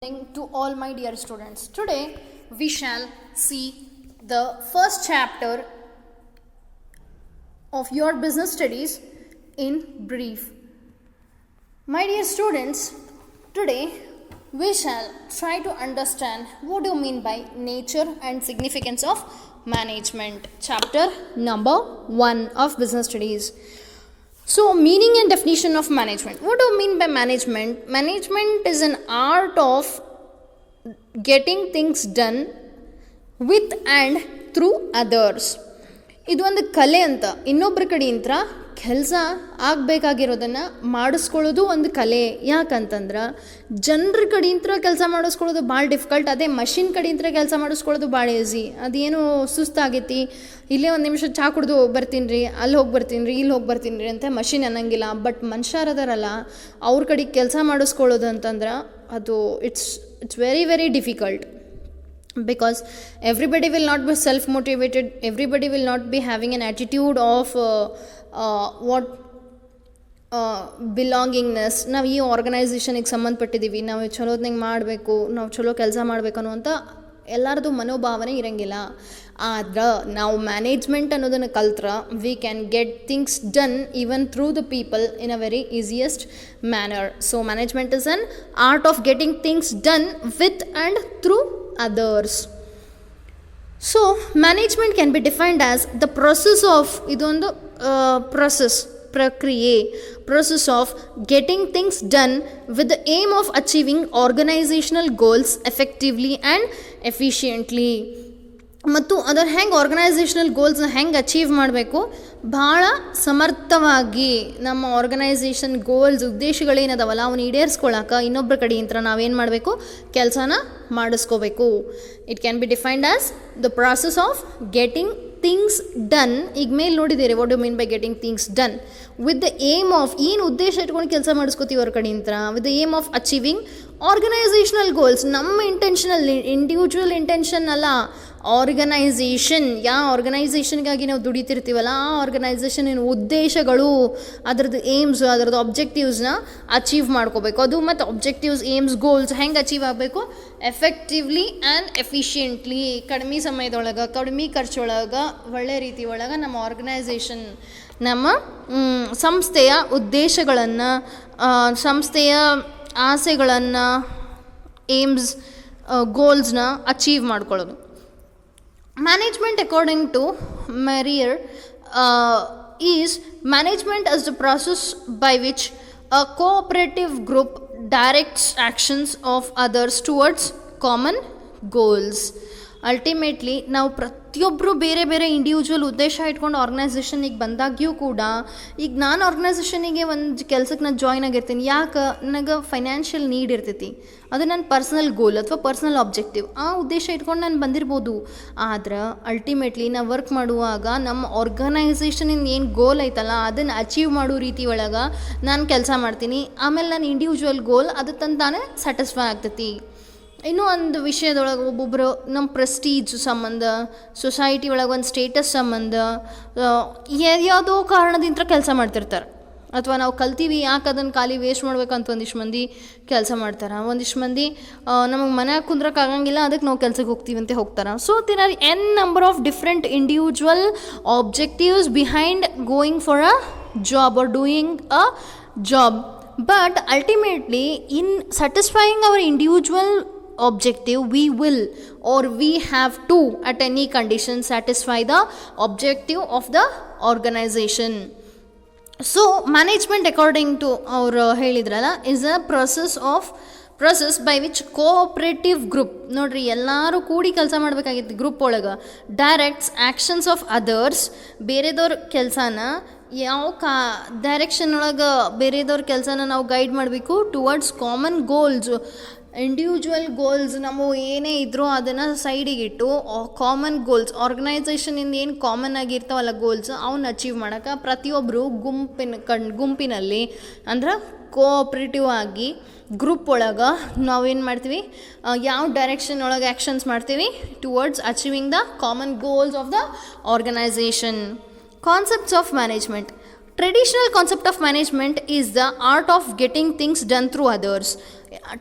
Morning to all my dear students. Today we shall see the first chapter of your business studies in brief. My dear students, today we shall try to understand what do you mean by nature and significance of management. Chapter number 1 of business studies. So, meaning and definition of management. What do you mean by management? Management is an art of getting things done with and through others. ಇದು ಒಂದು ಕಲೆ ಅಂತ. ಇನ್ನೊಬ್ಬರ ಕಡೆಯಿಂದ ಕೆಲಸ ಆಗಬೇಕಾಗಿರೋದನ್ನು ಮಾಡಿಸ್ಕೊಳ್ಳೋದು ಒಂದು ಕಲೆ. ಯಾಕಂತಂದ್ರೆ ಜನರ ಕಡೆಯಿಂದ ಕೆಲಸ ಮಾಡಿಸ್ಕೊಳ್ಳೋದು ಭಾಳ ಡಿಫಿಕಲ್ಟ್. ಅದೇ ಮಷಿನ್ ಕಡೆಯಿಂದ ಕೆಲಸ ಮಾಡಿಸ್ಕೊಳ್ಳೋದು ಭಾಳ ಈಸಿ. ಅದೇನು ಸುಸ್ತಾಗೈತಿ, ಇಲ್ಲೇ ಒಂದು ನಿಮಿಷ ಚಹಾ ಕುಡಿದು ಬರ್ತೀನಿ ರೀ, ಅಲ್ಲಿ ಹೋಗಿ ಬರ್ತೀನಿ ರೀ, ಇಲ್ಲಿ ಹೋಗಿ ಬರ್ತೀನಿ ರೀ ಅಂತ ಮಷಿನ್ ಅನ್ನಂಗಿಲ್ಲ. ಬಟ್ ಮನುಷ್ಯರದಾರಲ್ಲ, ಅವ್ರ ಕಡೆಗೆ ಕೆಲಸ ಮಾಡಿಸ್ಕೊಳ್ಳೋದು ಅಂತಂದ್ರೆ ಅದು it's very difficult. Because everybody will not be self-motivated, everybody will not be having an attitude of belongingness. ನಾವು ಈ ಆರ್ಗನೈಸೇಷನಿಗೆ ಸಂಬಂಧಪಟ್ಟಿದ್ದೀವಿ, ನಾವು ಚಲೋದ್ನಂಗೆ ಮಾಡಬೇಕು, ನಾವು ಚಲೋ ಕೆಲಸ ಮಾಡಬೇಕು ಅನ್ನುವಂಥ ಎಲ್ಲರದು ಮನೋಭಾವನೆ ಇರೋಂಗಿಲ್ಲ. ಆದ್ರೆ ನಾವು ಮ್ಯಾನೇಜ್ಮೆಂಟ್ ಅನ್ನೋದನ್ನು ಕಲ್ತ್ರೆ we can get things done even through the people in a very easiest manner. So management is an art of getting things done with and through others. So management can be defined as the process of idondu process of getting things done with the aim of achieving organizational goals effectively and efficiently. ಮತ್ತು ಅದರ ಹೆಂಗೆ organisational ಗೋಲ್ಸ್ನ ಹೆಂಗೆ achieve ಮಾಡಬೇಕು, ಭಾಳ ಸಮರ್ಥವಾಗಿ ನಮ್ಮ organisation goals ಉದ್ದೇಶಗಳೇನದವಲ್ಲ ಅವನ್ನ ಈಡೇರಿಸ್ಕೊಳಕ್ಕೆ ಇನ್ನೊಬ್ಬರ ಕಡೆಯಿಂದ ನಾವೇನು ಮಾಡಬೇಕು, ಕೆಲಸನ ಮಾಡಿಸ್ಕೋಬೇಕು. It can be defined as the process of getting things done. ಈಗ ಮೇಲೆ ನೋಡಿದ್ದೀರಿ what you mean by getting things done with the aim of, ಏನು ಉದ್ದೇಶ ಇಟ್ಕೊಂಡು ಕೆಲಸ ಮಾಡಿಸ್ಕೋತೀವಿ ಅವ್ರ ಕಡೆಯಿಂದ, with the aim of achieving organisational goals. ನಮ್ಮ ಇಂಟೆನ್ಷನಲ್ ಇಂಡಿವಿಜುವಲ್ ಇಂಟೆನ್ಷನ್ ಅಲ್ಲ, ಆರ್ಗನೈಸೇಷನ್, ಯಾವ ಆರ್ಗನೈಸೇಷನ್ಗಾಗಿ ನಾವು ದುಡಿತಿರ್ತೀವಲ್ಲ ಆ ಆರ್ಗನೈಸೇಷನಿನ ಉದ್ದೇಶಗಳು, ಅದರದ್ದು ಏಮ್ಸ್, ಅದರದ್ದು ಒಬ್ಜೆಕ್ಟಿವ್ಸ್ನ ಅಚೀವ್ ಮಾಡ್ಕೋಬೇಕು. ಅದು ಮತ್ತು ಒಬ್ಜೆಕ್ಟಿವ್ಸ್, ಏಮ್ಸ್, ಗೋಲ್ಸ್ ಹೆಂಗೆ ಅಚೀವ್ ಆಗಬೇಕು, ಎಫೆಕ್ಟಿವ್ಲಿ ಆ್ಯಂಡ್ ಎಫಿಷಿಯೆಂಟ್ಲಿ, ಕಡಿಮೆ ಸಮಯದೊಳಗೆ, ಕಡಿಮೆ ಖರ್ಚೊಳಗೆ, ಒಳ್ಳೆ ರೀತಿ ಒಳಗೆ ನಮ್ಮ ಆರ್ಗನೈಸೇಷನ್, ನಮ್ಮ ಸಂಸ್ಥೆಯ ಉದ್ದೇಶಗಳನ್ನು, ಸಂಸ್ಥೆಯ ಆಸೆಗಳನ್ನು, ಏಮ್ಸ್, ಗೋಲ್ಸ್ನ ಅಚೀವ್ ಮಾಡ್ಕೊಳ್ಳೋದು. Management according to Merrier is management as the process by which a cooperative group directs actions of others towards common goals. Ultimately ನಾವು ಪ್ರತಿಯೊಬ್ಬರು ಬೇರೆ ಬೇರೆ ಇಂಡಿವಿಜುವಲ್ ಉದ್ದೇಶ ಇಟ್ಕೊಂಡು ಆರ್ಗನೈಸೇಷನಿಗೆ ಬಂದಾಗ್ಯೂ ಕೂಡ, ಈಗ ನಾನು ಆರ್ಗನೈಸೇಷನಿಗೆ ಒಂದು ಕೆಲಸಕ್ಕೆ ನಾನು ಜಾಯ್ನ್ ಆಗಿರ್ತೀನಿ, ಯಾಕೆ, ನನಗೆ ಫೈನಾನ್ಷಿಯಲ್ ನೀಡ್ ಇರ್ತೈತಿ, ಅದು ನನ್ನ ಪರ್ಸ್ನಲ್ ಗೋಲ್ ಅಥವಾ ಪರ್ಸ್ನಲ್ ಆಬ್ಜೆಕ್ಟಿವ್, ಆ ಉದ್ದೇಶ ಇಟ್ಕೊಂಡು ನಾನು ಬಂದಿರ್ಬೋದು. ಆದ್ರೆ ಅಲ್ಟಿಮೇಟ್ಲಿ ನಾವು ವರ್ಕ್ ಮಾಡುವಾಗ ನಮ್ಮ ಆರ್ಗನೈಸೇಷನಿಂದ ಏನು ಗೋಲ್ ಐತಲ್ಲ ಅದನ್ನು ಅಚೀವ್ ಮಾಡೋ ರೀತಿ ಒಳಗೆ ನಾನು ಕೆಲಸ ಮಾಡ್ತೀನಿ. ಆಮೇಲೆ ನನ್ನ ಇಂಡಿವಿಜುವಲ್ ಗೋಲ್ ಅದು ತಂತಾನೆ ಸ್ಯಾಟಿಸ್ಫೈ ಆಗ್ತೈತಿ. ಇನ್ನೂ ಒಂದು ವಿಷಯದೊಳಗೆ ಒಬ್ಬೊಬ್ಬರು ನಮ್ಮ ಪ್ರೆಸ್ಟೀಜ್ ಸಂಬಂಧ, ಸೊಸೈಟಿ ಒಳಗೆ ಒಂದು ಸ್ಟೇಟಸ್ ಸಂಬಂಧ ಯಾವುದೋ ಕಾರಣದಿಂದ ಕೆಲಸ ಮಾಡ್ತಿರ್ತಾರೆ. ಅಥವಾ ನಾವು ಕಲ್ತೀವಿ, ಯಾಕೆ ಅದನ್ನು ಖಾಲಿ ವೇಸ್ಟ್ ಮಾಡ್ಬೇಕಂತ ಒಂದಿಷ್ಟು ಮಂದಿ ಕೆಲಸ ಮಾಡ್ತಾರೆ. ಒಂದಿಷ್ಟು ಮಂದಿ ನಮಗೆ ಮನೆಯಾಗ ಕುಂದ್ರಕ್ಕೆ ಆಗಂಗಿಲ್ಲ, ಅದಕ್ಕೆ ನಾವು ಕೆಲಸಕ್ಕೆ ಹೋಗ್ತೀವಿ ಅಂತ ಹೋಗ್ತಾರೆ. So there are n number of different individual objectives behind going for a job or doing a job. But ultimately in satisfying our individual objective we will or we have to at any condition satisfy the objective of the organization. So management according to our ಹೇಳಿದ್ರಲ್ಲ is a process by which cooperative group, ನೋಡ್ರಿ ಎಲ್ಲರೂ ಕೂಡಿ ಕೆಲಸ ಮಾಡಬೇಕಾಗಿತ್ತು group ಒಳಗೆ, directs actions of others, ಬೇರೆದವ್ರ ಕೆಲಸನ ಯಾವ direction ಒಳಗೆ ಬೇರೆದವ್ರ ಕೆಲಸನ ನಾವು ಗೈಡ್ ಮಾಡಬೇಕು towards common goals. Individual goals ನಾವು ಏನೇ ಇದ್ರೂ ಅದನ್ನು ಸೈಡಿಗಿಟ್ಟು ಕಾಮನ್ ಗೋಲ್ಸ್, ಆರ್ಗನೈಸೇಷನಿಂದ ಏನು ಕಾಮನ್ ಆಗಿರ್ತಾವಲ್ಲ ಗೋಲ್ಸ್, ಅವನ್ನ ಅಚೀವ್ ಮಾಡೋಕ್ಕೆ ಪ್ರತಿಯೊಬ್ಬರು ಗುಂಪಿನಲ್ಲಿ ಅಂದ್ರೆ ಕೋಆಪ್ರೇಟಿವ್ ಆಗಿ ಗ್ರೂಪ್ ಒಳಗೆ ನಾವೇನು ಮಾಡ್ತೀವಿ, ಯಾವ ಡೈರೆಕ್ಷನ್ ಒಳಗೆ ಆ್ಯಕ್ಷನ್ಸ್ ಮಾಡ್ತೀವಿ towards achieving the common goals of the organisation. Concepts of management. Traditional concept of management is the art of getting things done through others.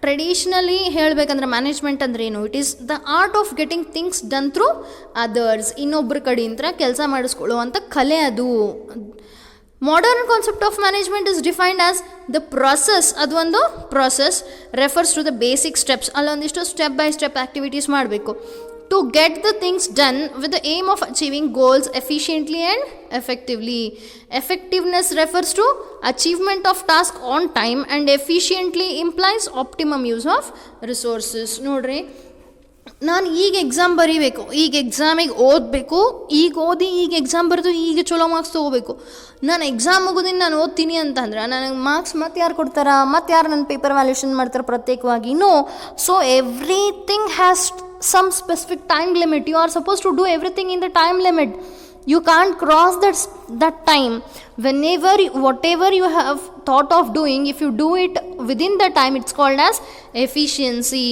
Traditionally ಹೇಳಬೇಕಂದ್ರೆ ಮ್ಯಾನೇಜ್ಮೆಂಟ್ ಅಂದ್ರೆ ಏನು? It is the art of getting things done through others. ಇನ್ನೊಬ್ಬರ ಕಡೆಯಿಂದ ಕೆಲಸ ಮಾಡಿಸ್ಕೊಳ್ಳುವಂಥ ಕಲೆ ಅದು. Modern concept of management is defined as the process. ಅದು ಒಂದು process refers to the basic steps. ಅಲ್ಲೊಂದಿಷ್ಟು ಸ್ಟೆಪ್ ಬೈ ಸ್ಟೆಪ್ ಆ್ಯಕ್ಟಿವಿಟೀಸ್ ಮಾಡಬೇಕು to get the things done with the aim of achieving goals efficiently and effectively. Effectiveness refers to achievement of task on time and efficiently implies optimum use of resources. ನೋಡ್ರಿ, ನಾನು ಈಗ exam ಬರೀಬೇಕು, ಈಗ ಎಕ್ಸಾಮಿಗೆ ಓದಬೇಕು, ಈಗ ಓದಿ ಈಗ ಎಕ್ಸಾಮ್ ಬರೆದು ಈಗ ಚಲೋ ಮಾರ್ಕ್ಸ್ ತೊಗೋಬೇಕು. ನಾನು ಎಕ್ಸಾಮ್ ಮುಗಿದಿನ ನಾನು ಓದ್ತೀನಿ ಅಂತಂದ್ರೆ ನನಗೆ ಮಾರ್ಕ್ಸ್ ಮತ್ತೆ ಯಾರು ಕೊಡ್ತಾರ? ಮತ್ತೆ ಯಾರು ನನ್ನ ಪೇಪರ್ ವ್ಯಾಲ್ಯೂಷನ್ ಮಾಡ್ತಾರೆ ಪ್ರತ್ಯೇಕವಾಗಿ? No. So everything has some specific time limit. You are supposed to do everything in the time limit. You can't cross that time. Whatever you have thought of doing, if you do it within the time, it's called as efficiency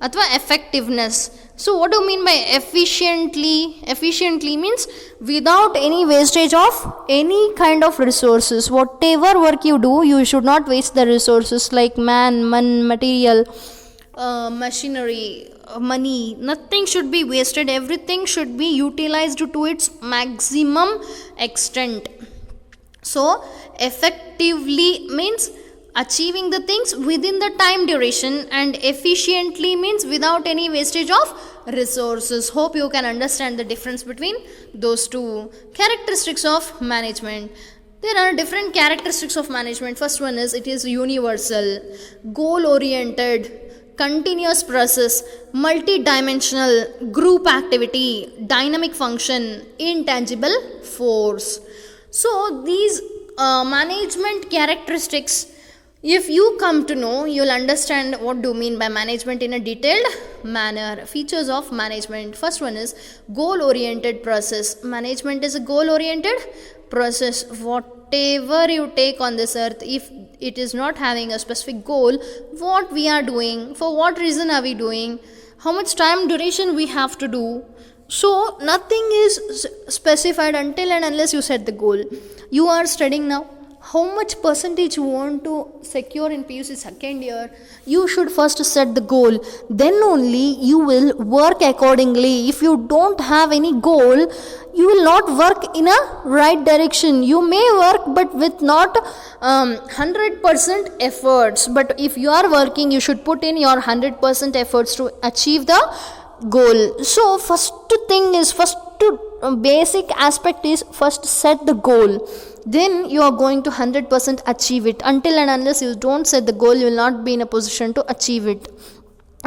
athwa effectiveness. So what do you mean by efficiently? Efficiently means without any wastage of any kind of resources. Whatever work you do, you should not waste the resources like material, machinery, money. Nothing should be wasted. Everything should be utilized to its maximum extent. So effectively means achieving the things within the time duration, and efficiently means without any wastage of resources. Hope you can understand the difference between those two. Characteristics of management. There are different characteristics of management. First one is, it is universal, goal oriented, continuous process, multi-dimensional, group activity, dynamic function, intangible force. So these management characteristics, if you come to know, you'll understand what do you mean by management in a detailed manner. Features of management. First one is goal oriented process. Management is a goal oriented process. Whatever you take on this earth, if it is not having a specific goal, what we are doing, for what reason are we doing, how much time duration we have to do, so nothing is specified until and unless you set the goal. You are studying now, how much percentage you want to secure in PUC second year, you should first set the goal, then only you will work accordingly. If you don't have any goal, you will not work in a right direction. You may work but with not 100% efforts, but if you are working, you should put in your 100% efforts to achieve the goal. So first thing is, basic aspect is first set the goal, then you are going to 100% achieve it. Until and unless you don't set the goal, you will not be in a position to achieve it.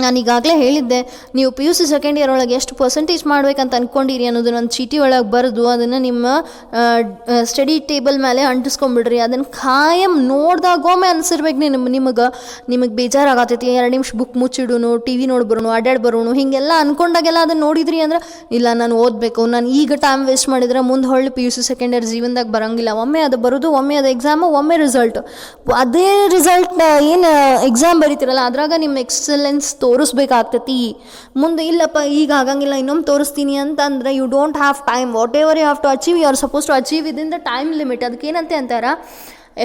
ನಾನು ಈಗಾಗಲೇ ಹೇಳಿದ್ದೆ, ನೀವು PUC second year ಒಳಗೆ ಎಷ್ಟು percentage ಮಾಡ್ಬೇಕಂತ ಅಂದ್ಕೊಂಡಿರಿ ಅನ್ನೋದನ್ನ ಒಂದು ಚೀಟಿ ಒಳಗೆ ಬರೆದು ಅದನ್ನು ನಿಮ್ಮ ಸ್ಟಡಿ ಟೇಬಲ್ ಮೇಲೆ ಅಂಟಿಸ್ಕೊಂಡ್ಬಿಡ್ರಿ. ಅದನ್ನು ಖಾಯಂ ನೋಡ್ದಾಗೊಮ್ಮೆ ಅನಿಸಿರ್ಬೇಕು ನಿಮಗೆ ಬೇಜಾರಾಗತ್ತೈತಿ, 2 ನಿಮಿಷ ಬುಕ್ ಮುಚ್ಚಿಡೋನು, TV ನೋಡಿ ಬರೋನು, ಅಡ್ಡಾಡಿ ಬರೋನು, ಹೀಗೆಲ್ಲ ಅಂದ್ಕೊಂಡಾಗೆಲ್ಲ ಅದನ್ನು ನೋಡಿದ್ರಿ ಅಂದ್ರೆ, ಇಲ್ಲ ನಾನು ಓದಬೇಕು, ನಾನು ಈಗ ಟೈಮ್ ವೇಸ್ಟ್ ಮಾಡಿದ್ರೆ ಮುಂದೆ ಹೊಳ್ಳಿ PUC ಸೆಕೆಂಡ್ ಇಯರ್ ಜೀವನದಾಗ ಬರೋಂಗಿಲ್ಲ. ಒಮ್ಮೆ ಅದು ಬರೋದು, ಒಮ್ಮೆ ಅದು ಎಕ್ಸಾಮು, ಒಮ್ಮೆ ರಿಸಲ್ಟ್. ಅದೇ ರಿಸಲ್ಟ್ ಏನು ಎಕ್ಸಾಮ್ ಬರೀತಿರಲ್ಲ ಅದ್ರಾಗ ನಿಮ್ಮ ಎಕ್ಸಲೆನ್ಸ್ ತೋರಿಸ್ಬೇಕಾಗ್ತೈತಿ. ಮುಂದೆ ಇಲ್ಲಪ್ಪ ಈಗ ಆಗಂಗಿಲ್ಲ ಇನ್ನೊಮ್ಮೆ ತೋರಿಸ್ತೀನಿ ಅಂತಂದ್ರೆ, you don't have time. Whatever you have to achieve, you are suppose to achieve within the time limit. ಅದಕ್ಕೇನಂತೆ ಅಂತಾರ?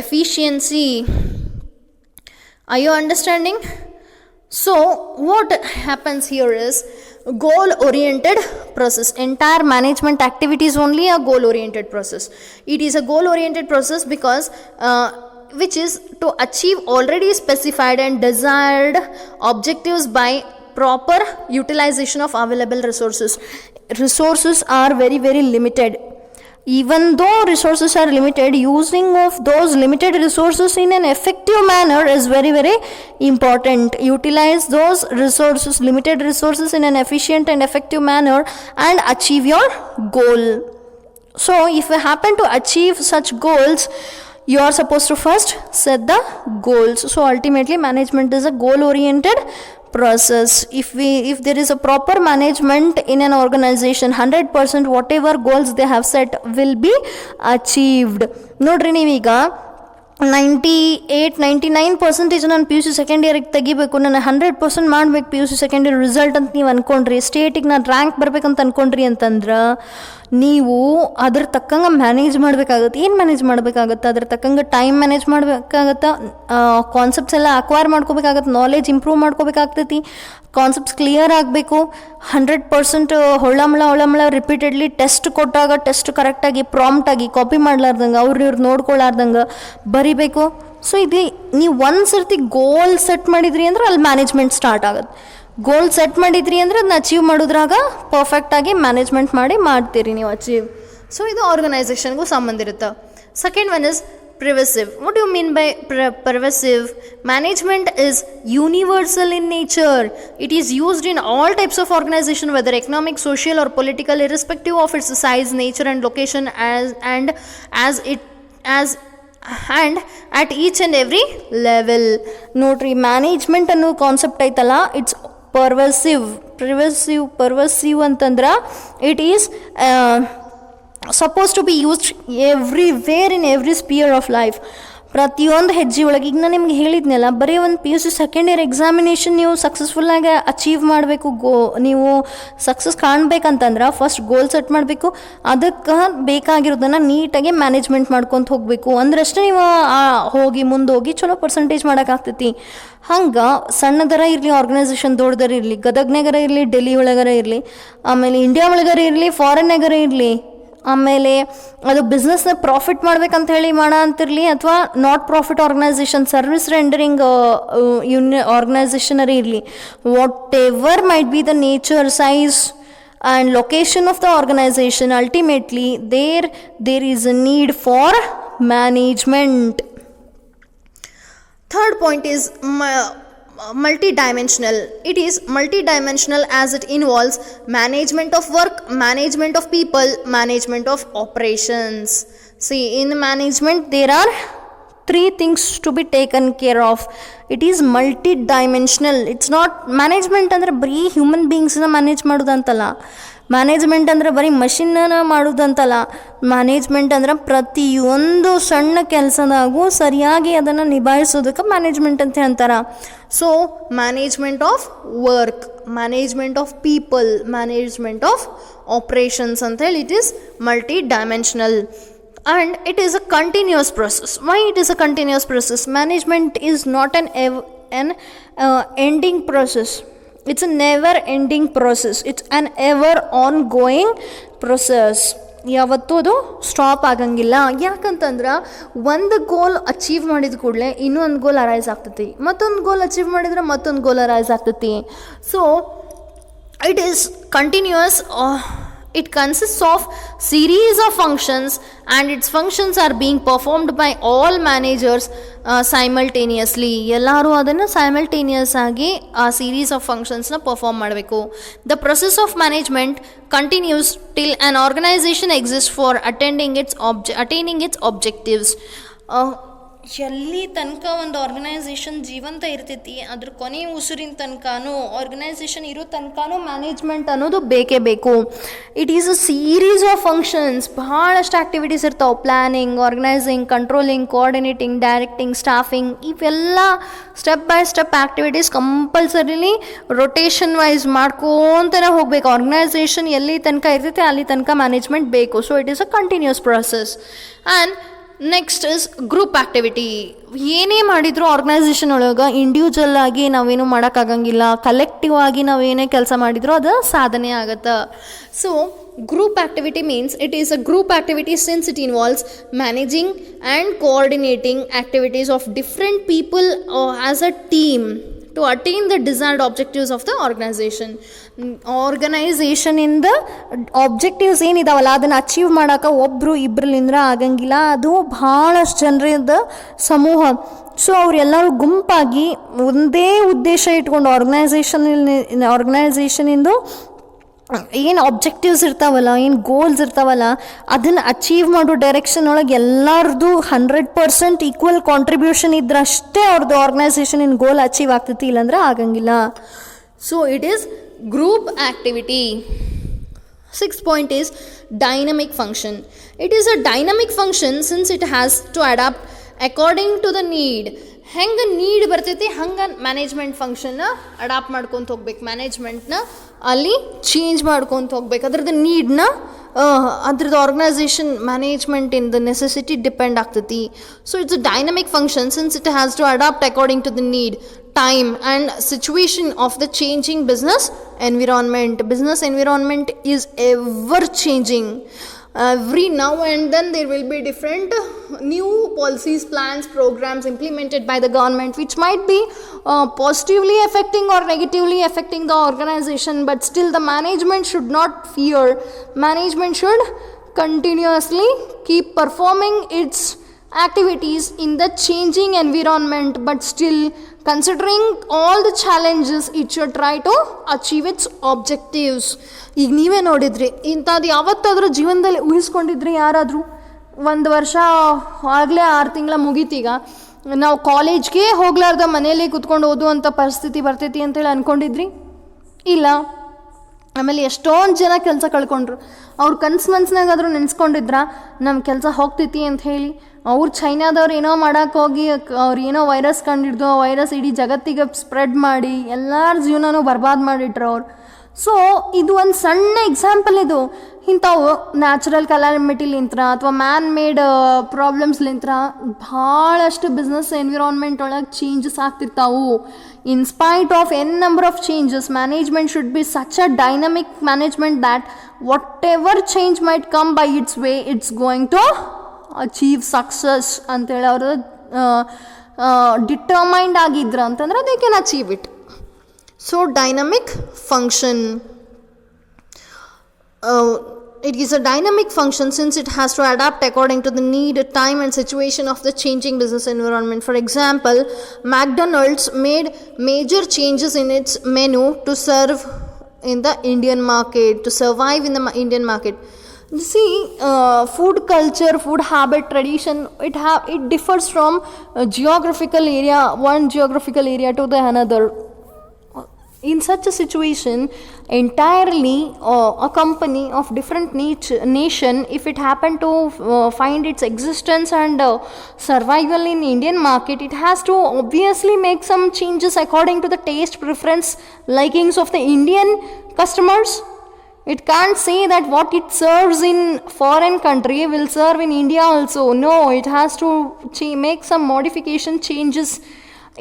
Efficiency. Are you understanding? So what happens here is goal oriented process. Entire management activity is only a goal oriented process. It is a goal oriented process because which is to achieve already specified and desired objectives by proper utilization of available resources. Resources are very, very limited. Even though resources are limited, using of those limited resources in an effective manner is very, very important. Utilize those resources, limited resources, in an efficient and effective manner and achieve your goal. So if you happen to achieve such goals, you are supposed to first set the goals. So ultimately management is a goal oriented process. If there is a proper management in an organization, 100% whatever goals they have set will be achieved. ನೋಡ್ರಿ, ನೀವೀಗ 98-99% ನಾನು P U C second ಇಯರಿಗೆ ತೆಗಿಬೇಕು, ನಾನು 100% ಮಾಡ್ಬೇಕು P U C second year result ಅಂತ ನೀವು ಅಂದ್ಕೊಂಡ್ರಿ, ಸ್ಟೇಟಿಗೆ ನಾನು rank ಬರ್ಬೇಕಂತ ಅಂದ್ಕೊಂಡ್ರಿ ಅಂತಂದ್ರೆ ನೀವು ಅದ್ರ ತಕ್ಕಂಗೆ ಮ್ಯಾನೇಜ್ ಮಾಡಬೇಕಾಗತ್ತೆ. ಏನು ಮ್ಯಾನೇಜ್ ಮಾಡಬೇಕಾಗತ್ತೆ? ಅದ್ರ ತಕ್ಕಂಗೆ ಟೈಮ್ ಮ್ಯಾನೇಜ್ ಮಾಡಬೇಕಾಗತ್ತೆ, ಕಾನ್ಸೆಪ್ಟ್ಸ್ ಎಲ್ಲ ಅಕ್ವೈರ್ ಮಾಡ್ಕೋಬೇಕಾಗತ್ತೆ, ನಾಲೆಜ್ ಇಂಪ್ರೂವ್ ಮಾಡ್ಕೋಬೇಕಾಗ್ತೈತಿ, ಕಾನ್ಸೆಪ್ಟ್ಸ್ ಕ್ಲಿಯರ್ ಆಗಬೇಕು. 100% ಹೊಳ್ಳಮಳ ರಿಪೀಟೆಡ್ಲಿ ಟೆಸ್ಟ್ ಕೊಟ್ಟಾಗ ಟೆಸ್ಟ್ ಕರೆಕ್ಟಾಗಿ ಪ್ರಾಂಪ್ಟಾಗಿ ಕಾಪಿ ಮಾಡ್ಲಾರ್ದಂಗೆ ಇವ್ರು ನೋಡ್ಕೊಳ್ಳಾರ್ದಂಗೆ ಬರಿಬೇಕು. ಸೊ ಇದು ನೀವು ಒಂದು ಸರ್ತಿ ಗೋಲ್ ಸೆಟ್ ಮಾಡಿದ್ರಿ ಅಂದ್ರೆ ಅಲ್ಲಿ ಮ್ಯಾನೇಜ್ಮೆಂಟ್ ಸ್ಟಾರ್ಟ್ ಆಗುತ್ತೆ. ಗೋಲ್ ಸೆಟ್ ಮಾಡಿದ್ರಿ ಅಂದ್ರೆ ಅದನ್ನ ಅಚೀವ್ ಮಾಡೋದ್ರಾಗ ಪರ್ಫೆಕ್ಟಾಗಿ ಮ್ಯಾನೇಜ್ಮೆಂಟ್ ಮಾಡ್ತೀರಿ ನೀವು ಅಚೀವ್. ಸೊ ಇದು ಆರ್ಗನೈಸೇಷನ್ಗೂ ಸಂಬಂಧ ಇರುತ್ತೆ. Second one is pervasive. What do you mean by pervasive? Management is universal in nature. It is used in all types of organization, whether economic, social or political, irrespective of its size, nature and location, and at each and every level. ನೋಡ್ರಿ, management ಅನ್ನೋ concept ಐತಲ್ಲ, it's ಪರ್ವಸಿವ್ ಅಂತಂದ್ರೆ it is supposed to be used everywhere in every sphere of life. ಪ್ರತಿಯೊಂದು ಹೆಜ್ಜೆ ಒಳಗೆ. ಈಗ ನಾನು ನಿಮ್ಗೆ ಹೇಳಿದ್ನಲ್ಲ, ಬರೀ ಒಂದು P U C second year examination ನೀವು ಸಕ್ಸಸ್ಫುಲ್ಲಾಗಿ ಅಚೀವ್ ಮಾಡಬೇಕು, ನೀವು ಸಕ್ಸಸ್ ಕಾಣಬೇಕಂತಂದ್ರೆ ಫಸ್ಟ್ ಗೋಲ್ ಸೆಟ್ ಮಾಡಬೇಕು, ಅದಕ್ಕೆ ಬೇಕಾಗಿರೋದನ್ನು ನೀಟಾಗಿ ಮ್ಯಾನೇಜ್ಮೆಂಟ್ ಮಾಡ್ಕೊತ ಹೋಗಬೇಕು. ಅಂದ್ರಷ್ಟೇ ನೀವು ಮುಂದೋಗಿ ಚಲೋ ಪರ್ಸೆಂಟೇಜ್ ಮಾಡೋಕ್ಕಾಗ್ತೈತಿ. ಹಂಗೆ ಸಣ್ಣದರ ಇರಲಿ, ಆರ್ಗನೈಸೇಷನ್ ದೊಡ್ಡದರ ಇರಲಿ, ಗದಗ್ನಾಗರ ಇರಲಿ, ಡೆಲ್ಲಿ ಒಳಗರ ಇರಲಿ, ಆಮೇಲೆ ಇಂಡಿಯಾ ಒಳಗರ ಇರಲಿ, ಫಾರಿನ್ನಾಗರ ಇರಲಿ, ಆಮೇಲೆ ಅದು ಬಿಸ್ನೆಸ್ನ ಪ್ರಾಫಿಟ್ ಮಾಡ್ಬೇಕಂತ ಹೇಳಿ ಅಂತಿರಲಿ, ಅಥವಾ not profit organisation, service rendering ಆರ್ಗನೈಸೇಷನರಿ ಇರಲಿ, whatever might be the nature, size and location of the organisation, ultimately there is a need for management. Third point is multidimensional. It is multidimensional as it involves management of work, management of people, management of operations. See, in management there are 3 things to be taken care of. It is multidimensional. It's not management ಅಂದ್ರೆ ಬರೀ human ಬೀಯಿಂಗ್ಸ್ನ manage ಮಾಡೋದಂತಲ್ಲ, management ಅಂದರೆ ಬರೀ ಮಷಿನ್ನ ಮಾಡೋದಂತಲ್ಲ, management ಅಂದ್ರೆ ಪ್ರತಿಯೊಂದು ಸಣ್ಣ ಕೆಲಸದಾಗೂ ಸರಿಯಾಗಿ ಅದನ್ನು ನಿಭಾಯಿಸೋದಕ್ಕೆ ಮ್ಯಾನೇಜ್ಮೆಂಟ್ ಅಂತ ಹೇಳ್ತಾರೆ. So management of work, management of people, management of operations ಅಂತ ಹೇಳಿ it is multi dimensional. And it is a continuous process. Why it is a continuous process? Management is not an ending process. It's a never ending process. It's an ever ongoing process. ಯಾವತ್ತೂ ಅದು stop ಆಗಂಗಿಲ್ಲ. ಯಾಕಂತಂದ್ರೆ ಒಂದು ಗೋಲ್ achieve ಮಾಡಿದ ಕೂಡಲೇ ಇನ್ನೊಂದು ಗೋಲ್ arise ಆಗ್ತೈತಿ, ಮತ್ತೊಂದು ಗೋಲ್ ಅಚೀವ್ ಮಾಡಿದ್ರೆ ಮತ್ತೊಂದು ಗೋಲ್ ಅರೈಸ್ ಆಗ್ತೈತಿ. So it is continuous. It consists of series of functions and its functions are being performed by all managers simultaneously. ಎಲ್ಲರೂ ಅದನ್ನು simultaneous ಆಗಿ ಆ series of functionsನ perform ಮಾಡಬೇಕು. The process of management continues till an organization exists for attaining its objectives. ಎಲ್ಲಿ ತನಕ ಒಂದು organisation ಜೀವಂತ ಇರ್ತೈತಿ, ಅದ್ರ ಕೊನೆ ಉಸಿರಿನ ತನಕನೂ, ಆರ್ಗನೈಸೇಷನ್ ಇರೋ ತನಕನೂ ಮ್ಯಾನೇಜ್ಮೆಂಟ್ ಅನ್ನೋದು ಬೇಕೇ ಬೇಕು. It is a series of functions. ಭಾಳಷ್ಟು ಆ್ಯಕ್ಟಿವಿಟೀಸ್ ಇರ್ತಾವೆ. Planning, organising, controlling, coordinating, directing, staffing, ಇವೆಲ್ಲ step by step activities compulsorily rotation wise ಮಾಡ್ಕೊತನೇ ಹೋಗ್ಬೇಕು. ಆರ್ಗನೈಸೇಷನ್ ಎಲ್ಲಿ ತನಕ ಇರ್ತೈತೆ ಅಲ್ಲಿ ತನಕ ಮ್ಯಾನೇಜ್ಮೆಂಟ್ ಬೇಕು. So it is a continuous process. And next is group activity. ಏನೇ ಮಾಡಿದರೂ ಆರ್ಗನೈಸೇಷನ್ ಒಳಗೆ ಇಂಡಿವಿಜುವಲ್ ಆಗಿ ನಾವೇನು ಮಾಡೋಕ್ಕಾಗಂಗಿಲ್ಲ, ಕಲೆಕ್ಟಿವ್ ಆಗಿ ನಾವೇನೇ ಕೆಲಸ ಮಾಡಿದರೂ ಅದು ಸಾಧನೆ ಆಗುತ್ತೆ. So group activity means it is a group activity since it involves managing and coordinating activities of different people as a team to attain the desired objectives of the organization. ಆರ್ಗನೈಸೇಷನಿಂದ objectives ಏನಿದಾವಲ್ಲ ಅದನ್ನು achieve ಮಾಡೋಕೆ ಒಬ್ಬರು ಇಬ್ಬರಲಿಂದ ಆಗಂಗಿಲ್ಲ, ಅದು ಭಾಳಷ್ಟು ಜನರಿಂದ ಸಮೂಹ. ಸೊ ಅವರೆಲ್ಲರೂ ಗುಂಪಾಗಿ ಒಂದೇ ಉದ್ದೇಶ ಇಟ್ಕೊಂಡು ಆರ್ಗನೈಸೇಷನಿಂದು ಏನು ಆಬ್ಜೆಕ್ಟಿವ್ಸ್ ಇರ್ತಾವಲ್ಲ, ಏನು ಗೋಲ್ಸ್ ಇರ್ತಾವಲ್ಲ, ಅದನ್ನು ಅಚೀವ್ ಮಾಡೋ ಡೈರೆಕ್ಷನ್ ಒಳಗೆ ಎಲ್ಲರದ್ದು 100% ಈಕ್ವಲ್ ಕಾಂಟ್ರಿಬ್ಯೂಷನ್ ಇದ್ರಷ್ಟೇ ಅವ್ರದ್ದು ಆರ್ಗನೈಸೇಷನಿನ ಗೋಲ್ ಅಚೀವ್ ಆಗ್ತೈತಿ, ಇಲ್ಲಾಂದ್ರೆ ಆಗಂಗಿಲ್ಲ. So it is group activity. 6th point is dynamic function. It is a dynamic function since it has to adapt according to the need. ಹೆಂಗೆ ನೀಡ್ ಬರ್ತೈತಿ ಹಂಗೆ ಮ್ಯಾನೇಜ್ಮೆಂಟ್ ಫಂಕ್ಷನ್ನ ಅಡಾಪ್ಟ್ ಮಾಡ್ಕೊತ ಹೋಗ್ಬೇಕು, ಮ್ಯಾನೇಜ್ಮೆಂಟ್ನ ಅಲ್ಲಿ ಚೇಂಜ್ ಮಾಡ್ಕೊತ ಹೋಗ್ಬೇಕು. ಅದ್ರದ್ದು ನೀಡ್ನ ಅದ್ರದ್ದು organisation management in the necessity depend ಆಗ್ತೈತಿ. So it's a dynamic function since it has to adapt according to the need, time and situation of the changing business environment. Business environment is ever changing. Every now and then there will be different new policies, plans, programs implemented by the government which might be positively affecting or negatively affecting the organization, but still the management should not fear. Management should continuously keep performing its activities in the changing environment, but still considering all the challenges it should try to achieve its objectives. ಈಗ ನೀವೇ ನೋಡಿದ್ರಿ, ಇಂಥದ್ದು ಯಾವತ್ತಾದರೂ ಜೀವನದಲ್ಲಿ ಊಹಿಸ್ಕೊಂಡಿದ್ರಿ ಯಾರಾದರೂ? ಒಂದು ವರ್ಷ ಆಗಲೇ 6 ತಿಂಗಳ ಮುಗೀತೀಗ, ನಾವು ಕಾಲೇಜ್ಗೆ ಹೋಗ್ಲಾರ್ದ ಮನೇಲಿ ಕುತ್ಕೊಂಡು ಓದುವಂಥ ಪರಿಸ್ಥಿತಿ ಬರ್ತೈತಿ ಅಂತೇಳಿ ಅಂದ್ಕೊಂಡಿದ್ರಿ? ಇಲ್ಲ. ಆಮೇಲೆ ಎಷ್ಟೊಂದು ಜನ ಕೆಲಸ ಕಳ್ಕೊಂಡ್ರು. ಅವ್ರು ಮನ್ಸ್ನಾಗಾದರೂ ನೆನೆಸ್ಕೊಂಡಿದ್ರ ನಮ್ಮ ಕೆಲಸ ಹೋಗ್ತೈತಿ ಅಂತ ಹೇಳಿ? ಅವ್ರು ಚೈನಾದವ್ರು ಏನೋ ಮಾಡೋಕ್ಕೆ ಹೋಗಿ ಅವ್ರು ಏನೋ ವೈರಸ್ ಕಂಡಿಡ್ದು ಆ ವೈರಸ್ ಇಡೀ ಜಗತ್ತಿಗೆ ಸ್ಪ್ರೆಡ್ ಮಾಡಿ ಎಲ್ಲರ ಜೀವನನೂ ಬರ್ಬಾದ್ ಮಾಡಿಟ್ರು ಅವ್ರು. ಸೊ ಇದು ಒಂದು ಸಣ್ಣ ಎಕ್ಸಾಂಪಲ್. ಇದು ಇಂಥವು ನ್ಯಾಚುರಲ್ ಕಲಾಮಿಟಿಲಿಂತ್ರ ಅಥವಾ ಮ್ಯಾನ್ ಮೇಡ್ ಪ್ರಾಬ್ಲಮ್ಸ್ಲಿಂತ್ರ ಭಾಳಷ್ಟು ಬಿಸ್ನೆಸ್ ಎನ್ವಿರಾನ್ಮೆಂಟ್ ಒಳಗೆ ಚೇಂಜಸ್ ಆಗ್ತಿರ್ತಾವು. In spite of N number of changes, management should be such a dynamic management that whatever change might come by its way it's going to achieve success ಅಂತೇಳಿ ಅವರು determined ಆಗಿದ್ರು ಅಂತಂದ್ರೆ they can achieve it. So dynamic function, it is a dynamic function since it has to adapt according to the need, time and situation of the changing business environment. For example, McDonald's made major changes in its menu to serve in the Indian market, to survive in the Indian market. You see, food culture, food habit, tradition, it differs from geographical area, one geographical area to the another. In such a situation, entirely a company of different nation, if it happened to find its existence and survival in Indian market, it has to obviously make some changes according to the taste, preference, likings of the Indian customers. It can't say that what it serves in foreign country will serve in India also. No, it has to make some modification changes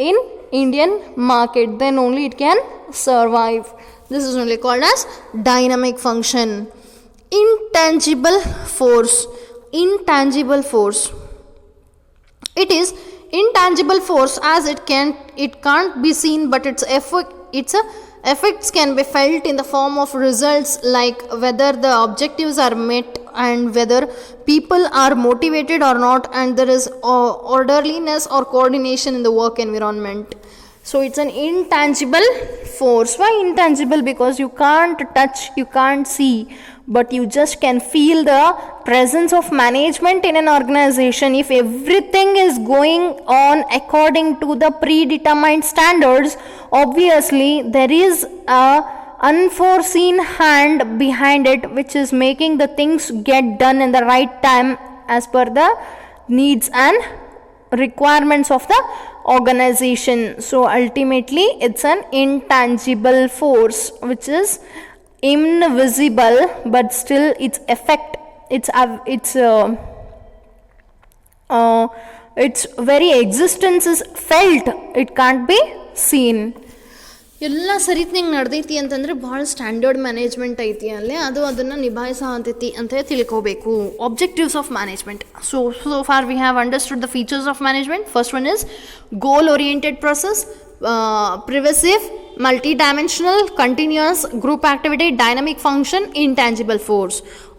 in Indian market, then only it can survive. This is only called as dynamic function. Intangible force. Intangible force. It is intangible force as it can't be seen, but its effects can be felt in the form of results like whether the objectives are met and whether people are motivated or not, and there is orderliness or coordination in the work environment. So it's an intangible force. Why intangible? Because you can't touch, you can't see, but you just can feel the presence of management in an organization. If everything is going on according to the predetermined standards, obviously there is a unforeseen hand behind it which is making the things get done in the right time as per the needs and requirements of the organization. So ultimately it's an intangible force which is invisible, but still its effect, its very existence is felt. It can't be seen. ಎಲ್ಲ ಸರಿತ್ನಂಗೆ ನಡೆದೈತಿ ಅಂತಂದರೆ ಭಾಳ standard management ಐತಿ ಅಲ್ಲೇ, ಅದು ಅದನ್ನು ನಿಭಾಯಿಸೋ ಅಂತೈತಿ ಅಂತ ತಿಳ್ಕೋಬೇಕು. Objectives of management. So far we have understood the features of management. First one is goal oriented process, pervasive, multidimensional, continuous, group activity, dynamic function, intangible force.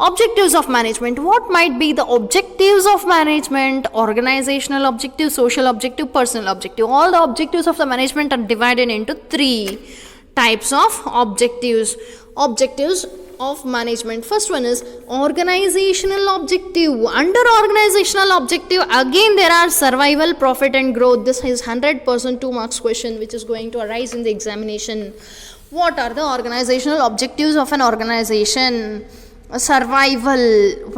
Objectives of management. What might be the objectives of management? Organizational objective, social objective, personal objective. All the objectives of the management are divided into 3 types of objectives. Objectives of management. First one is organizational objective. Under organizational objective, again there are survival, profit and growth. This is 100% 2 marks question which is going to arise in the examination. What are the organizational objectives of an organization? Survival.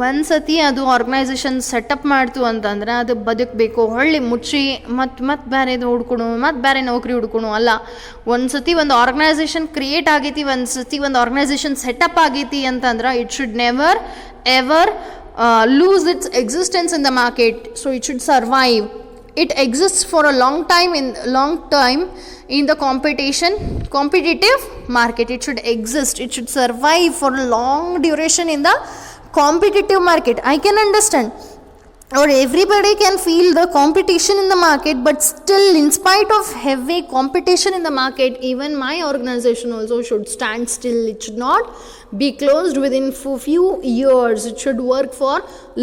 ಒಂದು ಸತಿ ಅದು organisation setup ಮಾಡ್ತು ಅಂತಂದ್ರೆ ಅದು ಬದುಕಬೇಕು, ಹೊಳ್ಳಿ ಮುಚ್ಚಿ ಮತ್ತು ಬೇರೆದು ಹುಡ್ಕೊಳು, ಮತ್ತು ಬೇರೆ ನೌಕರಿ ಹುಡ್ಕೊಳು ಅಲ್ಲ. ಒಂದು ಸತಿ ಒಂದು ಆರ್ಗನೈಸೇಷನ್ ಕ್ರಿಯೇಟ್ ಆಗೈತಿ, ಒಂದು ಸತಿ ಒಂದು ಆರ್ಗನೈಸೇಷನ್ ಸೆಟಪ್ ಆಗೈತಿ ಅಂತಂದ್ರೆ it should never ever lose its existence in the market. So it should survive. It exists for a long time in the competitive market. It should exist, it should survive for a long duration in the competitive market. I can understand, or everybody can feel the competition in the market, but still in spite of heavy competition in the market, even my organization also should stand still. It should not be closed within few years. It should work for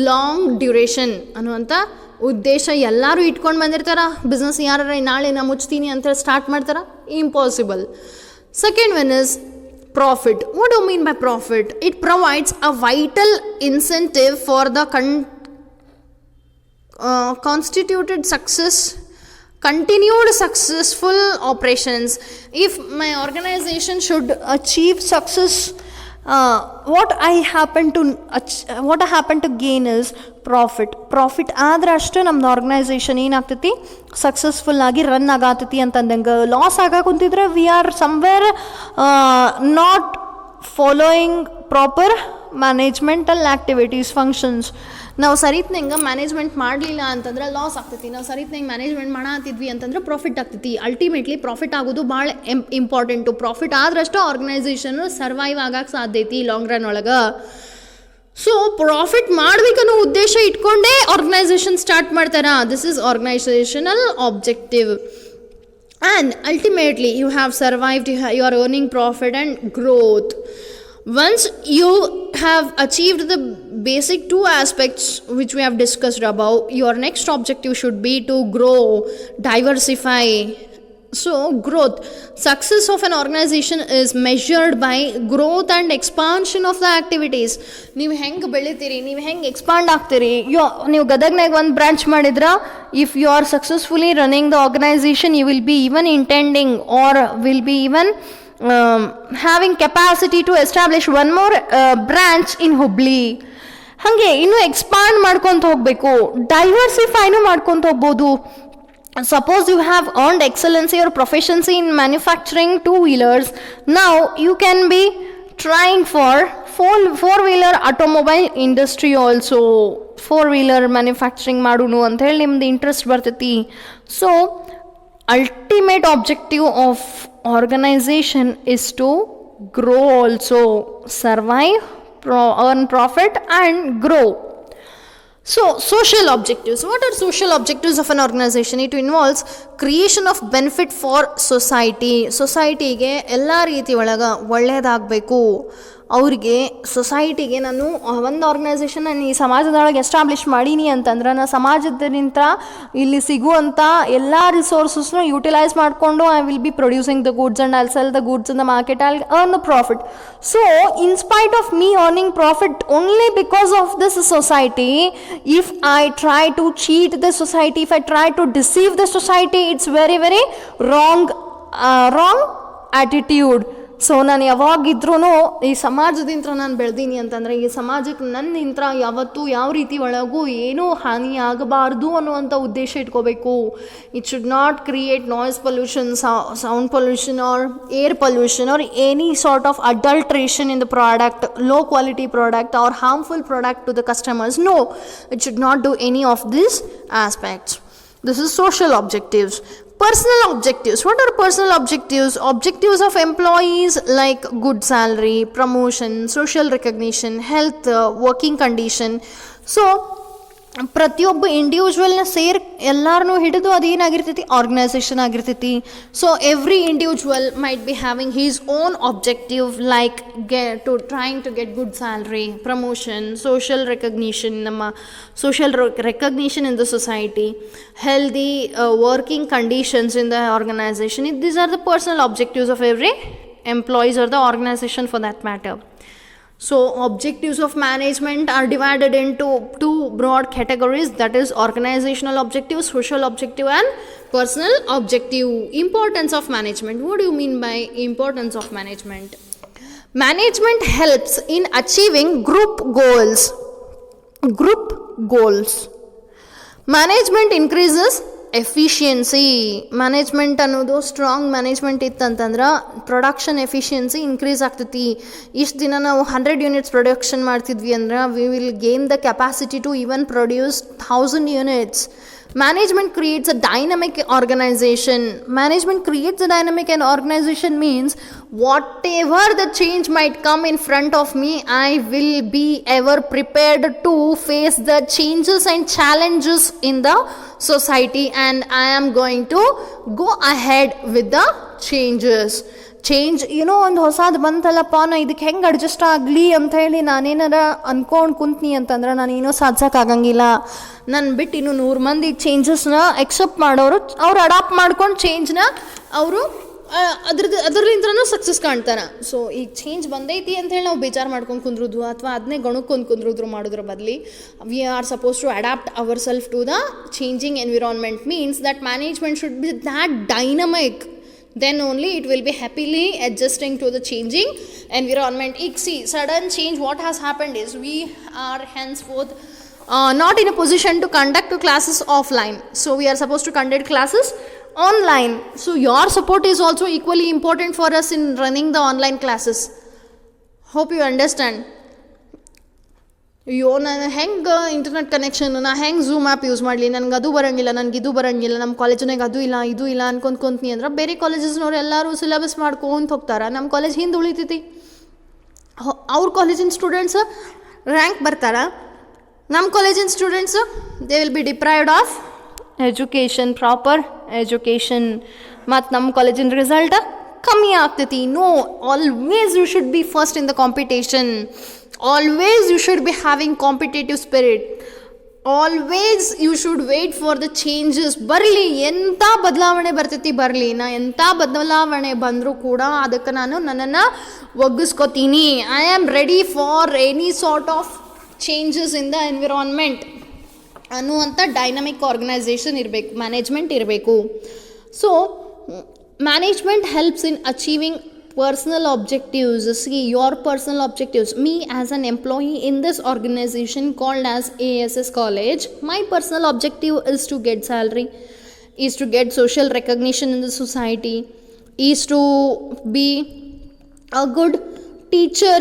long duration ಅನ್ನುವಂಥ ಉದ್ದೇಶ ಎಲ್ಲರೂ ಇಟ್ಕೊಂಡು ಬಂದಿರ್ತಾರ. Business ಯಾರು ನಾಳೆ ನಾ ಮುಚ್ತೀನಿ ಅಂತ start ಮಾಡ್ತಾರ? Impossible. Second one is profit. What do you mean by profit? It provides a vital incentive for the continued successful operations. If my organization should achieve success, what I happen to gain is profit ಆದ್ರೆ ಅಷ್ಟೇ ನಮ್ದು organisation ಏನಾಗ್ತೈತಿ successful ಆಗಿ run ಆಗತೈತಿ ಅಂತಂದಂಗೆ. Loss ಕುಂತಿದ್ರೆ we are somewhere not following proper managemental activities functions. ನಾವು ಸರಿತ್ನಂಗೆ ಮ್ಯಾನೇಜ್ಮೆಂಟ್ ಮಾಡಲಿಲ್ಲ ಅಂತಂದ್ರೆ ಲಾಸ್ ಆಗ್ತೈತಿ. ನಾವು ಸರಿತ್ನಂಗೆ ಮ್ಯಾನೇಜ್ಮೆಂಟ್ ಮಾಡತ್ತಿದ್ವಿ ಅಂತಂದ್ರೆ ಪ್ರಾಫಿಟ್ ಆಗ್ತೈತಿ. ಅಲ್ಟಿಮೇಟ್ಲಿ ಪ್ರಾಫಿಟ್ ಆಗೋದು ಭಾಳ ಇಂಪಾರ್ಟೆಂಟು. ಪ್ರಾಫಿಟ್ ಆದ್ರಷ್ಟು ಆರ್ಗನೈಸೇಷನ್ ಸರ್ವೈವ್ ಆಗಕ್ಕೆ ಸಾಧ್ಯ ಐತಿ ಲಾಂಗ್ ರನ್ ಒಳಗೆ. ಸೊ ಪ್ರಾಫಿಟ್ ಮಾಡ್ಬೇಕನ್ನೋ ಉದ್ದೇಶ ಇಟ್ಕೊಂಡೇ ಆರ್ಗನೈಸೇಷನ್ ಸ್ಟಾರ್ಟ್ ಮಾಡ್ತಾರ. This is organisational objective. And ultimately you have survived, you are earning profit and growth. Once you have achieved the basic two aspects which we have discussed above, your next objective should be to grow, diversify. So growth, success of an organization is measured by growth and expansion of the activities. ನೀವು ಹೆಂಗೆ ಬೆಳಿತೀರಿ, ನೀವು ಹೆಂಗೆ expand ಆಗ್ತೀರಿ. ನೀವು ಗದಗ್ನಾಗ ಒಂದು branch ಮಾಡಿದ್ರ, if you are successfully running the organisation, you will be even intending or will be even having capacity to establish one more branch in Hubli. ಹಾಗೆ ಇನ್ನೂ ಎಕ್ಸ್ಪಾಂಡ್ ಮಾಡ್ಕೊತ ಹೋಗಬೇಕು, ಡೈವರ್ಸಿಫೈನೂ ಮಾಡ್ಕೊತ ಹೋಗ್ಬೋದು. Suppose you have earned excellency or proficiency in manufacturing two-wheelers, now you can be trying for four-wheeler automobile industry also. Four-wheeler manufacturing ಮಾಡೋಣ ಅಂತ ಹೇಳಿ ನಿಮ್ದು ಇಂಟ್ರೆಸ್ಟ್ ಬರ್ತೈತಿ. So ultimate objective of organization is to grow also, survive, earn profit and grow. So social objectives. What are social objectives of an organization? It involves creation of benefit for society. ಸೊಸೈಟಿಗೆ ಎಲ್ಲ ರೀತಿ ಒಳಗೆ ಒಳ್ಳೆಯದಾಗಬೇಕು. ಅವ್ರಿಗೆ ಸೊಸೈಟಿಗೆ ನಾನು ಒಂದು organisation ನಾನು ಈ ಸಮಾಜದೊಳಗೆ ಎಸ್ಟಾಬ್ಲಿಷ್ ಮಾಡೀನಿ ಅಂತಂದ್ರೆ ನಾನು ಸಮಾಜದಿಂದ ಇಲ್ಲಿ ಸಿಗುವಂಥ ಎಲ್ಲ ರಿಸೋರ್ಸಸ್ನು ಯುಟಿಲೈಸ್ ಮಾಡಿಕೊಂಡು I will be producing the goods and I'll cell the goods in the market, I earn the profit. So in spite of me earning profit only because of this society, if I try to cheat the society, if I try to deceive the society, it's very very wrong attitude. So ನಾನು ಯಾವಾಗಿದ್ರೂ ಈ ಸಮಾಜದಿಂದ ನಾನು ಬೆಳೆದೀನಿ ಅಂತಂದರೆ ಈ ಸಮಾಜಕ್ಕೆ ನನ್ನಿಂದ ಯಾವತ್ತೂ ಯಾವ ರೀತಿ ಒಳಗೂ ಏನೂ ಹಾನಿ ಆಗಬಾರ್ದು ಅನ್ನುವಂಥ ಉದ್ದೇಶ ಇಟ್ಕೋಬೇಕು. It should not create noise pollution, sound pollution or air pollution or any sort of adulteration in the product, low quality product or harmful product to the customers. No, it should not do any of these aspects. This is social objectives. Personal objectives. What are personal objectives? Objectives of employees like good salary, promotion, social recognition, health, working condition. So ಪ್ರತಿಯೊಬ್ಬ ಇಂಡಿವಿಜುವಲ್ನ ಎಲ್ಲರನ್ನೂ ಹಿಡಿದು ಅದೇನಾಗಿರ್ತೈತಿ, organisation ಆಗಿರ್ತೈತಿ. So every individual might be having his own objective like trying to get good salary, promotion, social recognition, ನಮ್ಮ social recognition in the society, healthy working conditions in the organisation. These are the personal objectives of every employees or the organisation for that matter. So objectives of management are divided into two broad categories, that is organizational objective, social objective and personal objective. Importance of management. What do you mean by importance of management? Management helps in achieving group goals. Group goals. Management increases efficiency. Management ಅನ್ನೋದು strong management ಇತ್ತಂತಂದ್ರೆ production efficiency increase ಆಗ್ತೈತಿ. ಇಷ್ಟು ದಿನ ನಾವು 100 units production ಮಾಡ್ತಿದ್ವಿ ಅಂದ್ರೆ we will gain the capacity to even produce 1000 units. Management creates a dynamic organization. Management creates a dynamic and organization means whatever the change might come in front of me, I will be ever prepared to face the changes and challenges in the society, and I am going to go ahead with the changes. Change ಏನೋ ಒಂದು ಹೊಸದು ಬಂತಲ್ಲಪ್ಪ, ನಾ ಇದಕ್ಕೆ ಹೆಂಗೆ adjust ಆಗಲಿ ಅಂತ ಹೇಳಿ ನಾನೇನಾರ ಅಂದ್ಕೊಂಡು ಕುಂತ್ನಿ ಅಂತಂದ್ರೆ ನಾನೇನೋ ಸಾಧಿಸೋಕ್ಕಾಗಂಗಿಲ್ಲ. ನಾನು ಬಿಟ್ಟು ಇನ್ನು 100 ಮಂದಿ ಚೇಂಜಸ್ನ ಎಕ್ಸೆಪ್ಟ್ ಮಾಡೋರು, ಅವ್ರು ಅಡಾಪ್ಟ್ ಮಾಡ್ಕೊಂಡು ಚೇಂಜ್ನ ಅವರು ಅದರಲ್ಲಿಂದ್ರೂ ಸಕ್ಸಸ್ ಕಾಣ್ತಾನೆ. ಸೊ ಈಗ ಚೇಂಜ್ ಬಂದೈತಿ ಅಂತೇಳಿ ನಾವು ಬೇಜಾರು ಮಾಡ್ಕೊಂಡು ಕುಂದ್ರುದು ಅಥವಾ ಅದನ್ನೇ ಗಣಕ್ಕೊಂಡು ಕುಂದ್ರುದ್ರು ಮಾಡೋದ್ರ ಬದಲಿ we are suppose to adapt our self to the changing environment means that management should be that dynamic. Then only it will be happily adjusting to the changing environment. See, sudden change, what has happened is we are henceforth not in a position to conduct classes offline. So we are supposed to conduct classes online. So your support is also equally important for us in running the online classes. Hope you understand. ಅಯ್ಯೋ ನಾನು ಹೆಂಗೆ internet connection, ನಾ ಹೆಂಗೆ zoom app use ಮಾಡಲಿ, ನನಗೆ ಅದು ಬರೋಂಗಿಲ್ಲ, ನನಗೆ ಇದು ಬರೋಂಗಿಲ್ಲ, ನಮ್ಮ ಕಾಲೇಜಿನಾಗ ಅದು ಇಲ್ಲ ಇದು ಇಲ್ಲ ಅನ್ಕೊಂತೀನಿ ಅಂದ್ರೆ ಬೇರೆ ಕಾಲೇಜಸ್ನವ್ರು ಎಲ್ಲರೂ ಸಿಲೆಬಸ್ ಮಾಡ್ಕೊಂತ ಹೋಗ್ತಾರೆ. ನಮ್ಮ ಕಾಲೇಜ್ ಹಿಂದೆ ಉಳಿತೈತಿ. ಅವ್ರ ಕಾಲೇಜಿನ ಸ್ಟೂಡೆಂಟ್ಸ್ ರ್ಯಾಂಕ್ ಬರ್ತಾರೆ, ನಮ್ಮ ಕಾಲೇಜಿನ students they will be deprived of education, proper education. ಮತ್ತು ನಮ್ಮ ಕಾಲೇಜಿನ ರಿಸಲ್ಟ್ ಕಮ್ಮಿ ಆಗ್ತೈತಿ. No, always you should be first in the competition. Always you should be having competitive spirit. Always you should wait for the changes. ಬರಲಿ, ಎಂಥ ಬದಲಾವಣೆ ಬರ್ತೈತಿ ಬರಲಿ, ನಾ ಎಂಥ ಬದಲಾವಣೆ ಬಂದರೂ ಕೂಡ ಅದಕ್ಕೆ ನಾನು ನನ್ನನ್ನು ಒಗ್ಗಿಸ್ಕೊತೀನಿ. I am ready for any sort of changes in the environment ಅನ್ನುವಂಥ ಡೈನಮಿಕ್ ಆರ್ಗನೈಸೇಷನ್ ಇರಬೇಕು, ಮ್ಯಾನೇಜ್ಮೆಂಟ್ ಇರಬೇಕು. So management helps in achieving personal objectives. See, your personal objectives. Me as an employee in this organization called as ASS College, my personal objective is to get salary, is to get social recognition in the society, is to be a good teacher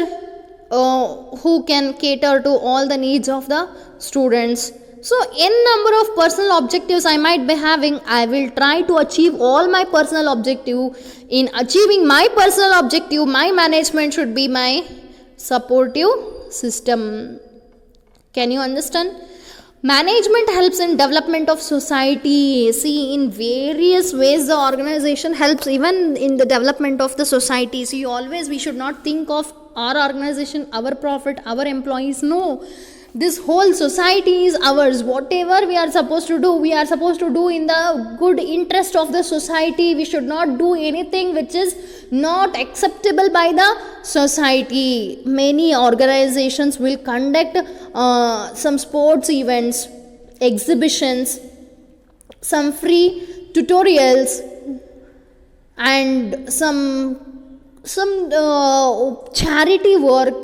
who can cater to all the needs of the students. So n number of personal objectives I might be having, I will try to achieve all my personal objective. In achieving my personal objective, my management should be my supportive system. Can you understand? Management helps in development of society. See, in various ways the organization helps even in the development of the society. See, always we should not think of our organization, our profit, our employees. No. This whole society is ours. Whatever we are supposed to do, we are supposed to do in the good interest of the society. We should not do anything which is not acceptable by the society. Many organizations will conduct some sports events, exhibitions, some free tutorials, and some charity work.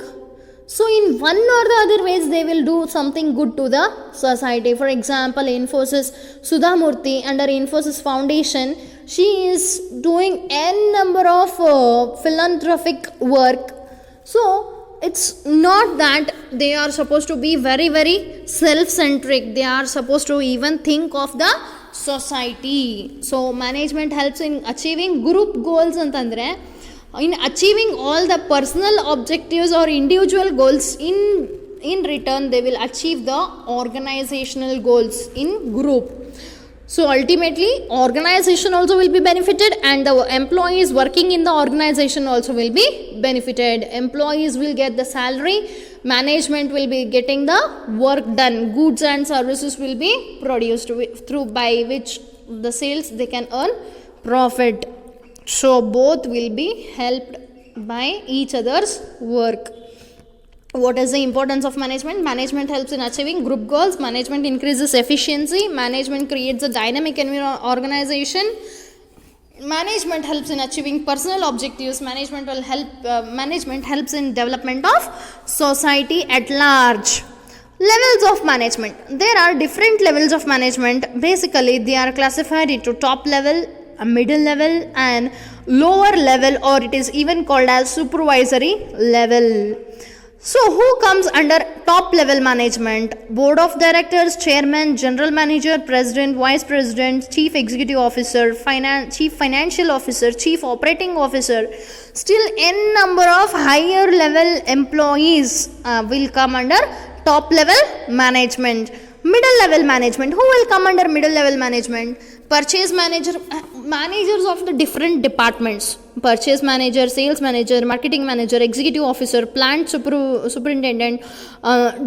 So in one or the other ways they will do something good to the society. For example, Infosys, Sudha Murthy under Infosys Foundation, she is doing n number of philanthropic work. So it's not that they are supposed to be very very self-centric. They are supposed to even think of the society. So management helps in achieving group goals antandre, in achieving all the personal objectives or individual goals. In return they will achieve the organizational goals in group. So ultimately organization also will be benefited and the employees working in the organization also will be benefited. Employees will get the salary, management will be getting the work done, goods and services will be produced through by which the sales they can earn profit. So both will be helped by each other's work. What is the importance of management? Management helps in achieving group goals. Management increases efficiency. Management creates a dynamic organization. management helps in achieving personal objectives. Management helps in development of society at large. Levels of management. There are different levels of management. Basically they are classified into top level, a middle level and lower level, or it is even called as supervisory level. So who comes under top level management? Board of directors, chairman, general manager, president, vice president, chief executive officer, chief financial officer, chief operating officer. Still n number of higher level employees will come under top level management. Middle level management. Who will come under middle level management? Purchase manager, managers of the different departments. Purchase manager, sales manager, marketing manager, executive officer, plant superintendent,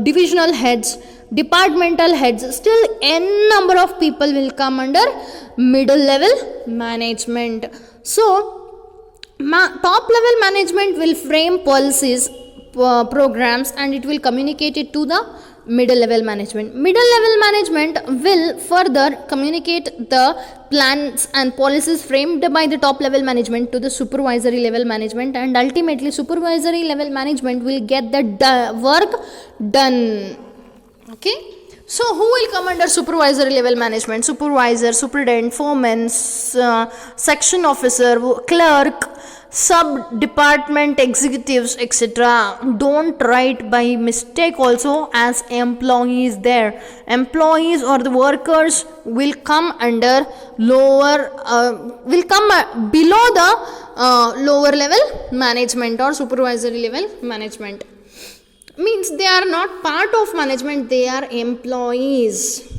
divisional heads, departmental heads. Still n number of people will come under middle level management. So top level management will frame policies, programs, and it will communicate it to the middle level management. Middle level management will further communicate the plans and policies framed by the top level management to the supervisory level management, and ultimately supervisory level management will get the work done. Okay, so who will come under supervisory level management? Supervisor, superintendent, foreman, section officer, clerk, sub department executives, etc. Don't write by mistake also as employees there. Employees or the workers will come under below the lower level management or supervisory level management. Means they are not part of management, they are employees.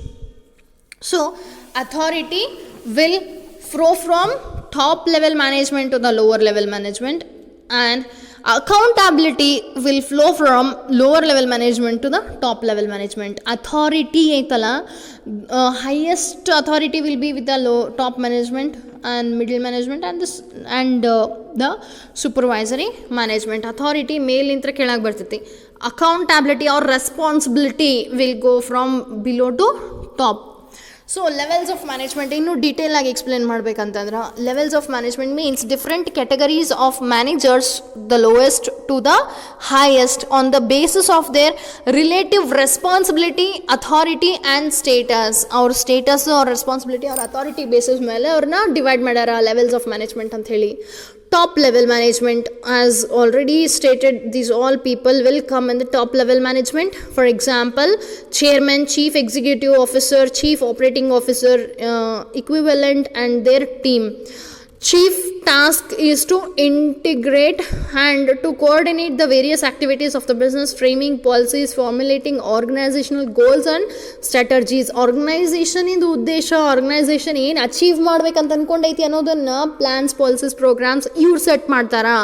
So authority will flow from top level management to the lower level management, and accountability will flow from lower level management to the top level management. Authority aitala, highest authority will be with the top management and middle management and the supervisory management. Authority male intra keಳಗೆ ಬರ್ತೈತಿ. Accountability or responsibility will go from below to top. So levels of management ಇನ್ನೂ detail ಆಗಿ explain ಮಾಡ್ಬೇಕಂತಂದ್ರೆ, levels of management means different categories of managers, the lowest to the highest, on the basis of their relative responsibility, authority and status. ಅವ್ರ status, ಅವ್ರ responsibility, ಅವ್ರ authority basis ಮೇಲೆ ಅವ್ರನ್ನ divide ಮಾಡ್ಯಾರ levels of management ಅಂತ ಹೇಳಿ. Top level management, as already stated, these all people will come in the top level management. For example, chairman, chief executive officer, chief operating officer, equivalent, and their team. Chief task is to integrate and to coordinate the various activities of the business, framing policies, formulating organizational goals and strategies. Organization ಇಂದು ಉದ್ದೇಶ, organisation ಏನು achieve ಮಾಡ್ಬೇಕಂತ ಅನ್ಕೊಂಡೈತಿ ಅನ್ನೋದನ್ನು plants, policies, programmes ಇವ್ರು set ಮಾಡ್ತಾರಾ.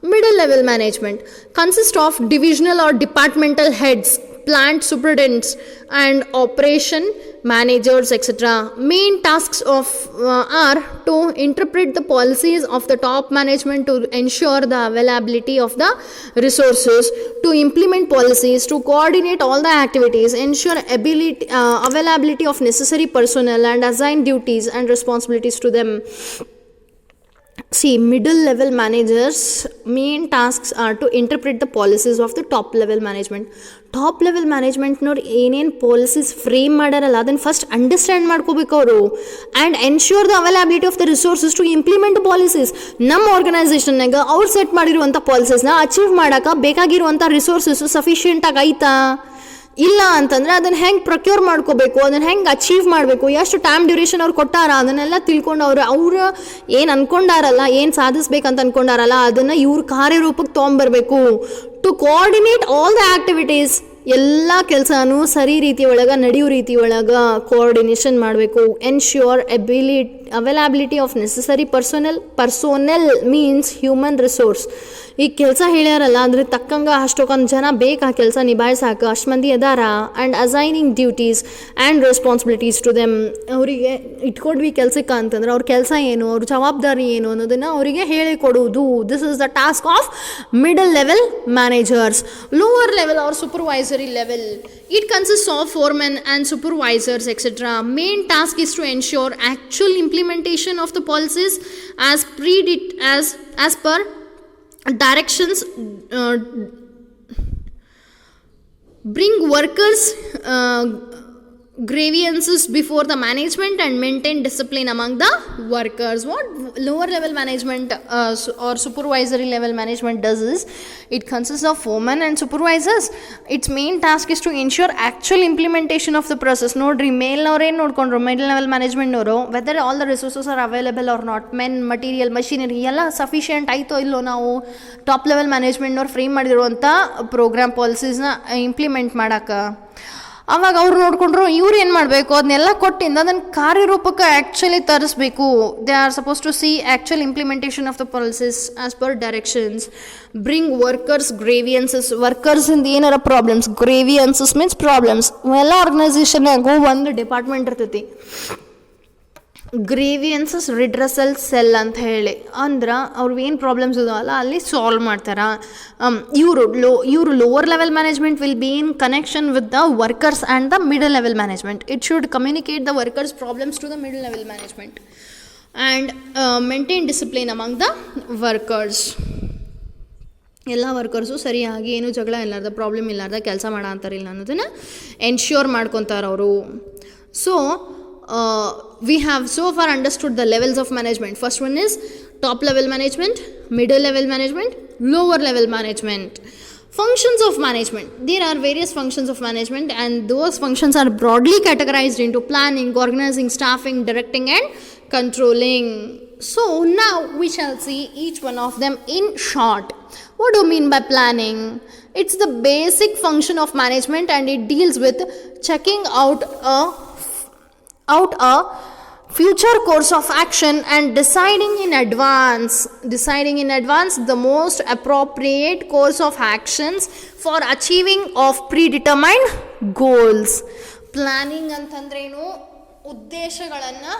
Middle level management consists of divisional or departmental heads, plant superintendents and operation managers, etc. Main tasks are to interpret the policies of the top management to ensure the availability of the resources, to implement policies, to coordinate all the activities, ensure availability of necessary personnel and assign duties and responsibilities to them. See, middle level managers main tasks are to interpret the policies of the top level management. Top level ಮ್ಯಾನೇಜ್ಮೆಂಟ್ನವ್ರು ಏನೇನು policies frame ಮಾಡ್ಯಾರಲ್ಲ ಅದನ್ನು first understand ಮಾಡ್ಕೋಬೇಕು ಅವರು, and ensure the availability of the resources to implement policies. ನಮ್ಮ ಆರ್ಗನೈಸೇಷನ್ನಾಗ ಅವ್ರು set ಮಾಡಿರುವಂಥ ಪಾಲಿಸೀಸ್ನ ಅಚೀವ್ ಮಾಡೋಕೆ ಬೇಕಾಗಿರುವಂಥ ರಿಸೋರ್ಸಸ್ ಸಫಿಷಿಯೆಂಟಾಗಿ ಆಯ್ತಾ ಇಲ್ಲ ಅಂತಂದರೆ ಅದನ್ನು ಹೆಂಗೆ ಪ್ರೊಕ್ಯೂರ್ ಮಾಡ್ಕೋಬೇಕು, ಅದನ್ನು ಹೆಂಗೆ ಅಚೀವ್ ಮಾಡಬೇಕು, ಎಷ್ಟು ಟೈಮ್ ಡ್ಯೂರೇಷನ್ ಅವ್ರು ಕೊಟ್ಟಾರ ಅದನ್ನೆಲ್ಲ ತಿಳ್ಕೊಂಡು ಅವ್ರು ಏನು ಅಂದ್ಕೊಂಡಾರಲ್ಲ, ಏನು ಸಾಧಿಸ್ಬೇಕಂತ ಅಂದ್ಕೊಂಡಾರಲ್ಲ ಅದನ್ನು ಇವ್ರ ಕಾರ್ಯರೂಪಕ್ಕೆ ತೊಗೊಂಬರ್ಬೇಕು. To coordinate all the activities, ಎಲ್ಲ ಕೆಲಸನೂ ಸರಿ ರೀತಿ ಒಳಗೆ ನಡೆಯೋ ರೀತಿ ಒಳಗೆ ಕೋಆರ್ಡಿನೇಷನ್ ಮಾಡಬೇಕು. Ensure availability of necessary personnel means human resource. ಈಗ ಕೆಲಸ ಹೇಳ್ಯಾರಲ್ಲ ಅದ್ರ ತಕ್ಕಂಗೆ ಅಷ್ಟೊಂದು ಜನ ಬೇಕು ಆ ಕೆಲಸ ನಿಭಾಯಿಸಾಕ ಅಷ್ಟು ಮಂದಿ ಅದಾರ. And assigning duties and responsibilities to them. ಅವರಿಗೆ ಇಟ್ಕೊಡ್ವಿ ಕೆಲಸಕ್ಕೆ ಅಂತಂದ್ರೆ ಅವ್ರ ಕೆಲಸ ಏನು, ಅವ್ರ ಜವಾಬ್ದಾರಿ ಏನು ಅನ್ನೋದನ್ನು ಅವರಿಗೆ ಹೇಳಿಕೊಡುವುದು. This is the task of middle level managers. Lower level or supervisory level, it consists of foremen and supervisors etc. Main task is to ensure actual implementation of the policies as per directions, bring workers grievances before the management and maintain discipline among the workers. What lower level management or supervisory level management does is, it consists of foremen and supervisors. Its main task is to ensure actual implementation of the process. Nodri ಮೇಲ್ನವ್ರು ಏನು ನೋಡ್ಕೊಂಡ್ರು, middle level management ಅವರು, whether all the resources are available or not, men, material, machinery ಎಲ್ಲ sufficient ಆಯಿತೋ ಇಲ್ಲೋ, ನಾವು top level ಮ್ಯಾನೇಜ್ಮೆಂಟ್ನವ್ರು frame ಮಾಡಿರುವಂಥ program ಪಾಲಿಸೀಸ್ನ implement ಮಾಡೋಕೆ. ಆವಾಗ ಅವ್ರು ನೋಡಿಕೊಂಡ್ರು ಇವ್ರು ಏನು ಮಾಡಬೇಕು, ಅದನ್ನೆಲ್ಲ ಕೊಟ್ಟಿಂದ ಅದನ್ನು ಕಾರ್ಯರೂಪಕ್ಕೆ ಆ್ಯಕ್ಚುಲಿ ತರಿಸ್ಬೇಕು. They are suppose to see actual implementation of the policies as per directions. Bring workers grievances, ವರ್ಕರ್ಸಿಂದ ಏನಾರ ಪ್ರಾಬ್ಲಮ್ಸ್, ಗ್ರೇವಿಯನ್ಸಸ್ ಮೀನ್ಸ್ ಪ್ರಾಬ್ಲಮ್ಸ್. ಎಲ್ಲ ಆರ್ಗನೈಸೇಷನ್ನಾಗೂ ಒಂದು ಡಿಪಾರ್ಟ್ಮೆಂಟ್ ಇರ್ತೈತಿ, ಗ್ರೇವಿಯನ್ಸಸ್ ರಿಡ್ರೆಸಲ್ ಸೆಲ್ ಅಂತ ಹೇಳಿ. ಅಂದ್ರೆ ಅವ್ರು ಏನು ಪ್ರಾಬ್ಲಮ್ಸ್ ಇದಾವಲ್ಲ ಅಲ್ಲಿ ಸಾಲ್ವ್ ಮಾಡ್ತಾರೆ. ಇವರು lower level management will be in connection with the workers and the middle level management. It should communicate the workers problems to the middle level management and maintain discipline among the workers. ಎಲ್ಲ workers ಸರಿಯಾಗಿ ಏನು ಜಗಳ ಇಲ್ಲಾರ್ದ, problem ಇಲ್ಲಾರ್ದ ಕೆಲಸ ಮಾಡೋ ಅಂತಾರಿಲ್ಲ ಅನ್ನೋದನ್ನು ensure ಮಾಡ್ಕೊತಾರೆ ಅವರು. So we have so far understood the levels of management. First one is top level management, middle level management, lower level management. Functions of management. There are various functions of management and those functions are broadly categorized into planning, organizing, staffing, directing and controlling. So now we shall see each one of them in short. What do you mean by planning? It's the basic function of management and it deals with checking out a future course of action and deciding in advance the most appropriate course of actions for achieving of predetermined goals. Planning ಅಂತಂದ್ರೇನು, ಉದ್ದೇಶಗಳನ್ನು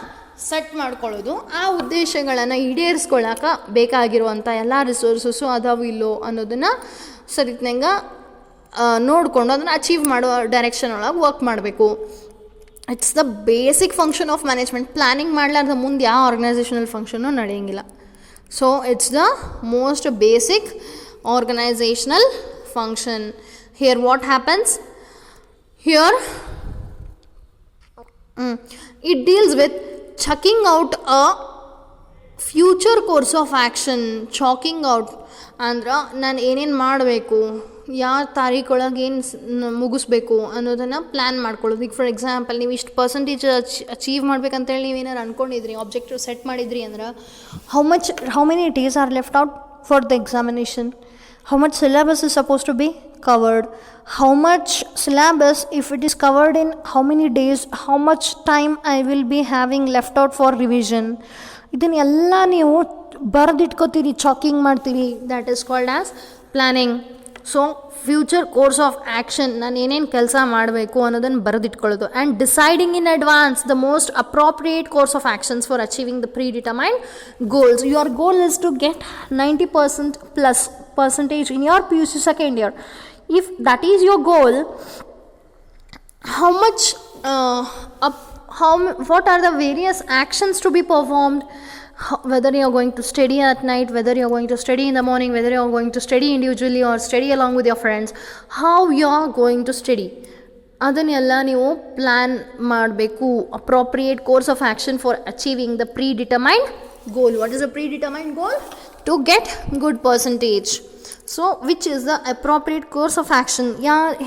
set ಮಾಡ್ಕೊಳ್ಳೋದು, ಆ ಉದ್ದೇಶಗಳನ್ನು ಈಡೇರಿಸ್ಕೊಳ್ಳೋಕೆ ಬೇಕಾಗಿರುವಂಥ ಎಲ್ಲ resources ಅದಾವು ಇಲ್ಲೋ ಅನ್ನೋದನ್ನು ಸರಿತ್ನಂಗೆ ನೋಡಿಕೊಂಡು ಅದನ್ನು ಅಚೀವ್ ಮಾಡೋ ಡೈರೆಕ್ಷನ್ ಒಳಗೆ ವರ್ಕ್ ಮಾಡಬೇಕು. It's the basic function of management. Planning ಮಾಡಲಾರ್ದ ಮುಂದೆ ಯಾವ ಆರ್ಗನೈಸೇಷನಲ್ ಫಂಕ್ಷನ್ನು ನಡೆಯಂಗಿಲ್ಲ. So it's the most basic organisational function. Here what happens? Here it deals with chalking out a future course of action. Chalking out ಅಂದ್ರೆ ನಾನು ಏನೇನು ಮಾಡಬೇಕು, ಯಾವ ತಾರೀಖೊಳಗೆ ಏನು ಮುಗಿಸ್ಬೇಕು ಅನ್ನೋದನ್ನು ಪ್ಲ್ಯಾನ್ ಮಾಡ್ಕೊಳ್ಳೋದು. ಈಗ ಫಾರ್ ಎಕ್ಸಾಂಪಲ್ ನೀವು ಇಷ್ಟು ಪರ್ಸೆಂಟೇಜ್ ಅಚೀವ್ ಮಾಡ್ಬೇಕಂತೇಳಿ ನೀವೇನಾರು ಅಂದ್ಕೊಂಡಿದ್ರಿ, ಆಬ್ಜೆಕ್ಟಿವ್ ಸೆಟ್ ಮಾಡಿದ್ರಿ ಅಂದ್ರೆ how many days are left out for the examination, how much syllabus is suppose to be covered, how much syllabus, if it is covered in how many days, how much time I will be having left out for revision. ಇದನ್ನೆಲ್ಲ ನೀವು ಬರೆದಿಟ್ಕೋತೀರಿ, chalking ಮಾಡ್ತೀರಿ. That is called as planning. So future course of action, ನಾನು ಏನೇನು ಕೆಲಸ ಮಾಡಬೇಕು ಅನ್ನೋದನ್ನು ಬರೆದಿಟ್ಕೊಳ್ಳೋದು. And deciding in advance the most appropriate course of actions for achieving the predetermined goals. Your goal is to get 90% plus percentage in your PUC second year. If that is your goal, what are the various actions to be performed? Whether you are going to study at night, whether you are going to study in the morning, whether you are going to study individually or study along with your friends, how you are going to study, ಅದನ್ನೆಲ್ಲ ನೀವು plan ಮಾಡಬೇಕು. Appropriate course of action for achieving the predetermined goal. What is a predetermined goal? To get good percentage. So which is the appropriate course of action?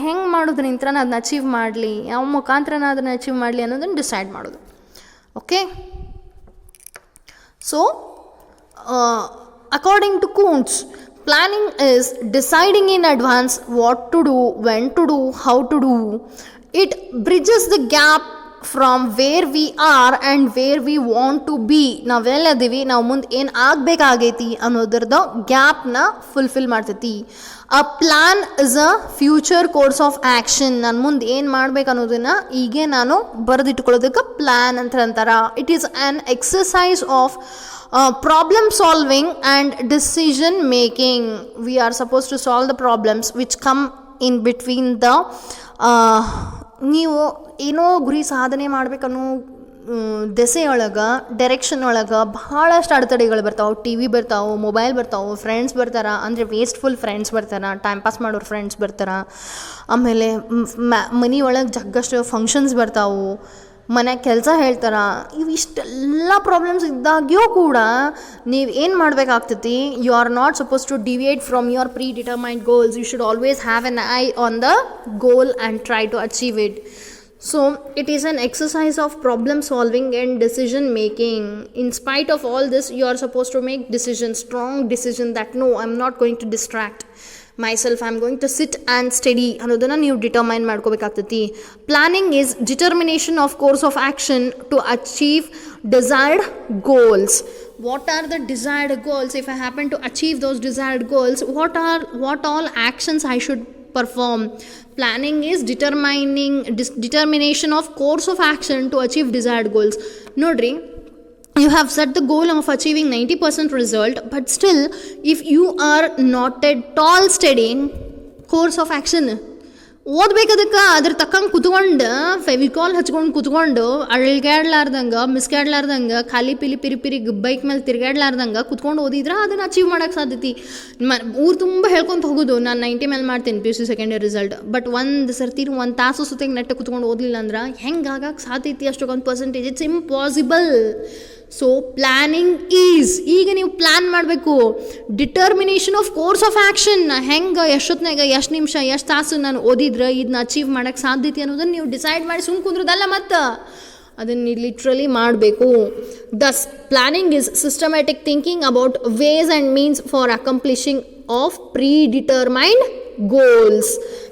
ಹೆಂಗೆ ಮಾಡೋದ್ರಿಂತ ಅದನ್ನ achieve ಮಾಡಲಿ, ಯಾವ ಮುಖಾಂತರ ಅದನ್ನು achieve ಮಾಡಲಿ ಅನ್ನೋದನ್ನು ಡಿಸೈಡ್ ಮಾಡೋದು. Okay, so according to Koontz, planning is deciding in advance what to do, when to do, how to do. It bridges the gap from where we are and where we want to be, ನಾವೆಲ್ಲದೀವಿ, ನಾವು ಮುಂದೆ ಏನು ಆಗಬೇಕಾಗೈತಿ ಅನ್ನೋದ್ರದ್ದು ಗ್ಯಾಪ್ನ fulfil ಮಾಡ್ತೈತಿ. A plan is a future course of action. ನಾನು ಮುಂದೆ ಏನು ಮಾಡ್ಬೇಕು ಅನ್ನೋದನ್ನು ಈಗೇ ನಾನು ಬರೆದಿಟ್ಕೊಳ್ಳೋದಕ್ಕೆ ಪ್ಲ್ಯಾನ್ ಅಂತ ಅಂತಾರೆ. It is an exercise of problem solving and decision making. We are supposed to solve the problems which come in between the ನೀವು ಏನೋ ಗುರಿ ಸಾಧನೆ ಮಾಡ್ಬೇಕನ್ನೋ ದೆಸೆಯೊಳಗೆ ಡೈರೆಕ್ಷನ್ ಒಳಗೆ ಭಾಳಷ್ಟು ಅಡೆತಡೆಗಳು ಬರ್ತಾವೆ. ಟಿ ವಿ ಬರ್ತಾವೆ, ಮೊಬೈಲ್ ಬರ್ತಾವೆ, ಫ್ರೆಂಡ್ಸ್ ಬರ್ತಾರೆ, ಅಂದರೆ ವೇಸ್ಟ್ಫುಲ್ ಫ್ರೆಂಡ್ಸ್ ಬರ್ತಾರೆ, ಟೈಮ್ ಪಾಸ್ ಮಾಡೋರು ಫ್ರೆಂಡ್ಸ್ ಬರ್ತಾರೆ, ಆಮೇಲೆ ಮನೆ ಒಳಗೆ ಜಗ್ಗಷ್ಟು ಫಂಕ್ಷನ್ಸ್ ಬರ್ತಾವೆ, ಮನ್ಯಾಗ ಕೆಲಸ ಹೇಳ್ತಾರೆ. ಇವಿಷ್ಟೆಲ್ಲ ಪ್ರಾಬ್ಲಮ್ಸ್ ಇದ್ದಾಗ್ಯೂ ಕೂಡ ನೀವು ಏನು ಮಾಡಬೇಕಾಗ್ತೈತಿ, you are not suppose to deviate from your pre determined goals. You should always have an eye on the goal and try to achieve it. So it is an exercise of problem solving and decision making. In spite of all this, you are supposed to make decisions, strong decision that no, I'm not going to distract myself, I'm going to sit and study ಅನ್ನೋದನ್ನು ನೀವು determine ಮಾಡ್ಕೋಬೇಕಾಗ್ತೈತಿ. Planning is determination of course of action to achieve desired goals. What are the desired goals? If I happen to achieve those desired goals, what all actions I should perform? Planning is determination of course of action to achieve desired goals. Nodri, you have set the goal of achieving 90% result, but still if you are not at all studying course of action, ಓದ್ಬೇಕದಕ್ಕೆ ಅದ್ರ ತಕ್ಕಂಗೆ ಕುತ್ಕೊಂಡು ಫೆವಿಕಾಲ್ ಹಚ್ಕೊಂಡು ಕುತ್ಕೊಂಡು ಅಳ್ಗಾಡ್ಲಾರ್ದಂಗೆ ಮಿಸ್ಗಾಡ್ಲಾರ್ದಂಗೆ ಖಾಲಿ ಪಿರಿ bike ಮೇಲೆ ತಿರ್ಗಾಡ್ಲಾರ್ದಂಗೆ ಕುತ್ಕೊಂಡು ಓದಿದ್ರೆ ಅದನ್ನು ಅಚೀವ್ ಮಾಡೋಕ್ಕೆ ಸಾಧ್ಯತೆ. ಊರು ತುಂಬ ಹೇಳ್ಕೊತ ಹೋಗೋದು, ನಾನು 90 ಮೇಲೆ ಮಾಡ್ತೀನಿ PUC second year result, but ಒಂದು ಸರ್ತಿ ಒಂದು ತಾಸು ಸುತ್ತಿಗೆ ನೆಟ್ಟ ಕುತ್ಕೊಂಡು ಓದಲಿಲ್ಲ ಅಂದ್ರೆ ಹೆಂಗೆ ಆಗಕ್ಕೆ ಸಾಧ್ಯತೆ ಅಷ್ಟೊಂದು percentage? It's impossible. So planning is, ಈಗ ನೀವು ಪ್ಲ್ಯಾನ್ ಮಾಡಬೇಕು. Determination of course of action, ಹೆಂಗೆ ಎಷ್ಟೊತ್ತಿನಾಗ ಎಷ್ಟು ನಿಮಿಷ ಎಷ್ಟು ತಾಸು ನಾನು ಓದಿದ್ರೆ ಇದನ್ನ ಅಚೀವ್ ಮಾಡೋಕ್ಕೆ ಸಾಧ್ಯತೆ ಅನ್ನೋದನ್ನು ನೀವು ಡಿಸೈಡ್ ಮಾಡಿ ಸುಮ್ಮ ಕುಂದ್ರದಲ್ಲ, ಮತ್ತು ಅದನ್ನು ಲಿಟ್ರಲಿ ಮಾಡಬೇಕು. Thus planning is systematic thinking about ways and means for accomplishing of pre determined goals.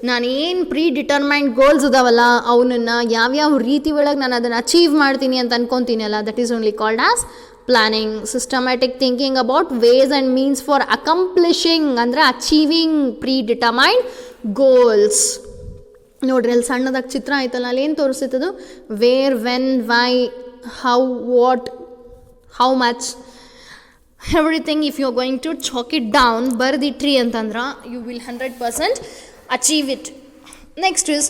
ನಾನೇನು ಪ್ರೀ ಡಿಟರ್ಮೈನ್ಡ್ ಗೋಲ್ಸ್ ಅದಾವಲ್ಲ ಅವನನ್ನು ಯಾವ್ಯಾವ ರೀತಿ ಒಳಗೆ ನಾನು ಅದನ್ನು ಅಚೀವ್ ಮಾಡ್ತೀನಿ ಅಂತ ಅನ್ಕೊತೀನಲ್ಲ, that is only called as planning. Systematic thinking about ways and means for accomplishing ಅಂದರೆ ಅಚೀವಿಂಗ್ ಪ್ರೀ ಡಿಟರ್ಮೈನ್ಡ್ ಗೋಲ್ಸ್. ನೋಡ್ರಿ ಅಲ್ಲಿ ಸಣ್ಣದಾಗ ಚಿತ್ರ ಆಯ್ತಲ್ಲ, ಅಲ್ಲಿ ಏನು ತೋರಿಸ್ತೈತದು? Where, when, why, how, what, how much, everything. If you are going to chalk it down, ಬರೆದಿಟ್ರಿ ಅಂತಂದ್ರೆ you will 100% achieve it. Next is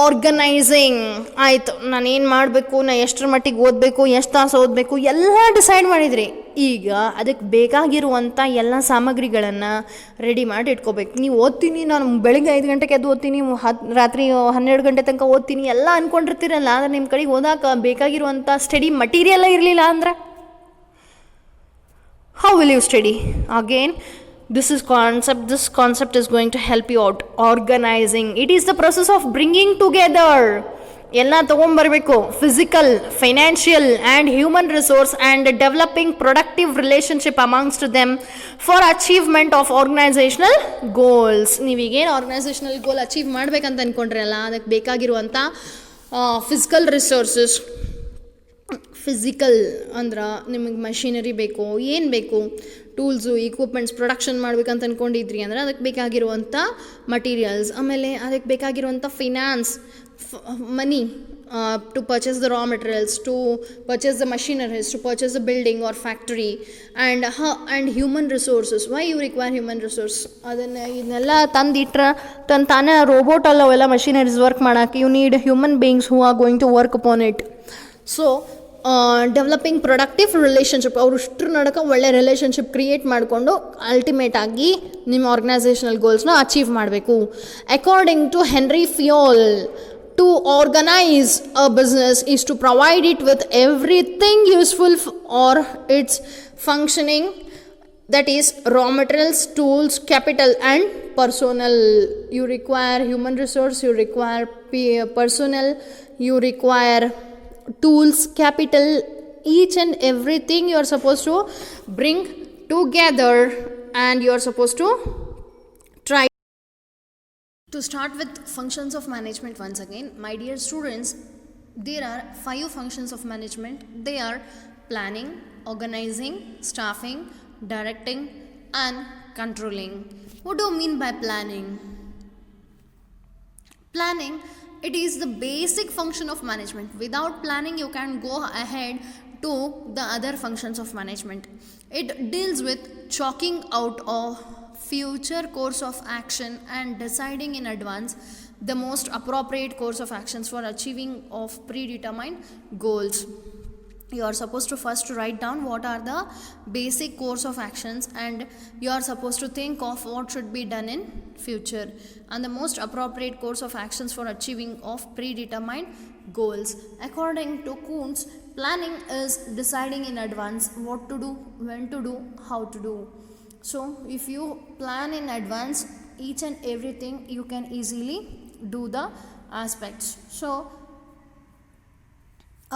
organising. ಆಯಿತು, ನಾನೇನು ಮಾಡಬೇಕು, ನಾನು ಎಷ್ಟರ ಮಟ್ಟಿಗೆ ಓದಬೇಕು, ಎಷ್ಟು ತಾಸು ಓದಬೇಕು ಎಲ್ಲ ಡಿಸೈಡ್ ಮಾಡಿದ್ರಿ. ಈಗ ಅದಕ್ಕೆ ಬೇಕಾಗಿರುವಂಥ ಎಲ್ಲ ಸಾಮಗ್ರಿಗಳನ್ನು ರೆಡಿ ಮಾಡಿ ಇಟ್ಕೋಬೇಕು. ನೀವು ಓದ್ತೀನಿ, ನಾನು ಬೆಳಗ್ಗೆ 5 ಗಂಟೆಗೆ ಎದ್ದು ಓದ್ತೀನಿ, ರಾತ್ರಿ 12 ಗಂಟೆ ತನಕ ಓದ್ತೀನಿ ಎಲ್ಲ ಅಂದ್ಕೊಂಡಿರ್ತೀರಲ್ಲ, ಆದರೆ ನಿಮ್ಮ ಕಡೆಗೆ ಓದಾಕ ಬೇಕಾಗಿರುವಂಥ ಸ್ಟಡಿ ಮಟೀರಿಯಲ್ಲ ಇರಲಿಲ್ಲ ಅಂದ್ರೆ how will you study? Again, this concept is going to help you out. Organizing, it is the process of bringing together ಎಲ್ಲ ತೊಗೊಂಬರ್ಬೇಕು, physical, financial and human resource and developing productive relationship amongst them for achievement of organisational goals. ನೀವೀಗೇನು organisational goal achieve ಮಾಡ್ಬೇಕಂತ ಅಂದ್ಕೊಂಡ್ರಲ್ಲ, ಅದಕ್ಕೆ ಬೇಕಾಗಿರುವಂಥ physical resources. Physical ಅಂದ್ರೆ ನಿಮಗೆ machinery ಬೇಕು, ಏನು ಬೇಕು, ಟೂಲ್ಸು, ಇಕ್ವಿಪ್ಮೆಂಟ್ಸ್, ಪ್ರೊಡಕ್ಷನ್ ಮಾಡ್ಬೇಕಂತ ಅಂದ್ಕೊಂಡಿದ್ರಿ ಅಂದ್ರೆ ಅದಕ್ಕೆ ಬೇಕಾಗಿರುವಂಥ ಮಟೀರಿಯಲ್ಸ್. ಆಮೇಲೆ ಅದಕ್ಕೆ ಬೇಕಾಗಿರುವಂಥ finance, money to purchase the raw materials, to purchase the machineries, to purchase the building or factory, and human resources. Why you require human resource? ಅದನ್ನು ಇದನ್ನೆಲ್ಲ ತಂದಿಟ್ರೆ ತಾನೇ ರೋಬೋಟ್ ಅಲ್ಲ ಅವೆಲ್ಲ ಮಷಿನರೀಸ್ ವರ್ಕ್ ಮಾಡೋಕ್ಕೆ. You need human beings who are going to work upon it. So developing productive relationship, ಅವ್ರು ಇಷ್ಟರ ನಡಕ ಒಳ್ಳೆ relationship create ಮಾಡಿಕೊಂಡು ಅಲ್ಟಿಮೇಟ್ ಆಗಿ ನಿಮ್ಮ ಆರ್ಗನೈಸೇಷನಲ್ ಗೋಲ್ಸ್ನ ಅಚೀವ್ ಮಾಡಬೇಕು. According to Henry Fayol, to organize a business is to provide it with everything useful or its functioning, that is raw materials, tools, capital and personnel. You require human resource, you require personnel, you require tools, capital, each and everything you are supposed to bring together, and you are supposed to try. To start with functions of management once again, my dear students, There are 5 functions of management. They are planning, organizing, staffing, directing, and controlling. What do you mean by planning? Planning, it is the basic function of management. Without planning, you can go ahead to the other functions of management. It deals with chalking out a future course of action and deciding in advance the most appropriate course of actions for achieving of predetermined goals. You are supposed to first write down what are the basic course of actions, and you are supposed to think of what should be done in future and the most appropriate course of actions for achieving of predetermined goals. According to Kuntz, planning is deciding in advance what to do, when to do, how to do. So if you plan in advance each and everything, you can easily do the aspects. So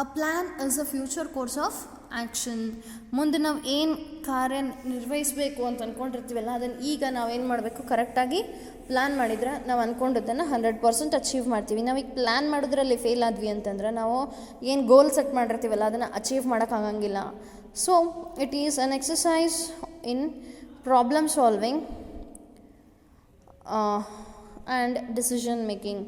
a plan is a future course of action. ಮುಂದೆ ನಾವು ಏನು ಕಾರ್ಯ ನಿರ್ವಹಿಸಬೇಕು ಅಂತ ಅಂದ್ಕೊಂಡಿರ್ತೀವಲ್ಲ, ಅದನ್ನು ಈಗ ನಾವೇನು ಮಾಡಬೇಕು, ಕರೆಕ್ಟಾಗಿ ಪ್ಲ್ಯಾನ್ ಮಾಡಿದ್ರೆ ನಾವು ಅಂದ್ಕೊಂಡಿದ್ದನ್ನು 100% ಅಚೀವ್ ಮಾಡ್ತೀವಿ. ನಾವೀಗ ಪ್ಲ್ಯಾನ್ ಮಾಡೋದ್ರಲ್ಲಿ ಫೇಲ್ ಆದ್ವಿ ಅಂತಂದ್ರೆ ನಾವು ಏನು ಗೋಲ್ ಸೆಟ್ ಮಾಡಿರ್ತೀವಲ್ಲ ಅದನ್ನು ಅಚೀವ್ ಮಾಡೋಕ್ಕಾಗಂಗಿಲ್ಲ. So it is an exercise in problem solving and decision making.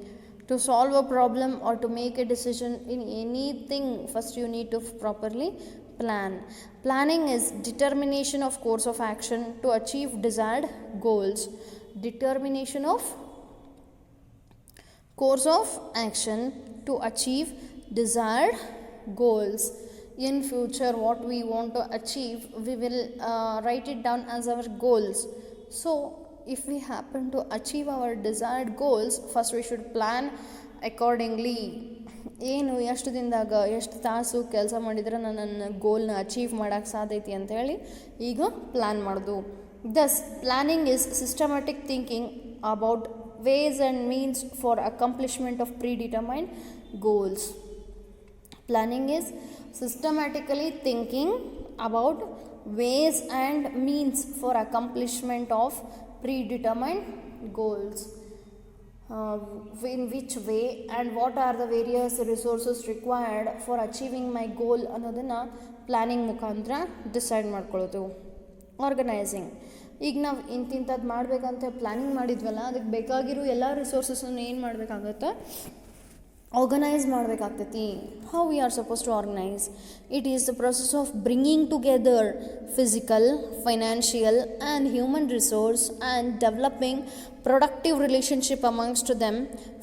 To solve a problem or to make a decision in anything, first you need to properly plan. Planning is determination of course of action to achieve desired goals. Determination of course of action to achieve desired goals. In future, what we want to achieve, we will write it down as our goals. So if we happen to achieve our desired goals, first we should plan accordingly. ಏನು ಎಷ್ಟು ದಿನದಾಗ ಎಷ್ಟು ತಾಸು ಕೆಲಸ ಮಾಡಿದ್ರೆ ನಾನು ನನ್ನ ಗೋಲ್ನ achieve ಮಾಡೋಕ್ಕೆ ಸಾಧ್ಯತೆ ಅಂತೇಳಿ ಈಗ ಪ್ಲ್ಯಾನ್ ಮಾಡೋದು. Thus planning is systematic thinking about ways and means for accomplishment of predetermined goals. Planning is systematically thinking about ways and means for accomplishment of predetermined goals. In which way and what are the various resources required for achieving my goal ಅನ್ನೋದನ್ನು planning ಮುಖಾಂತರ decide ಮಾಡ್ಕೊಳ್ಳೋದು. Organising, ಈಗ ನಾವು ಇಂಥದ್ದು ಮಾಡಬೇಕಂತ planning ಮಾಡಿದ್ವಲ್ಲ, ಅದಕ್ಕೆ ಬೇಕಾಗಿರೋ ಎಲ್ಲ ರಿಸೋರ್ಸಸ್ಸನ್ನು ಏನು ಮಾಡಬೇಕಾಗತ್ತೆ, ಆರ್ಗನೈಸ್ ಮಾಡಬೇಕಾಗ್ತೈತಿ. How we are suppose to organise? It is the process of bringing together physical, financial and human resource and developing productive relationship amongst them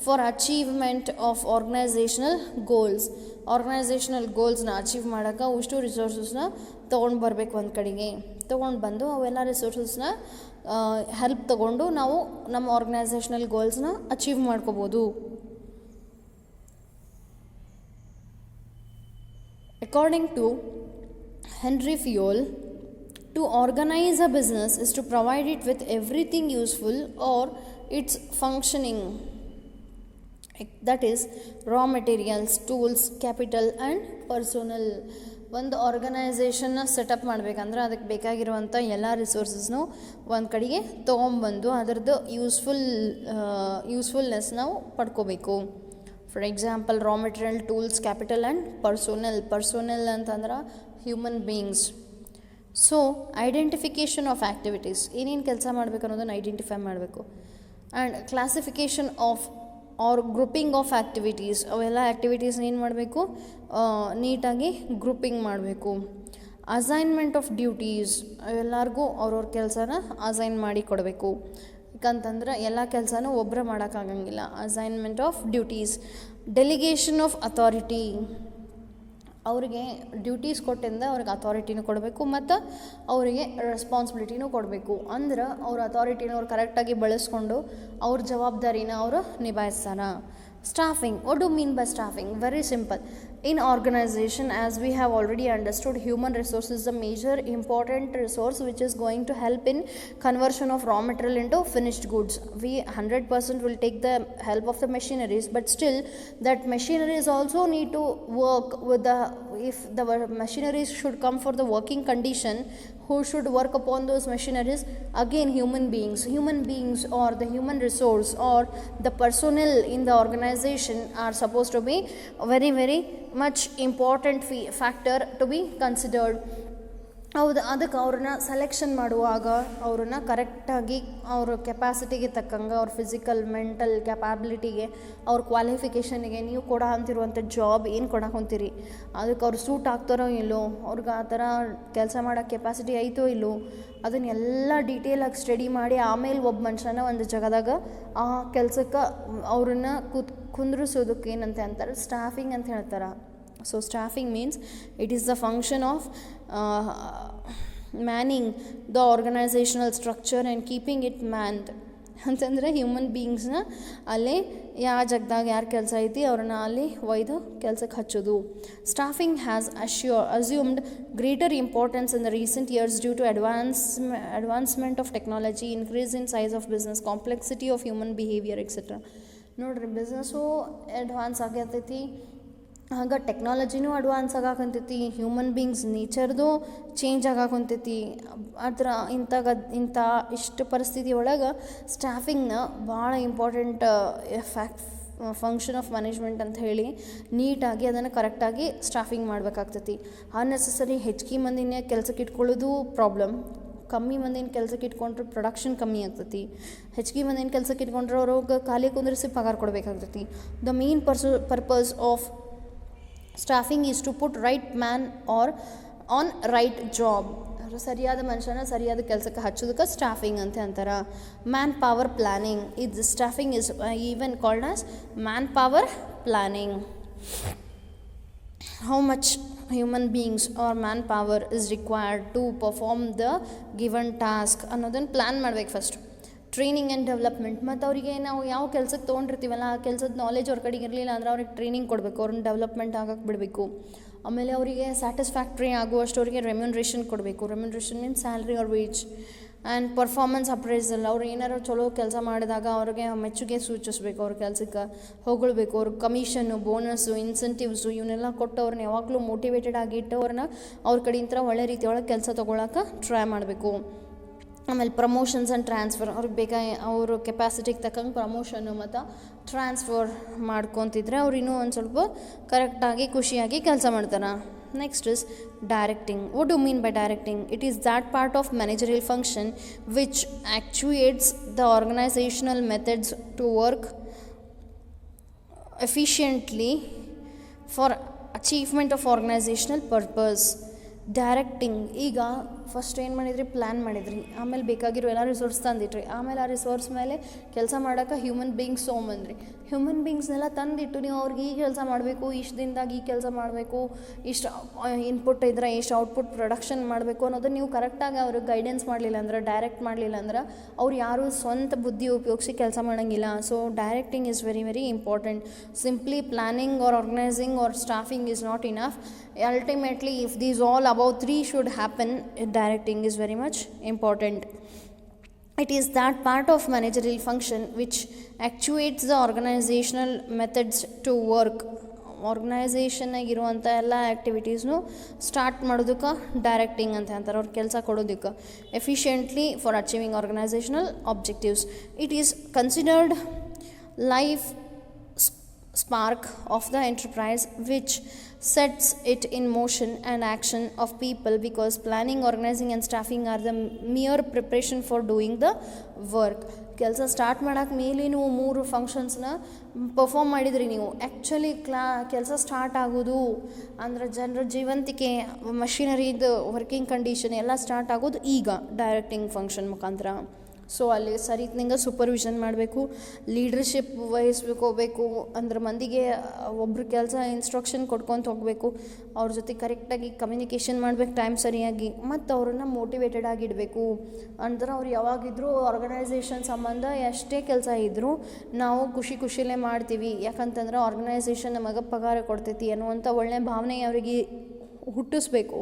for achievement of organisational goals. Organisational ಗೋಲ್ಸ್ನ achieve ಮಾಡೋಕ್ಕೆ ಅಷ್ಟು ರಿಸೋರ್ಸಸ್ನ ತೊಗೊಂಡು ಬರಬೇಕು, ಒಂದು ಕಡೆಗೆ ತೊಗೊಂಡು ಬಂದು ಅವೆಲ್ಲ ರಿಸೋರ್ಸಸ್ನ ಹೆಲ್ಪ್ ತೊಗೊಂಡು ನಾವು ನಮ್ಮ ಆರ್ಗನೈಸೇಷನಲ್ ಗೋಲ್ಸ್ನ ಅಚೀವ್ ಮಾಡ್ಕೋಬೋದು. According to Henry Fayol, to organize a business is to provide it with everything useful or its functioning, that is raw materials, tools, capital and personnel. ಒಂದು ಆರ್ಗನೈಸೇಷನ್ನ ಸೆಟಪ್ ಮಾಡಬೇಕಂದ್ರೆ ಅದಕ್ಕೆ ಬೇಕಾಗಿರುವಂಥ ಎಲ್ಲ ರಿಸೋರ್ಸಸ್ನು ಒಂದು ಕಡೆಗೆ ತೊಗೊಂಬಂದು ಅದರದ್ದು ಯೂಸ್ಫುಲ್ನೆಸ್ ನಾವು ಪಡ್ಕೋಬೇಕು. For example raw material, tools, capital and personnel ಅಂತಂದ್ರೆ human beings. So identification of activities, ಏನೇನು ಕೆಲಸ ಮಾಡಬೇಕು ಅನ್ನೋದನ್ನು ಐಡೆಂಟಿಫೈ ಮಾಡಬೇಕು. And classification of or grouping of activities, ಅವೆಲ್ಲ ಆ್ಯಕ್ಟಿವಿಟೀಸ್ನ ಏನು ಮಾಡಬೇಕು, ನೀಟಾಗಿ ಗ್ರೂಪಿಂಗ್ ಮಾಡಬೇಕು. ಅಸೈನ್ಮೆಂಟ್ ಆಫ್ ಡ್ಯೂಟೀಸ್, ಎಲ್ಲರಿಗೂ ಅವ್ರವ್ರ ಕೆಲಸನ ಅಸೈನ್ ಮಾಡಿ ಕೊಡಬೇಕು. ಯಾಕಂತಂದ್ರೆ ಎಲ್ಲ ಕೆಲಸನೂ ಒಬ್ಬರೇ ಮಾಡೋಕ್ಕಾಗಂಗಿಲ್ಲ. Assignment of duties. Delegation of authority, ಅವರಿಗೆ ಡ್ಯೂಟೀಸ್ ಕೊಟ್ಟಿಂದ ಅವ್ರಿಗೆ ಅಥಾರಿಟಿನೂ ಕೊಡಬೇಕು ಮತ್ತು ಅವರಿಗೆ ರೆಸ್ಪಾನ್ಸಿಬಿಲಿಟಿನೂ ಕೊಡಬೇಕು. ಅಂದ್ರೆ ಅವ್ರ ಅಥಾರಿಟಿನ ಅವ್ರು ಕರೆಕ್ಟಾಗಿ ಬಳಸ್ಕೊಂಡು ಅವ್ರ ಜವಾಬ್ದಾರಿನ ಅವರು ನಿಭಾಯಿಸ್ತಾರೆ. Staffing, what do you mean by staffing? Very simple. In organization, as we have already understood, human resource is the major important resource which is going to help in conversion of raw material into finished goods. We 100% will take the help of the machineries, but still that machineries also need to work with the if the machineries should come for the working condition, who should work upon those machineries? Again, human beings or the human resource or the personnel in the organization are supposed to be very very much important factor to be considered. ಹೌದು, ಅದಕ್ಕೆ ಅವ್ರನ್ನ selection ಮಾಡುವಾಗ ಅವ್ರನ್ನ ಕರೆಕ್ಟಾಗಿ ಅವ್ರ ಕೆಪಾಸಿಟಿಗೆ ತಕ್ಕಂಗೆ ಅವ್ರ physical mental ಕೆಪಾಬಿಲಿಟಿಗೆ ಅವ್ರ ಕ್ವಾಲಿಫಿಕೇಷನಿಗೆ ನೀವು ಕೊಡೋ ಅಂತಿರುವಂಥ ಜಾಬ್ ಏನು ಕೊಡಕ್ಕೆ ಹೊಂತೀರಿ ಅದಕ್ಕೆ ಅವ್ರು ಸೂಟ್ ಆಗ್ತಾರೋ ಇಲ್ಲೋ, ಅವ್ರಿಗೆ ಆ ಥರ ಕೆಲಸ ಮಾಡೋಕ್ಕೆ ಕೆಪಾಸಿಟಿ ಐತೋ ಇಲ್ಲೋ, ಅದನ್ನೆಲ್ಲ ಡೀಟೇಲಾಗಿ ಸ್ಟಡಿ ಮಾಡಿ ಆಮೇಲೆ ಒಬ್ಬ ಮನುಷ್ಯನ ಒಂದು ಜಾಗದಾಗ ಆ ಕೆಲಸಕ್ಕೆ ಅವ್ರನ್ನ ಕುಂದ್ರಿಸೋದಕ್ಕೆ ಏನಂತ ಅಂತಾರೆ, ಸ್ಟಾಫಿಂಗ್ ಅಂತ ಹೇಳ್ತಾರೆ. So staffing means it is the function of manning the organizational structure and keeping it manned. ಅಂತಂದರೆ ಹ್ಯೂಮನ್ ಬೀಯಿಂಗ್ಸ್ನ ಅಲ್ಲಿ ಯಾವ ಜಾಗದಾಗ ಯಾರು ಕೆಲಸ ಐತಿ ಅವ್ರನ್ನ ಅಲ್ಲಿ ಒಯ್ದು ಕೆಲಸಕ್ಕೆ ಹಚ್ಚೋದು. Staffing has assumed greater importance in the recent years due to advancement of technology, increase in size of business, complexity of human behaviour etcetera. ನೋಡಿರಿ, ಬಿಸ್ನೆಸ್ಸು ಅಡ್ವಾನ್ಸ್ ಆಗತೈತಿ, ಆಗ ಟೆಕ್ನಾಲಜಿನೂ ಅಡ್ವಾನ್ಸ್ ಆಗಾಕಂತೈತಿ, ಹ್ಯೂಮನ್ ಬೀಯಿಂಗ್ಸ್ ನೇಚರ್ದು ಚೇಂಜ್ ಆಗಾಕಂತೈತಿ. ಅದರ ಇಂಥ ಇಷ್ಟು ಪರಿಸ್ಥಿತಿ ಒಳಗೆ ಸ್ಟಾಫಿಂಗ್ನ ಭಾಳ ಇಂಪಾರ್ಟೆಂಟ್ ಫಂಕ್ಷನ್ ಆಫ್ ಮ್ಯಾನೇಜ್ಮೆಂಟ್ ಅಂತ ಹೇಳಿ ನೀಟಾಗಿ ಅದನ್ನು ಕರೆಕ್ಟಾಗಿ ಸ್ಟಾಫಿಂಗ್ ಮಾಡಬೇಕಾಗ್ತೈತಿ. ಅನ್ನೆಸೆಸರಿ ಹೆಚ್ಚಿಗೆ ಮಂದಿನ ಕೆಲ್ಸಕ್ಕೆ ಇಟ್ಕೊಳ್ಳೋದು ಪ್ರಾಬ್ಲಮ್. ಕಮ್ಮಿ ಮಂದಿನ ಕೆಲ್ಸಕ್ಕೆ ಇಟ್ಕೊಂಡ್ರೆ ಪ್ರೊಡಕ್ಷನ್ ಕಮ್ಮಿ ಆಗ್ತೈತಿ. ಹೆಚ್ಚಿಗೆ ಮಂದಿನ ಕೆಲ್ಸಕ್ಕೆ ಇಟ್ಕೊಂಡ್ರೆ ಅವ್ರಿಗೆ ಖಾಲಿ ಕುಂದ್ರಿಸಿ ಪಗಾರ ಕೊಡಬೇಕಾಗ್ತೈತಿ. The main purpose of staffing is to put right man or on right job. ಸರಿಯಾದ ಮನುಷ್ಯನ ಸರಿಯಾದ ಕೆಲಸಕ್ಕೆ ಹಚ್ಚೋದಕ್ಕೆ ಸ್ಟಾಫಿಂಗ್ ಅಂತ ಅಂತಾರೆ. ಮ್ಯಾನ್ ಪವರ್ ಪ್ಲ್ಯಾನಿಂಗ್, ಇದು staffing is even called as man power planning. How much human beings or manpower is required to perform the given task ಅನ್ನೋದನ್ನು plan ಮಾಡ್ಬೇಕು ಫಸ್ಟ್. ಟ್ರೈನಿಂಗ್ ಆ್ಯಂಡ್ ಡೆವಲಪ್ಮೆಂಟ್, ಮತ್ತು ಅವರಿಗೆ ನಾವು ಯಾವ ಕೆಲಸಕ್ಕೆ ತೊಗೊಂಡಿರ್ತೀವಲ್ಲ ಆ ಕೆಲಸದ ನಾಲೆಜ್ ಅವ್ರ ಕಡೆಗೆ ಇರಲಿಲ್ಲ ಅಂದ್ರೆ ಅವ್ರಿಗೆ ಟ್ರೈನಿಂಗ್ ಕೊಡಬೇಕು, ಅವ್ರನ್ನ ಡೆವಲಪ್ಮೆಂಟ್ ಆಗಕ್ಕೆ ಬಿಡಬೇಕು. ಆಮೇಲೆ ಅವರಿಗೆ ಸ್ಯಾಟಿಸ್ಫ್ಯಾಕ್ಟ್ರಿ ಆಗುವಷ್ಟು ಅವರಿಗೆ ರೆಮ್ಯುನ್ರೇಷನ್ ಕೊಡಬೇಕು. Remuneration means salary or wage. And performance appraisal, ಅವ್ರು ಏನಾರು ಚಲೋ ಕೆಲಸ ಮಾಡಿದಾಗ ಅವ್ರಿಗೆ ಮೆಚ್ಚುಗೆ ಸೂಚಿಸ್ಬೇಕು, ಅವ್ರ ಕೆಲಸಕ್ಕೆ ಹೊಗಳ್ಬೇಕು. ಅವ್ರ ಕಮಿಷನ್ನು, ಬೋನಸ್ಸು, ಇನ್ಸೆಂಟಿವ್ಸು ಇವನ್ನೆಲ್ಲ ಕೊಟ್ಟು ಅವ್ರನ್ನ ಯಾವಾಗಲೂ ಮೋಟಿವೇಟೆಡ್ ಆಗಿ ಇಟ್ಟು ಅವ್ರನ್ನ ಅವ್ರ ಕಡೆಯಿಂದ ಒಳ್ಳೆ ರೀತಿಯೊಳಗೆ ಕೆಲಸ ತೊಗೊಳಕ್ಕೆ ಟ್ರೈ ಮಾಡಬೇಕು. ಆಮೇಲೆ ಪ್ರಮೋಷನ್ಸ್ ಆ್ಯಂಡ್ ಟ್ರಾನ್ಸ್ಫರ್, ಅವ್ರಿಗೆ ಅವರು ಕೆಪಾಸಿಟಿಗೆ ತಕ್ಕಂಗೆ ಪ್ರಮೋಷನ್ನು ಮತ್ತು ಟ್ರಾನ್ಸ್ಫರ್ ಮಾಡ್ಕೊತಿದ್ರೆ ಅವ್ರು ಇನ್ನೂ ಒಂದು ಸ್ವಲ್ಪ ಕರೆಕ್ಟಾಗಿ ಖುಷಿಯಾಗಿ ಕೆಲಸ ಮಾಡ್ತಾರೆ. Next is directing. What do you mean by directing? It is that part of managerial function which actuates the organizational methods to work efficiently for achievement of organizational purpose. Directing, ಈಗ first ಏನು ಮಾಡಿದ್ರಿ, plan ಮಾಡಿದ್ರಿ, ಆಮೇಲೆ ಬೇಕಾಗಿರೋ ಎಲ್ಲ resource ತಂದಿಟ್ರಿ, ಆಮೇಲೆ ಆ resource ಮೇಲೆ ಕೆಲಸ ಮಾಡೋಕೆ ಹ್ಯೂಮನ್ ಬೀಯಿಂಗ್ಸ್ ತೊಗೊಂಬಂದ್ರಿ. ಹ್ಯೂಮನ್ ಬೀಯಿಂಗ್ಸ್ನೆಲ್ಲ ತಂದಿಟ್ಟು ನೀವು ಅವ್ರಿಗೆ ಈ ಕೆಲಸ ಮಾಡಬೇಕು, ಇಷ್ಟು ದಿನದಾಗ ಈ ಕೆಲಸ ಮಾಡಬೇಕು, ಇಷ್ಟು ಇನ್ಪುಟ್ ಇದ್ರೆ ಇಷ್ಟು ಔಟ್ಪುಟ್ ಪ್ರೊಡಕ್ಷನ್ ಮಾಡಬೇಕು ಅನ್ನೋದನ್ನು ನೀವು ಕರೆಕ್ಟಾಗಿ ಅವ್ರಿಗೆ ಗೈಡೆನ್ಸ್ ಮಾಡಲಿಲ್ಲ ಅಂದ್ರೆ, ಡೈರೆಕ್ಟ್ ಮಾಡಲಿಲ್ಲ ಅಂದ್ರೆ ಅವ್ರು ಯಾರೂ ಸ್ವಂತ ಬುದ್ಧಿ ಉಪಯೋಗಿಸಿ ಕೆಲಸ ಮಾಡೋಂಗಿಲ್ಲ. So directing is very very important. Simply planning or organising or staffing is not enough. Ultimately, if these all above three should happen, directing is very much important. It is that part of managerial function which actuates the organizational methods to work. ಆರ್ಗನೈಸೇಷನ್ನಾಗಿರುವಂಥ ಎಲ್ಲ ಆ್ಯಕ್ಟಿವಿಟೀಸ್ನು start ಮಾಡೋದಕ್ಕೆ directing ಅಂತ ಅಂತಾರೆ, ಅವ್ರ ಕೆಲಸ ಕೊಡೋದಕ್ಕೆ. Efficiently for achieving organisational objectives. It is considered life spark of the enterprise which sets it in motion and action of people, because planning, organizing and staffing are the mere preparation for doing the work. ಕೆಲಸ start ಮಾಡೋಕ್ಕೆ ಮೇಲೆ ನೀವು 3 ಫಂಕ್ಷನ್ಸ್ನ perform ಮಾಡಿದ್ರಿ. ನೀವು actually ಕೆಲಸ start ಆಗೋದು ಅಂದ್ರೆ ಜನರ ಜೀವಂತಿಕೆ, ಮಷಿನರಿದು ವರ್ಕಿಂಗ್ ಕಂಡೀಷನ್ ಎಲ್ಲ ಸ್ಟಾರ್ಟ್ ಆಗೋದು ಈಗ ಡೈರೆಕ್ಟಿಂಗ್ ಫಂಕ್ಷನ್ ಮುಖಾಂತರ. ಸೊ ಅಲ್ಲಿ ಸರಿತ್ನಿಂಗ ಸೂಪರ್ವಿಷನ್ ಮಾಡಬೇಕು, ಲೀಡರ್ಶಿಪ್ ವಹಿಸ್ಬೇಕು. ಅಂದ್ರೆ ಮಂದಿಗೆ ಒಬ್ರು ಕೆಲಸ ಇನ್ಸ್ಟ್ರಕ್ಷನ್ ಕೊಡ್ಕೊತ ಹೋಗಬೇಕು, ಅವ್ರ ಜೊತೆ ಕರೆಕ್ಟಾಗಿ ಕಮ್ಯುನಿಕೇಷನ್ ಮಾಡ್ಬೇಕು ಟೈಮ್ ಸರಿಯಾಗಿ, ಮತ್ತು ಅವ್ರನ್ನ ಮೋಟಿವೇಟೆಡ್ ಆಗಿಡಬೇಕು. ಅಂದ್ರೆ ಅವ್ರು ಯಾವಾಗಿದ್ರೂ ಆರ್ಗನೈಸೇಷನ್ ಸಂಬಂಧ ಎಷ್ಟೇ ಕೆಲಸ ಇದ್ದರೂ ನಾವು ಖುಷಿಲೇ ಮಾಡ್ತೀವಿ, ಯಾಕಂತಂದ್ರೆ ಆರ್ಗನೈಸೇಷನ್ ನಮಗೆ ಪಗಾರ ಕೊಡ್ತೈತಿ ಅನ್ನುವಂಥ ಒಳ್ಳೆಯ ಭಾವನೆ ಅವರಿಗೆ ಹುಟ್ಟಿಸ್ಬೇಕು.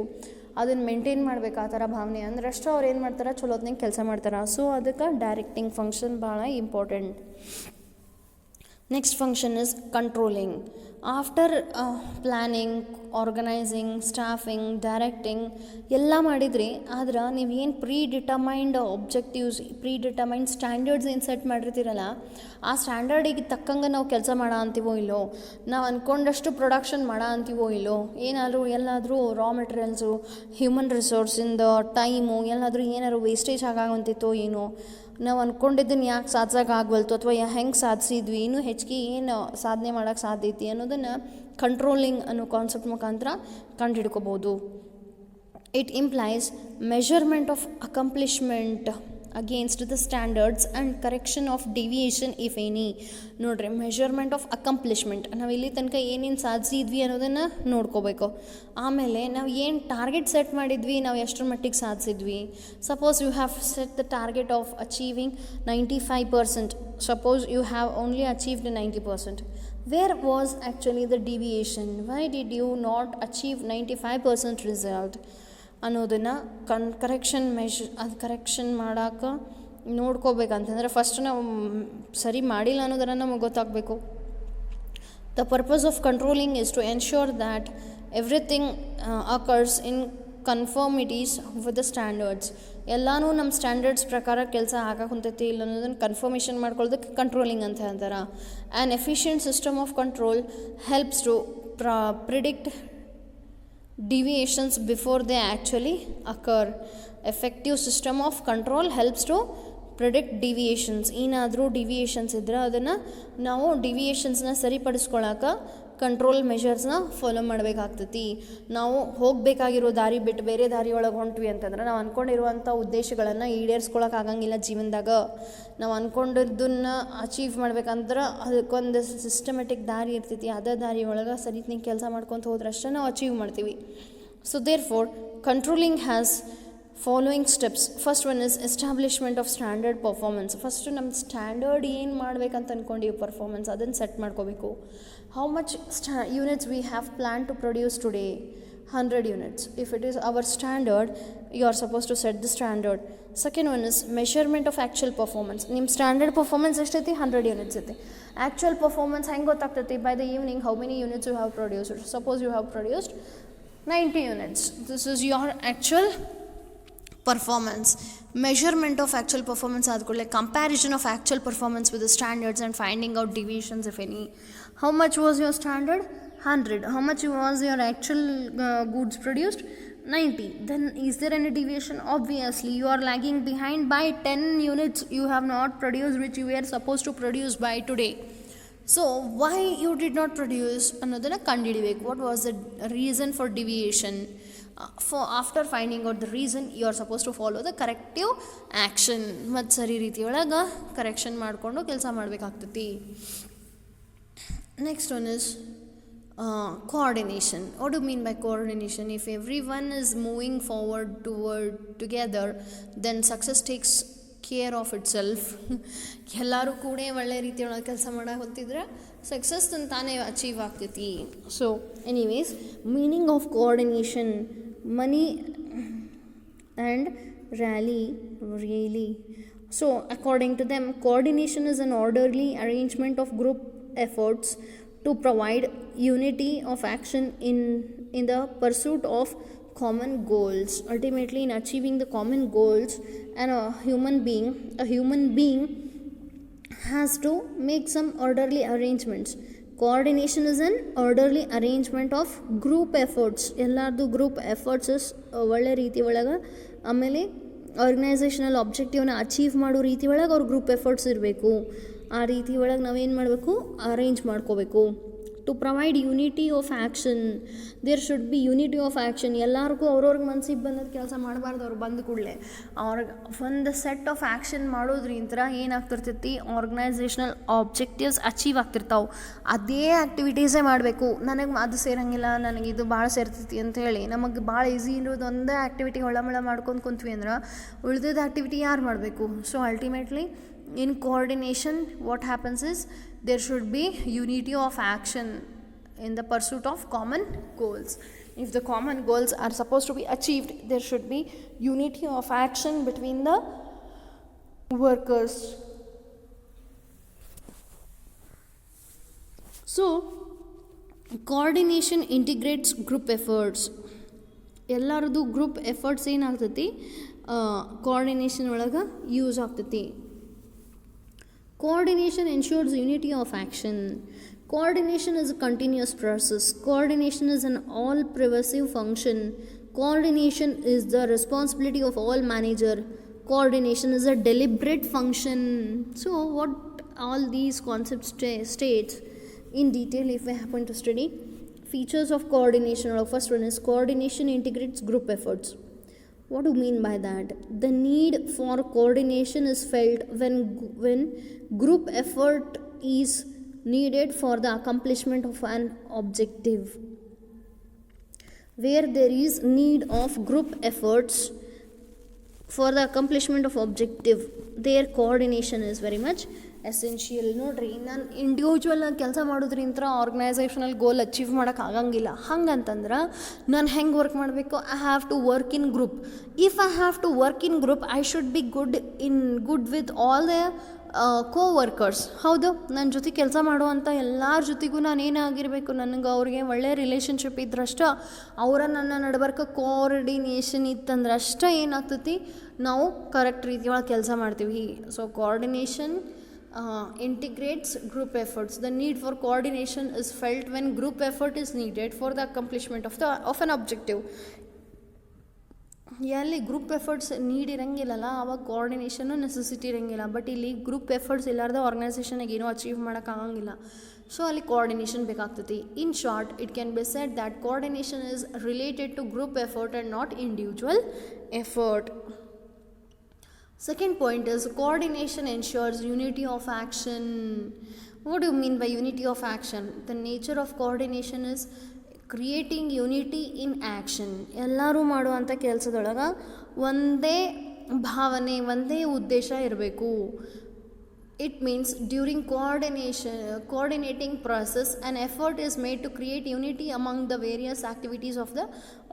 ಅದನ್ನು ಮೇಂಟೈನ್ ಮಾಡ್ಬೇಕು ಆ ಥರ ಭಾವನೆ. ಅಂದ್ರೆ ಅಷ್ಟು ಅವ್ರು ಏನು ಮಾಡ್ತಾರೆ, ಚಲೋತ್ನಾಗ ಕೆಲಸ ಮಾಡ್ತಾರೆ. ಸೊ ಅದಕ್ಕೆ ಡೈರೆಕ್ಟಿಂಗ್ ಫಂಕ್ಷನ್ ಭಾಳ important. Next function is controlling. After planning, organising, staffing, directing ಎಲ್ಲ ಮಾಡಿದ್ರಿ, ಆದ್ರೆ ನೀವು ಏನು ಡಿಟರ್ಮೈನ್ಡ್ ಆಬ್ಜೆಕ್ಟಿವ್ಸ್, ಡಿಟರ್ಮೈನ್ಡ್ ಸ್ಟ್ಯಾಂಡರ್ಡ್ಸ್ ಏನು ಸೆಟ್ ಮಾಡಿರ್ತೀರಲ್ಲ, ಆ ಸ್ಟ್ಯಾಂಡರ್ಡಿಗೆ ತಕ್ಕಂಗೆ ನಾವು ಕೆಲಸ ಮಾಡೋ ಅಂತೀವೋ ಇಲ್ಲೋ, ನಾವು ಅಂದ್ಕೊಂಡಷ್ಟು ಪ್ರೊಡಕ್ಷನ್ ಮಾಡೋ ಅಂತೀವೋ ಇಲ್ಲೋ, ಏನಾದರೂ ಎಲ್ಲಾದರೂ ರಾ ಮೆಟೀರಿಯಲ್ಸು, ಹ್ಯೂಮನ್ ರಿಸೋರ್ಸಿಂದ ಟೈಮು ಎಲ್ಲಾದರೂ ಏನಾದ್ರು ವೇಸ್ಟೇಜ್ ಆಗಾವಂತಿತ್ತೋ ಏನೋ, ನಾವು ಅಂದ್ಕೊಂಡಿದ್ದನ್ನು ಯಾಕೆ ಸಾಧಿಸೋಕ್ಕಾಗವಲ್ತು ಅಥವಾ ಹೆಂಗೆ ಸಾಧಿಸಿದ್ವಿ, ಇನ್ನೂ ಹೆಚ್ಚಿಗೆ ಏನು ಸಾಧನೆ ಮಾಡೋಕ್ಕೆ ಸಾಧ್ಯ ಐತಿ ಅನ್ನೋದನ್ನು ಕಂಟ್ರೋಲಿಂಗ್ ಅನ್ನೋ ಕಾನ್ಸೆಪ್ಟ್ ಮುಖಾಂತರ ಕಂಡುಹಿಡ್ಕೋಬೋದು. It implies measurement of accomplishment against the standards and correction of deviation if any. ನೋಡಿರಿ, ಮೆಷರ್ಮೆಂಟ್ ಆಫ್ ಅಕಂಪ್ಲಿಷ್ಮೆಂಟ್, ನಾವು ಇಲ್ಲಿ ತನಕ ಏನೇನು ಸಾಧಿಸಿದ್ವಿ ಅನ್ನೋದನ್ನು ನೋಡ್ಕೋಬೇಕು. ಆಮೇಲೆ ನಾವು ಏನು ಟಾರ್ಗೆಟ್ ಸೆಟ್ ಮಾಡಿದ್ವಿ, ನಾವು ಎಷ್ಟರ ಮಟ್ಟಿಗೆ ಸಾಧಿಸಿದ್ವಿ. Suppose you have set the target of achieving 95%, suppose you have only achieved 90%. Where was actually the deviation? Why did you not achieve 95% result? ಅನ್ನೋದನ್ನು ಕರೆಕ್ಷನ್ ಮಾಡೋಕೆ ನೋಡ್ಕೋಬೇಕಂತಂದ್ರೆ ಫಸ್ಟ್ ನಾವು ಸರಿ ಮಾಡಿಲ್ಲ ಅನ್ನೋದನ್ನು ನಮಗೆ ಗೊತ್ತಾಗಬೇಕು. The purpose of controlling is to ensure that everything occurs in conformities with the standards. ಎಲ್ಲನೂ ನಮ್ಮ ಸ್ಟ್ಯಾಂಡರ್ಡ್ಸ್ ಪ್ರಕಾರ ಕೆಲಸ ಆಗಕ್ಕೆ ಹೊಂತೈತಿ ಇಲ್ಲ ಅನ್ನೋದನ್ನು ಕನ್ಫರ್ಮೇಷನ್ ಮಾಡ್ಕೊಳ್ಳೋದಕ್ಕೆ ಕಂಟ್ರೋಲಿಂಗ್ ಅಂತ ಹೇಳ್ತಾರೆ. An efficient system of control helps to predict deviations before they actually occur. Effective system of control helps to predict deviations. ಏನಾದರೂ ಡಿವಿಯೇಷನ್ಸ್ ಇದ್ದರೆ ಅದನ್ನು ನಾವು ಡಿವಿಯೇಷನ್ಸ್ನ ಸರಿಪಡಿಸ್ಕೊಳಕ್ಕೆ ಕಂಟ್ರೋಲ್ ಮೆಷರ್ಸ್ನ ಫಾಲೋ ಮಾಡಬೇಕಾಗ್ತೈತಿ. ನಾವು ಹೋಗಬೇಕಾಗಿರೋ ದಾರಿ ಬಿಟ್ಟು ಬೇರೆ ದಾರಿ ಒಳಗೆ ಹೊಂಟ್ವಿ ಅಂತಂದ್ರೆ ನಾವು ಅಂದ್ಕೊಂಡಿರುವಂಥ ಉದ್ದೇಶಗಳನ್ನು ಈಡೇರಿಸ್ಕೊಳಕ್ಕೆ ಆಗಂಗಿಲ್ಲ ಜೀವನದಾಗ. ನಾವು ಅಂದ್ಕೊಂಡಿದ್ದನ್ನು ಅಚೀವ್ ಮಾಡ್ಬೇಕಂದ್ರೆ ಅದಕ್ಕೊಂದು ಸಿಸ್ಟಮೆಟಿಕ್ ದಾರಿ ಇರ್ತೈತಿ. ಅದೇ ದಾರಿ ಒಳಗೆ ಸರಿತ್ನಿಗೆ ಕೆಲಸ ಮಾಡ್ಕೊತ ಹೋದ್ರಷ್ಟೇ ನಾವು ಅಚೀವ್ ಮಾಡ್ತೀವಿ. So therefore controlling has following steps. First one is establishment of standard performance. First ನಮ್ಮ ಸ್ಟ್ಯಾಂಡರ್ಡ್ ಏನು ಮಾಡ್ಬೇಕಂತ ಅಂದ್ಕೊಂಡಿವಿ ಪರ್ಫಾರ್ಮೆನ್ಸ್, ಅದನ್ನು ಸೆಟ್ ಮಾಡ್ಕೋಬೇಕು. How much units we have plan to produce today? 100 units. If it is our standard, you are supposed to set the standard. Second one is measurement of actual performance. ನಿಮ್ಮ standard performance ಎಷ್ಟೈತಿ? 100 units ಐತಿ. Actual performance ಹೆಂಗೆ ಗೊತ್ತಾಗ್ತೈತಿ? By the evening how many units you have produced. Suppose you have produced 90 units. This is your actual performance. Measurement of actual performance ಆದ್ಕೊಳ್ಳೆ comparison of actual performance with the standards and finding out deviations if any. How much was your standard? 100. How much was your actual goods produced? 90. Then is there any deviation? Obviously you are lagging behind by 10 units you have not produced which you were supposed to produce by today. So why you did not produce ಅನ್ನೋದನ್ನು ಕಂಡುಹಿಡಿಬೇಕು. What was the reason for deviation? For after finding out the reason, you are supposed to follow the corrective action. ಮತ್ತು ಸರಿ ರೀತಿಯೊಳಗೆ correction ಮಾಡಿಕೊಂಡು ಕೆಲಸ ಮಾಡಬೇಕಾಗ್ತೈತಿ. Next one is coordination. What do you mean by coordination? If everyone is moving forward together, then success takes care of itself. ಎಲ್ಲರೂ ಕೂಡ ಒಳ್ಳೆ ರೀತಿಯೊಳಗೆ ಕೆಲಸ ಮಾಡಕ್ಕೆ ಹೊತ್ತಿದ್ರೆ ಸಕ್ಸಸ್ ತಾನೇ ಅಚೀವ್ ಆಗ್ತೈತಿ. So anyways, meaning of coordination, Mooney and Reiley. So according to them, coordination is an orderly arrangement of group efforts to provide unity of action in the pursuit of common goals. Ultimately, in achieving the common goals, and a human being has to make some orderly arrangements. Coordination is an orderly arrangement of group efforts. ಎಲ್ಲಾರ್ದು group efforts ಒಳ್ಳೆ ರೀತಿ ಒಳಗೆ, ಆಮೇಲೆ organisational ಆಬ್ಜೆಕ್ಟಿವ್ನ achieve ಮಾಡೋ ರೀತಿ ಒಳಗೆ ಅವ್ರ group efforts ಇರಬೇಕು. ಆ ರೀತಿ ಒಳಗೆ ನಾವೇನು ಮಾಡಬೇಕು? ಅರೇಂಜ್ ಮಾಡ್ಕೋಬೇಕು. To provide unity of action, there should be unity of action. ಎಲ್ಲರಿಗೂ ಅವ್ರವ್ರಿಗೆ ಮನ್ಸಿಗೆ ಬಂದದ್ದು ಕೆಲಸ ಮಾಡಬಾರ್ದು. ಅವ್ರು ಬಂದ ಕೂಡಲೇ ಅವ್ರಿಗೆ ಒಂದು ಸೆಟ್ ಆಫ್ ಆ್ಯಕ್ಷನ್ ಮಾಡೋದ್ರಿಂತ ಏನಾಗ್ತಿರ್ತೈತಿ? ಆರ್ಗನೈಸೇಷನಲ್ ಆಬ್ಜೆಕ್ಟಿವ್ಸ್ ಅಚೀವ್ ಆಗ್ತಿರ್ತಾವೆ. ಅದೇ ಆ್ಯಕ್ಟಿವಿಟೀಸೇ ಮಾಡಬೇಕು. ನನಗೆ ಅದು ಸೇರಂಗಿಲ್ಲ, ನನಗೆ ಇದು ಭಾಳ ಸೇರ್ತೈತಿ ಅಂತ ಹೇಳಿ ನಮಗೆ ಭಾಳ ಈಸಿ ಇರೋದು ಒಂದೇ ಆ್ಯಕ್ಟಿವಿಟಿ ಹೊಳಮಳ ಮಾಡ್ಕೊಂಡು ಕುಂತ್ವಿ ಅಂದ್ರೆ ಉಳಿದಿದ್ದ ಆ್ಯಕ್ಟಿವಿಟಿ ಯಾರು ಮಾಡಬೇಕು? So ultimately in coordination, what happens is there should be unity of action in the pursuit of common goals. If the common goals are supposed to be achieved, there should be unity of action between the workers. So coordination integrates group efforts. ಎಲ್ಲರದು group efforts ಏನಾಗ್ತೈತಿ coordination ಒಳಗೆ use ಆಗ್ತೈತಿ. Coordination ensures unity of action. Coordination is a continuous process. Coordination is an all-pervasive function. Coordination is the responsibility of all manager. Coordination is a deliberate function. So, what all these concepts states in detail if we happen to study. Features of coordination. First one is coordination integrates group efforts. What do you mean by that? The need for coordination is felt when group effort is needed for the accomplishment of an objective. Where there is need of group efforts for the accomplishment of objective, their coordination is very much essential. ನೋಡ್ರಿ, ನಾನು individual ಕೆಲಸ ಮಾಡೋದ್ರಿಂದ organisational goal achieve ಮಾಡೋಕೆ ಆಗಂಗಿಲ್ಲ. ಹಂಗಂತಂದ್ರೆ ನಾನು ಹೆಂಗೆ work ಮಾಡಬೇಕು? I have to work in group. If I have to work in group, I should be good with all the coworkers. ಹೌದು, ನನ್ನ ಜೊತೆ ಕೆಲಸ ಮಾಡುವಂಥ ಎಲ್ಲರ ಜೊತೆಗೂ ನಾನು ಏನಾಗಿರಬೇಕು, ನನಗೆ ಅವ್ರಿಗೆ ಒಳ್ಳೆಯ ರಿಲೇಷನ್ಶಿಪ್ ಇದ್ರಷ್ಟ, ಅವರ ನನ್ನ ನಡ್ಬರ್ಕ ಕೋಆರ್ಡಿನೇಷನ್ ಇತ್ತಂದ್ರೆ ಅಷ್ಟೇ ಏನಾಗ್ತೈತಿ, ನಾವು ಕರೆಕ್ಟ್ ರೀತಿಯೊಳಗೆ ಕೆಲಸ ಮಾಡ್ತೀವಿ. So coordination integrates group efforts. The need for coordination is felt when group effort is needed for the accomplishment of an objective. ಎಲ್ಲಿ ಗ್ರೂಪ್ ಎಫರ್ಟ್ಸ್ ನೀಡ್ ಇರಂಗಿಲ್ಲಲ್ಲ, ಆವಾಗ ಕೋಆರ್ಡಿನೇಷನ್ನು ನೆಸೆಸಿಟಿ ಇರಂಗಿಲ್ಲ. ಬಟ್ ಇಲ್ಲಿ ಗ್ರೂಪ್ ಎಫರ್ಟ್ಸ್ ಇಲ್ಲಾರ್ದೆ ಆರ್ಗನೈಸೇಷನ್ಗೆ ಏನೂ ಅಚೀವ್ ಮಾಡೋಕ್ಕಾಗಂಗಿಲ್ಲ. ಸೊ ಅಲ್ಲಿ ಕೋಆರ್ಡಿನೇಷನ್ ಬೇಕಾಗ್ತೈತಿ. In short, it can be said that coordination is related to group effort and not individual effort. Second point is coordination ensures unity of action. What do you mean by unity of action? The nature of coordination is creating unity in action. ಎಲ್ಲರೂ ಮಾಡುವಂಥ ಕೆಲಸದೊಳಗೆ ಒಂದೇ ಭಾವನೆ, ಒಂದೇ ಉದ್ದೇಶ ಇರಬೇಕು. It means during coordinating process, an effort is made to create unity among the various activities of the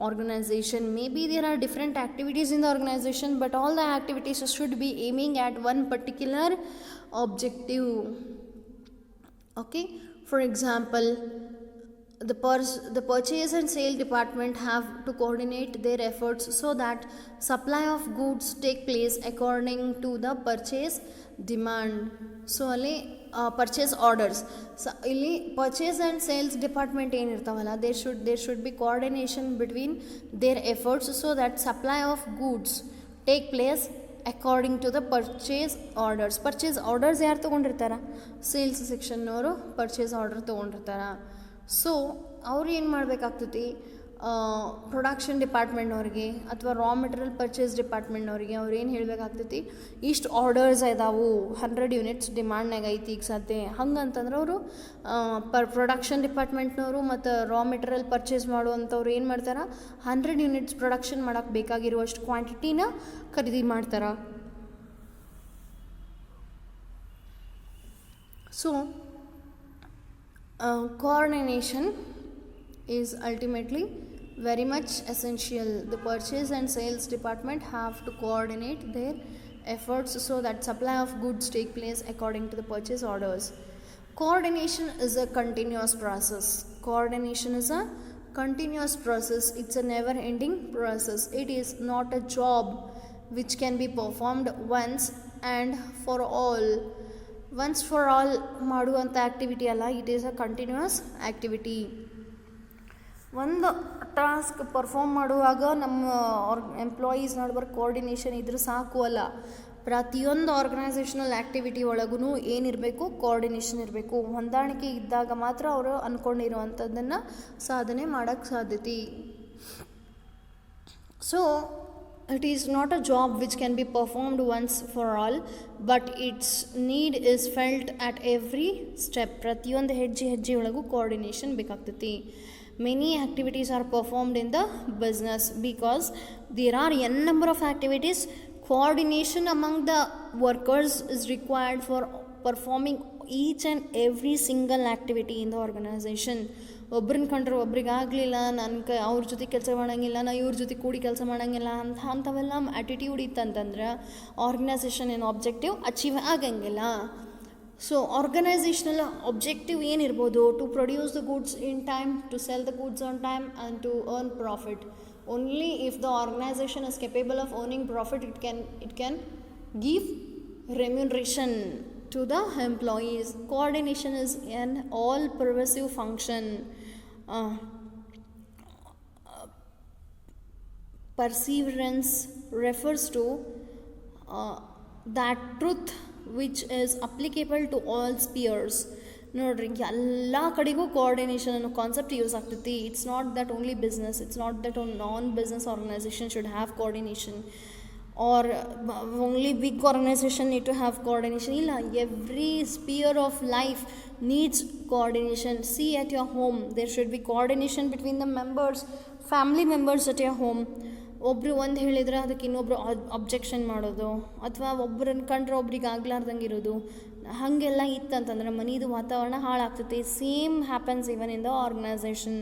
organization. Maybe there are different activities in the organization, but all the activities should be aiming at one particular objective. Okay, for example, the purchase and sale department have to coordinate their efforts so that supply of goods take place according to the purchase demand. So ಅಲ್ಲಿ purchase orders. So ಇಲ್ಲಿ purchase and sales department ಏನಿರ್ತಾವಲ್ಲ, there should be coordination between their efforts so that supply of goods take place according to the purchase orders. Purchase orders ಯಾರು ತೊಗೊಂಡಿರ್ತಾರ? Sales ಸೆಕ್ಷನ್ನವರು purchase order ತೊಗೊಂಡಿರ್ತಾರ. So ಅವ್ರು ಏನು ಮಾಡಬೇಕಾಗ್ತೈತಿ, production ಡಿಪಾರ್ಟ್ಮೆಂಟ್ನವ್ರಿಗೆ ಅಥವಾ raw material purchase ಡಿಪಾರ್ಟ್ಮೆಂಟ್ನವ್ರಿಗೆ ಅವ್ರು ಏನು ಹೇಳಬೇಕಾಗ್ತೈತಿ, ಇಷ್ಟು ಆರ್ಡರ್ಸ್ ಇದಾವು, 100 ಯೂನಿಟ್ಸ್ ಡಿಮ್ಯಾಂಡ್ನಾಗ ಐತಿ ಈಗ ಸದ್ಯ. ಹಂಗಂತಂದ್ರೆ ಅವರು ಪ್ರೊಡಕ್ಷನ್ ಡಿಪಾರ್ಟ್ಮೆಂಟ್ನವರು ಮತ್ತು ರಾ ಮೆಟೀರಿಯಲ್ ಪರ್ಚೇಸ್ ಮಾಡುವಂಥವ್ರು ಏನು ಮಾಡ್ತಾರೆ, 100 ಯೂನಿಟ್ಸ್ ಪ್ರೊಡಕ್ಷನ್ ಮಾಡೋಕ್ಕೆ ಬೇಕಾಗಿರುವಷ್ಟು ಕ್ವಾಂಟಿಟಿನ ಖರೀದಿ ಮಾಡ್ತಾರೆ. So coordination is ultimately very much essential. The purchase and sales department have to coordinate their efforts so that supply of goods take place according to the purchase orders. Coordination is a continuous process. Coordination is a continuous process. It's a never ending process. It is not a job which can be performed once and for all. Once for all ಮಾಡುವಂಥ activity ಅಲ್ಲ, it is a continuous activity. ಒಂದು task perform ಮಾಡುವಾಗ ನಮ್ಮ employees ನಡುವೆ coordination ಇದ್ರೆ ಸಾಕು ಅಲ್ಲ, ಪ್ರತಿಯೊಂದು ಆರ್ಗನೈಸೇಷನಲ್ ಆ್ಯಕ್ಟಿವಿಟಿ ಒಳಗೂ ಏನಿರಬೇಕು, ಕೋಆರ್ಡಿನೇಷನ್ ಇರಬೇಕು. ಹೊಂದಾಣಿಕೆ ಇದ್ದಾಗ ಮಾತ್ರ ಅವರು ಅಂದ್ಕೊಂಡಿರುವಂಥದ್ದನ್ನು ಸಾಧನೆ ಮಾಡೋಕ್ಕೆ ಸಾಧ್ಯತೆ. So it is not a job which can be performed once for all, but its need is felt at every step. ಪ್ರತಿಯೊಂದು ಹೆಜ್ಜೆ ಒಳಗೂ coordination ಬೇಕಾಗ್ತೈತಿ. Many activities are performed in the business because there are n number of activities. Coordination among the workers is required for performing each and every single activity in the organization. ಒಬ್ರನ್ನ ಕಂಡ್ರೆ ಒಬ್ರಿಗೆ ಆಗಲಿಲ್ಲ, ನನ್ನ ಅವ್ರ ಜೊತೆ ಕೆಲಸ ಮಾಡೋಂಗಿಲ್ಲ, ನಾ ಇವ್ರ ಜೊತೆ ಕೂಡಿ ಕೆಲಸ ಮಾಡೋಂಗಿಲ್ಲ ಅಂಥವೆಲ್ಲ ಆ್ಯಟಿಟ್ಯೂಡ್ ಇತ್ತಂತಂದ್ರೆ ಆರ್ಗನೈಸೇಷನ್ ಏನು ಆಬ್ಜೆಕ್ಟಿವ್ ಅಚೀವ್ ಆಗಂಗಿಲ್ಲ. ಸೊ ಆರ್ಗನೈಸೇಷನಲ್ ಒಬ್ಜೆಕ್ಟಿವ್ ಏನಿರ್ಬೋದು? To produce the goods in time, to sell the goods on time and to earn profit. Only if the organisation is capable of earning profit, it can give remuneration to the employees. Coordination is an all pervasive function. Perseverance refers to that truth which is applicable to all spheres. ನೋಡ್ರಿ, ಎಲ್ಲ ಕಡೆಗೂ coordination ಅನ್ನೋ concept use ಆಗ್ತೈತಿ. It's not that only business, it's not that non business organisation should have coordination, or only big organisation need to have coordination. ಇಲ್ಲ, every sphere of life needs coordination. See, at your home there should be coordination between the members, family members at your home. ಒಬ್ಬರು ಒಂದು ಹೇಳಿದ್ರೆ ಅದಕ್ಕೆ ಇನ್ನೊಬ್ರು objection ಮಾಡೋದು, ಅಥವಾ ಒಬ್ಬರನ್ನ ಕಂಡ್ರೆ ಒಬ್ರಿಗೆ ಆಗ್ಲಾರ್ದಂಗೆ ಇರೋದು, ಹಾಗೆಲ್ಲ ಇತ್ತಂತಂದ್ರೆ ಮನೆಯದು ವಾತಾವರಣ ಹಾಳಾಗ್ತೈತಿ. Same happens even in the organisation.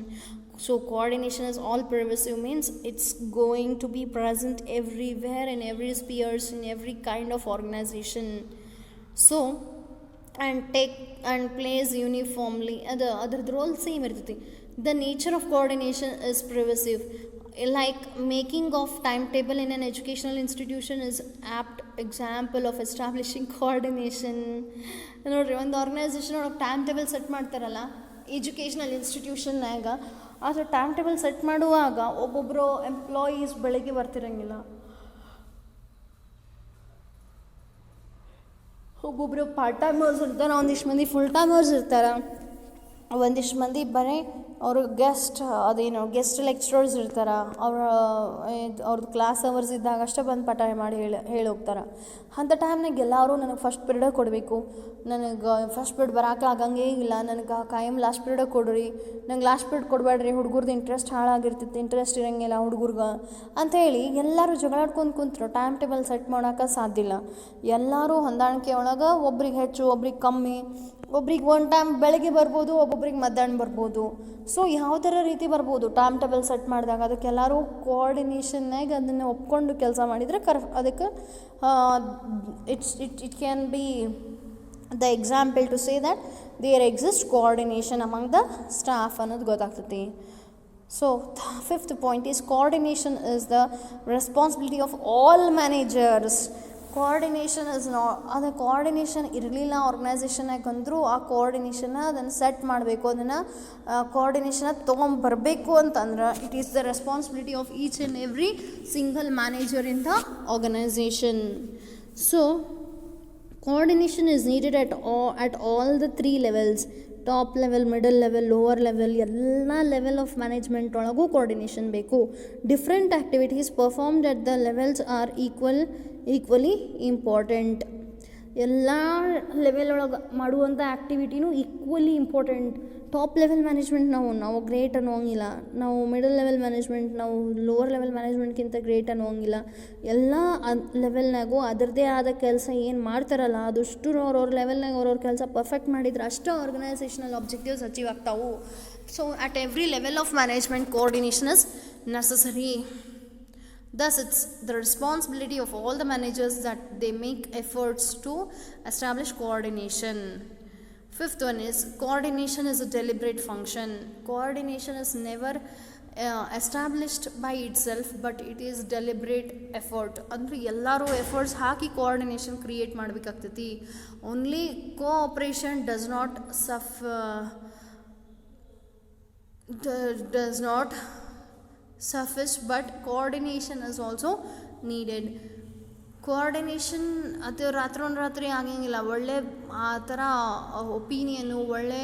So coordination is all pervasive means it's going to be present everywhere in every spheres, in every kind of organization. So and plays uniformly, ಅದ್ರದ್ದು ರೋಲ್ ಸೇಮ್ ಇರ್ತೈತಿ. The nature of coordination is pervasive. Like making of timetable in an educational institution is apt example of establishing coordination. ನೋಡ್ರಿ, ಒಂದು organisation ಒಳಗೆ time table set ಮಾಡ್ತಾರಲ್ಲ educational ಇನ್ಸ್ಟಿಟ್ಯೂಷನ್ನಾಗ, ಆದರೆ time table set ಮಾಡುವಾಗ ಒಬ್ಬೊಬ್ಬರು employees ಬೆಳಗ್ಗೆ ಬರ್ತಿರಂಗಿಲ್ಲ, ಒಬ್ಬೊಬ್ಬರು ಪಾರ್ಟ್ ಟೈಮರ್ಸ್ ಇರ್ತಾರೆ, ಒಂದಿಷ್ಟು ಮಂದಿ ಫುಲ್ ಟೈಮರ್ಸ್ ಇರ್ತಾರೆ, ಒಂದಿಷ್ಟು ಮಂದಿ ಬರೀ ಅವರು ಗೆಸ್ಟ್ ಲೆಕ್ಚರರ್ಸ್ ಇರ್ತಾರೆ, ಅವ್ರದ್ದು ಕ್ಲಾಸ್ ಅವರ್ಸ್ ಇದ್ದಾಗ ಅಷ್ಟೇ ಬಂದು ಪಾಠ ಮಾಡಿ ಹೇಳಿ ಹೋಗ್ತಾರೆ. ಅಂಥ ಟೈಮ್ನಾಗ ಎಲ್ಲರೂ ನನಗೆ ಫಸ್ಟ್ ಪಿರಿಯಡ್ ಕೊಡಬೇಕು, ನನಗೆ ಫಸ್ಟ್ ಪಿರಿಯಡ್ ಬರೋಕೆ ಆಗಂಗೇ ಇಲ್ಲ, ನನಗೆ ಕಾಯಂ ಲಾಸ್ಟ್ ಪಿರಿಯಡ್ ಕೊಡ್ರಿ, ನಂಗೆ ಲಾಸ್ಟ್ ಪಿರಿಯಡ್ ಕೊಡಬೇಡ್ರಿ, ಹುಡುಗರ್ದು ಇಂಟ್ರೆಸ್ಟ್ ಹಾಳಾಗಿರ್ತೈತಿ, ಇಂಟ್ರೆಸ್ಟ್ ಇರೋಂಗಿಲ್ಲ ಹುಡುಗರ್ಗೆ ಅಂಥೇಳಿ ಎಲ್ಲರೂ ಜಗಳಾಡ್ಕೊಂಡು ಕುಂತರು. ಟೈಮ್ ಟೇಬಲ್ ಸೆಟ್ ಮಾಡೋಕೆ ಸಾಧ್ಯ ಇಲ್ಲ. ಎಲ್ಲರೂ ಹೊಂದಾಣಿಕೆ ಒಳಗೆ ಒಬ್ರಿಗೆ ಹೆಚ್ಚು, ಒಬ್ರಿಗೆ ಕಮ್ಮಿ, ಒಬ್ರಿಗೆ ಒಂದು ಟೈಮ್ ಬೆಳಗ್ಗೆ ಬರ್ಬೋದು, ಒಬ್ಬೊಬ್ರಿಗೆ ಮಧ್ಯಾಹ್ನ ಬರ್ಬೋದು. ಸೊ ಯಾವ ಥರ ರೀತಿ ಬರ್ಬೋದು ಟೈಮ್ ಟೇಬಲ್ ಸೆಟ್ ಮಾಡಿದಾಗ? ಅದಕ್ಕೆ ಎಲ್ಲರೂ ಕೋಆರ್ಡಿನೇಷನ್ನಾಗ ಅದನ್ನು ಒಪ್ಕೊಂಡು ಕೆಲಸ ಮಾಡಿದರೆ ಅದಕ್ಕೆ it can be the example to say that there exist coordination among the staff ಅನ್ನೋದು ಗೊತ್ತಾಗ್ತೈತಿ. So fifth point is coordination is the responsibility of all managers. Coordination is ಅದು ಕೋಆರ್ಡಿನೇಷನ್ ಇರಲಿಲ್ಲ ಆರ್ಗನೈಸೇಷನ್ನಾಗ ಅಂದರೂ ಆ ಕೋಆರ್ಡಿನೇಷನ್ನ ಅದನ್ನು ಸೆಟ್ ಮಾಡಬೇಕು, ಅದನ್ನು ಕೋಆರ್ಡಿನೇಷನ್ನ ತೊಗೊಂಬರಬೇಕು ಅಂತಂದ್ರೆ it is the responsibility of each and every single manager in the organisation. So coordination is needed at all the three levels: top level, middle level, lower level. ಎಲ್ಲ ಲೆವೆಲ್ ಆಫ್ ಮ್ಯಾನೇಜ್ಮೆಂಟ್ ಒಳಗೂ coordination ಬೇಕು. Different activities performed at the levels are equally important. ಎಲ್ಲ level ಒಳಗೆ ಮಾಡುವಂಥ ಆ್ಯಕ್ಟಿವಿಟಿನೂ equally important. Top level management ನಾವು great ಅನ್ನೋಂಗಿಲ್ಲ, ನಾವು ಮಿಡಲ್ ಲೆವೆಲ್ ಮ್ಯಾನೇಜ್ಮೆಂಟ್ ನಾವು ಲೋವರ್ ಲೆವೆಲ್ ಮ್ಯಾನೇಜ್ಮೆಂಟ್ಗಿಂತ ಗ್ರೇಟ್ ಅನ್ನೋಂಗಿಲ್ಲ. ಎಲ್ಲ ಲೆವೆಲ್ನಾಗೂ ಅದರದ್ದೇ ಆದ ಕೆಲಸ ಏನು ಮಾಡ್ತಾರಲ್ಲ ಅದಷ್ಟು ಅವ್ರವ್ರ ಲೆವೆಲ್ನಾಗ ಅವ್ರವ್ರ ಕೆಲಸ ಪರ್ಫೆಕ್ಟ್ ಮಾಡಿದ್ರೆ ಅಷ್ಟೇ ಆರ್ಗನೈಸೇಷನಲ್ ಆಬ್ಜೆಕ್ಟಿವ್ಸ್ ಅಚೀವ್ ಆಗ್ತಾವು. So at every level of management coordination is necessary. Thus, it's the responsibility of all the managers that they make efforts to establish coordination. Fifth one is coordination is a deliberate function. Coordination is never established by itself, but it is deliberate effort. ಅಂದರೆ ಎಲ್ಲರೂ efforts ಹಾಕಿ coordination create ಮಾಡಬೇಕಾಗ್ತೈತಿ. Only cooperation does not suffice, but coordination is also needed. Coordination ಅದು ರಾತ್ರಿ ಆಗಂಗಿಲ್ಲ. ಒಳ್ಳೆ ಆ ಥರ ಒಪಿನಿಯನ್ನು, ಒಳ್ಳೆ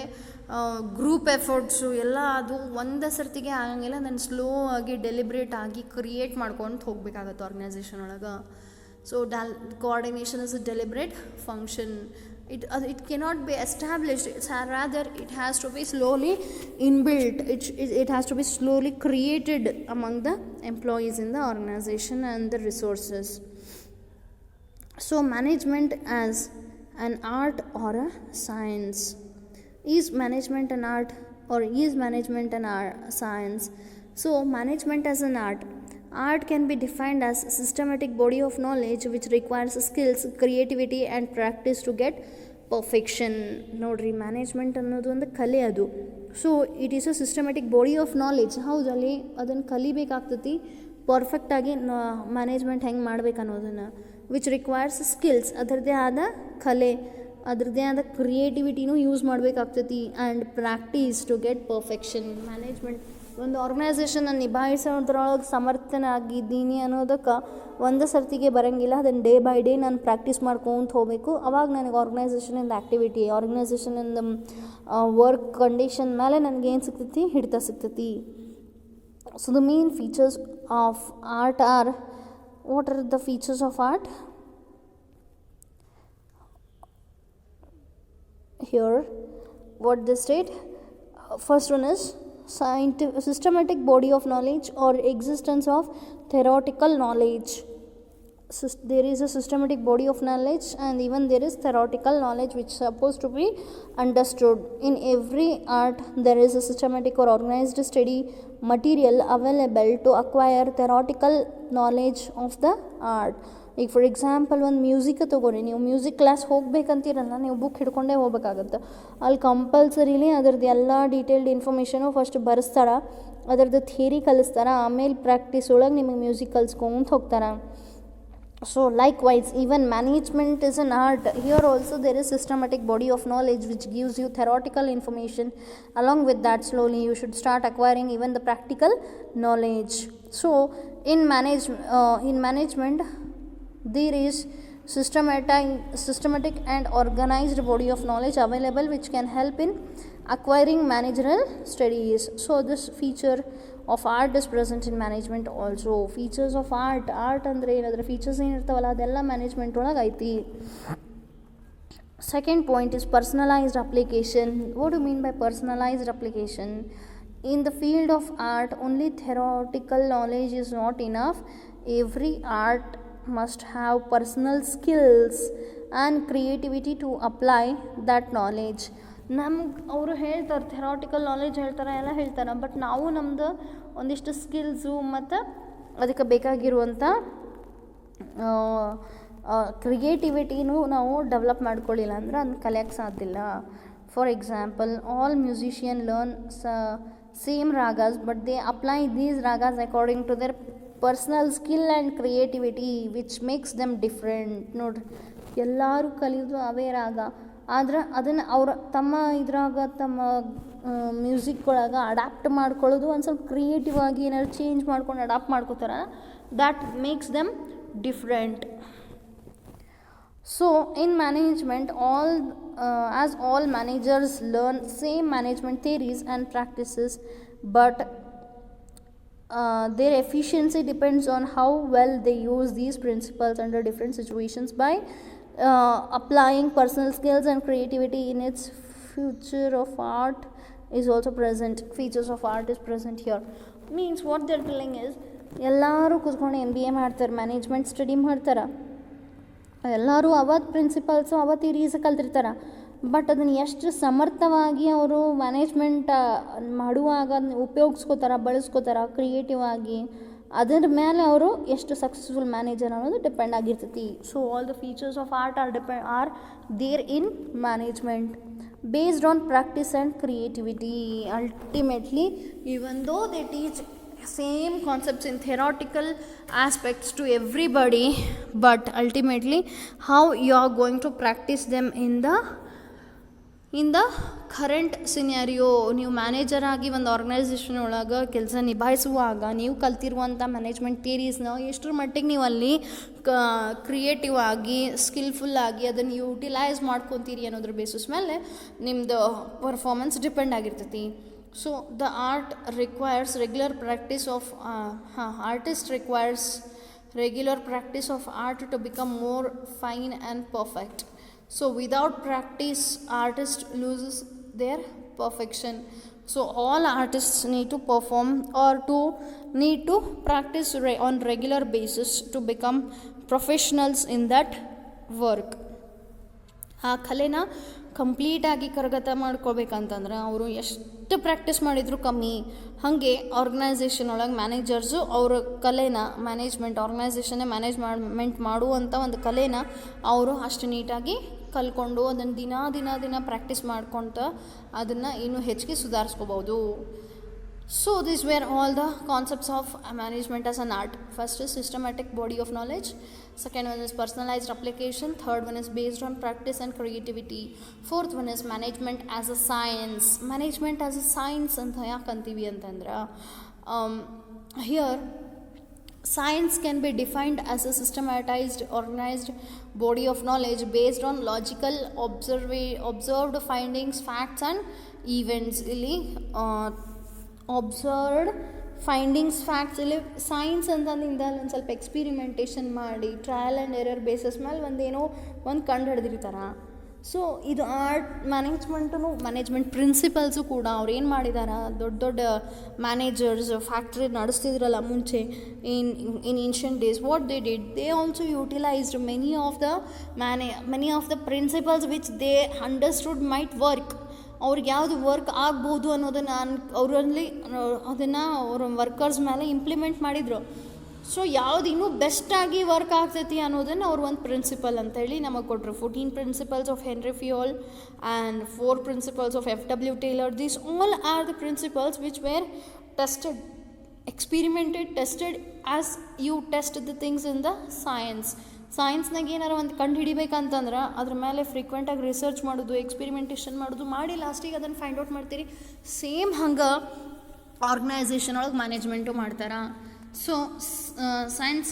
ಗ್ರೂಪ್ ಎಫರ್ಟ್ಸು ಎಲ್ಲ ಅದು ಒಂದೇ ಸರ್ತಿಗೆ ಆಗಂಗಿಲ್ಲ. ನಾನು ಸ್ಲೋ ಆಗಿ ಡೆಲಿಬ್ರೇಟ್ ಆಗಿ ಕ್ರಿಯೇಟ್ ಮಾಡ್ಕೊಂಡು ಹೋಗ್ಬೇಕಾಗತ್ತೆ ಆರ್ಗನೈಸೇಷನ್ ಒಳಗೆ. So coordination is a deliberate function. It cannot be established. Rather, it has to be slowly inbuilt. It has to be slowly created among the employees in the organization and the resources. So management as an art or a science. Is management an art or is management an science? So management as an art. Art can be defined as a systematic body of knowledge which requires skills, creativity and practice to get perfection. ನೋಡ್ರಿ, management ಅನ್ನೋದು ಒಂದು ಕಲೆ ಅದು. So it is a systematic body of knowledge. ಹೌದಲ್ಲಿ ಅದನ್ನು ಕಲಿಬೇಕಾಗ್ತೈತಿ ಪರ್ಫೆಕ್ಟಾಗಿ management ಹೆಂಗೆ ಮಾಡ್ಬೇಕು ಅನ್ನೋದನ್ನು. ವಿಚ್ ರಿಕ್ವೈರ್ಸ್ ಸ್ಕಿಲ್ಸ್, ಅದರದ್ದೇ ಆದ ಕಲೆ, ಅದರದ್ದೇ ಆದ ಕ್ರಿಯೇಟಿವಿಟಿನೂ ಯೂಸ್ ಮಾಡಬೇಕಾಗ್ತೈತಿ and practice to get perfection. Management ಒಂದು ಆರ್ಗನೈಸೇಷನ್ನ ನಿಭಾಯಿಸೋದ್ರೊಳಗೆ ಸಮರ್ಥನಾಗಿದ್ದೀನಿ ಅನ್ನೋದಕ್ಕೆ ಒಂದು ಸರ್ತಿಗೆ ಬರೋಂಗಿಲ್ಲ. ಅದನ್ನು ಡೇ ಬೈ ಡೇ ನಾನು ಪ್ರಾಕ್ಟೀಸ್ ಮಾಡ್ಕೊಂತ ಹೋಗಬೇಕು. ಅವಾಗ ನನಗೆ ಆರ್ಗನೈಸೇಷನಿಂದ ಆ್ಯಕ್ಟಿವಿಟಿ, ಆರ್ಗನೈಸೇಷನಿಂದ ವರ್ಕ್ ಕಂಡೀಷನ್ ಮೇಲೆ ನನಗೇನು ಸಿಗ್ತೈತಿ, ಹಿಡಿತ ಸಿಗ್ತೈತಿ. So the main features of art are, what are the features of art? Here what they state, first one is systematic body of knowledge or existence of theoretical knowledge. There is a systematic body of knowledge and even there is theoretical knowledge which is supposed to be understood. In every art there is a systematic or organized study material available to acquire theoretical knowledge of the art. ಈಗ for example ಒಂದು music ತೊಗೊರಿ, ನೀವು music class ಹೋಗ್ಬೇಕಂತೀರಲ್ಲ, ನೀವು book ಹಿಡ್ಕೊಂಡೇ ಹೋಗ್ಬೇಕಾಗತ್ತೆ. ಅಲ್ಲಿ compulsorily ಅದರದ್ದು ಎಲ್ಲ detailed information first ಬರೆಸ್ತಾರೆ, ಅದರದ್ದು ಥಿಯರಿ ಕಲಿಸ್ತಾರೆ, ಆಮೇಲೆ ಪ್ರಾಕ್ಟೀಸ್ ಒಳಗೆ ನಿಮಗೆ ಮ್ಯೂಸಿಕ್ ಕಲಿಸ್ಕೊಂತ ಹೋಗ್ತಾರೆ. So likewise, even management is an art. Here also there is systematic body of knowledge which gives you theoretical information. Along with that, slowly you should start acquiring even the practical knowledge. So in management there is systematic and organized body of knowledge available which can help in acquiring managerial studies. So this feature of art is present in management also. Features of art ಅಂದರೆ ಏನಾದ್ರೆ features ಏನಿರ್ತಾವಲ್ಲ ಅದೆಲ್ಲ management ಒಳಗೆ ಐತಿ. Second point is personalized application. What do you mean by personalized application? In the field of art, only theoretical knowledge is not enough. Every art must have personal skills and creativity to apply that knowledge. ನಮ್ಗೆ ಅವರು ಹೇಳ್ತಾರೆ theoretical knowledge ಹೇಳ್ತಾರೆ, ಎಲ್ಲ ಹೇಳ್ತಾರೆ, but ನಾವು ನಮ್ಮದು ಒಂದಿಷ್ಟು skills ಮತ್ತು ಅದಕ್ಕೆ ಬೇಕಾಗಿರುವಂಥ ಕ್ರಿಯೇಟಿವಿಟಿನೂ ನಾವು ಡೆವಲಪ್ ಮಾಡ್ಕೊಳ್ಳಿಲ್ಲ ಅಂದ್ರೆ ಅದನ್ನ ಕಲಿಯೋಕ್ಕೆ ಸಾಧ್ಯ ಇಲ್ಲ. For example, all musician learn same ragas but they apply these ragas according to their personal skill and creativity which makes them different. ನೋಡ್ರಿ, ಎಲ್ಲರೂ ಕಲಿಯೋದು ಅವೇ ರಾಗ, ಆದ್ರೆ ಅದನ್ನು ಅವ್ರು ತಮ್ಮ ಮ್ಯೂಸಿಕ್ ಒಳಗೆ ಅಡ್ಯಾಪ್ಟ್ ಮಾಡ್ಕೊಳ್ಳೋದು ಒಂದು ಸ್ವಲ್ಪ ಕ್ರಿಯೇಟಿವ್ ಆಗಿ ಏನಾದ್ರು ಚೇಂಜ್ ಮಾಡ್ಕೊಂಡು ಅಡಾಪ್ಟ್ ಮಾಡ್ಕೋತಾರೆ. That makes them different. So in management as all managers learn same management theories and practices, but their efficiency depends on how well they use these principles under different situations. By applying personal skills and creativity in its future of art is also present. Features of art is present here. Means what they're telling is, ಎಲ್ಲರೂ ಕೂತ್ಕೊಂಡು MBA ಮಾಡ್ತಾರೆ, management study ಮಾಡ್ತಾರೆ, ಎಲ್ಲರೂ ಅವತ್ತು principles ಅವತ್ತು theories ಕಲ್ತಿರ್ತಾರೆ, but ಅದನ್ನು ಎಷ್ಟು ಸಮರ್ಥವಾಗಿ ಅವರು ಮ್ಯಾನೇಜ್ಮೆಂಟ್ ಮಾಡುವಾಗ ಉಪಯೋಗಿಸ್ಕೋತಾರೆ, ಬಳಸ್ಕೋತಾರೆ ಕ್ರಿಯೇಟಿವ್ ಆಗಿ, ಅದರ ಮೇಲೆ ಅವರು ಎಷ್ಟು ಸಕ್ಸಸ್ಫುಲ್ ಮ್ಯಾನೇಜರ್ ಅನ್ನೋದು ಡಿಪೆಂಡ್ ಆಗಿರ್ತೈತಿ. So all the features of art are there in management based on practice and creativity. Ultimately even though they teach same concepts in theoretical aspects to everybody, but ultimately how you are going to practice them in the current scenario. ನೀವು manager ಆಗಿ ಒಂದು organisation ಒಳಗೆ ಕೆಲಸ ನಿಭಾಯಿಸುವಾಗ ನೀವು ಕಲ್ತಿರುವಂಥ management ಥಿಯರೀಸ್ನ ಎಷ್ಟರ ಮಟ್ಟಿಗೆ ನೀವು ಅಲ್ಲಿ ಕ್ರಿಯೇಟಿವ್ ಆಗಿ ಸ್ಕಿಲ್ಫುಲ್ ಆಗಿ ಅದನ್ನು ಯುಟಿಲೈಸ್ ಮಾಡ್ಕೊತೀರಿ ಅನ್ನೋದ್ರ ಬೇಸಿಸ್ ಮೇಲೆ ನಿಮ್ಮದು ಪರ್ಫಾರ್ಮೆನ್ಸ್ ಡಿಪೆಂಡ್ ಆಗಿರ್ತೈತಿ. So the art requires regular practice of artist requires regular practice of art to become more fine and perfect. So without practice, artist loses their perfection. So all artists need to perform or need to practice on regular basis to become professionals in that work. ಆ ಕಲೆನ ಕಂಪ್ಲೀಟಾಗಿ ಕರಗತ ಮಾಡ್ಕೋಬೇಕಂತಂದ್ರೆ ಅವರು ಎಷ್ಟು practice ಮಾಡಿದರೂ ಕಮ್ಮಿ. ಹಾಗೆ organisation ಒಳಗೆ managers ಅವರ ಕಲೆನ ಆರ್ಗನೈಸೇಷನ್ನೇ ಮ್ಯಾನೇಜ್ಮೆಂಟ್ ಮಾಡುವಂಥ ಒಂದು ಕಲೆನ ಅವರು ಅಷ್ಟು ನೀಟಾಗಿ ಕಲ್ಕೊಂಡು ಅದನ್ನು ದಿನ ಪ್ರಾಕ್ಟೀಸ್ ಮಾಡ್ಕೊತ ಅದನ್ನು ಇನ್ನೂ ಹೆಚ್ಚಿಗೆ ಸುಧಾರಿಸ್ಕೋಬೋದು. So these were all the concepts of management as an art. First is systematic body of knowledge, second one is personalized application, third one is based on practice and creativity, fourth one is management as a science. Management as a science anta yakantivi antandra here science can be defined as a systematized organized body of knowledge based on logical observed findings, facts and events. Illi observed findings facts ಇಲ್ಲಿ science ಅಂತಂದಿಂದ ಒಂದು ಸ್ವಲ್ಪ ಎಕ್ಸ್ಪಿರಿಮೆಂಟೇಷನ್ ಮಾಡಿ trial and error basis ಮೇಲೆ ಒಂದು ಕಂಡು ಹಿಡ್ದಿರ್ತಾರೆ. ಸೊ ಇದು ಆರ್ಟ್ ಮ್ಯಾನೇಜ್ಮೆಂಟ್ ಪ್ರಿನ್ಸಿಪಲ್ಸು ಕೂಡ ಅವ್ರು ಏನು ಮಾಡಿದಾರೆ, ದೊಡ್ಡ ಮ್ಯಾನೇಜರ್ಸ್ ಫ್ಯಾಕ್ಟ್ರಿ ನಡೆಸ್ತಿದ್ರಲ್ಲ ಮುಂಚೆ in ancient days, what they did, they also utilised many of the principles which they understood might work. ಅವ್ರಿಗೆ ಯಾವುದು ವರ್ಕ್ ಆಗ್ಬೋದು ಅನ್ನೋದನ್ನು ಅವರಲ್ಲಿ ಅದನ್ನು ಅವ್ರ ವರ್ಕರ್ಸ್ ಮೇಲೆ ಇಂಪ್ಲಿಮೆಂಟ್ ಮಾಡಿದರು. ಸೊ ಯಾವುದು ಇನ್ನೂ ಬೆಸ್ಟಾಗಿ ವರ್ಕ್ ಆಗ್ತೈತಿ ಅನ್ನೋದನ್ನು ಅವ್ರು ಒಂದು ಪ್ರಿನ್ಸಿಪಲ್ ಅಂತೇಳಿ ನಮಗೆ ಕೊಟ್ಟರು. 14 principles of Henri Fayol and 4 principles of FW Taylor. These all are the principles which were tested, tested as you test the things in the science. ಸೈನ್ಸ್ನಾಗ ಏನಾರು ಒಂದು ಕಂಡು ಹಿಡಿಬೇಕಂತಂದ್ರೆ ಅದ್ರ ಮೇಲೆ ಫ್ರೀಕ್ವೆಂಟಾಗಿ ರಿಸರ್ಚ್ ಮಾಡೋದು, ಎಕ್ಸ್ಪಿರಿಮೆಂಟೇಷನ್ ಮಾಡೋದು ಮಾಡಿ ಲಾಸ್ಟಿಗೆ ಅದನ್ನು ಫೈಂಡ್ ಔಟ್ ಮಾಡ್ತೀರಿ. ಸೇಮ್ ಹಂಗೆ ಆರ್ಗನೈಸೇಷನ್ ಒಳಗೆ ಮ್ಯಾನೇಜ್ಮೆಂಟು ಮಾಡ್ತಾರೆ. So science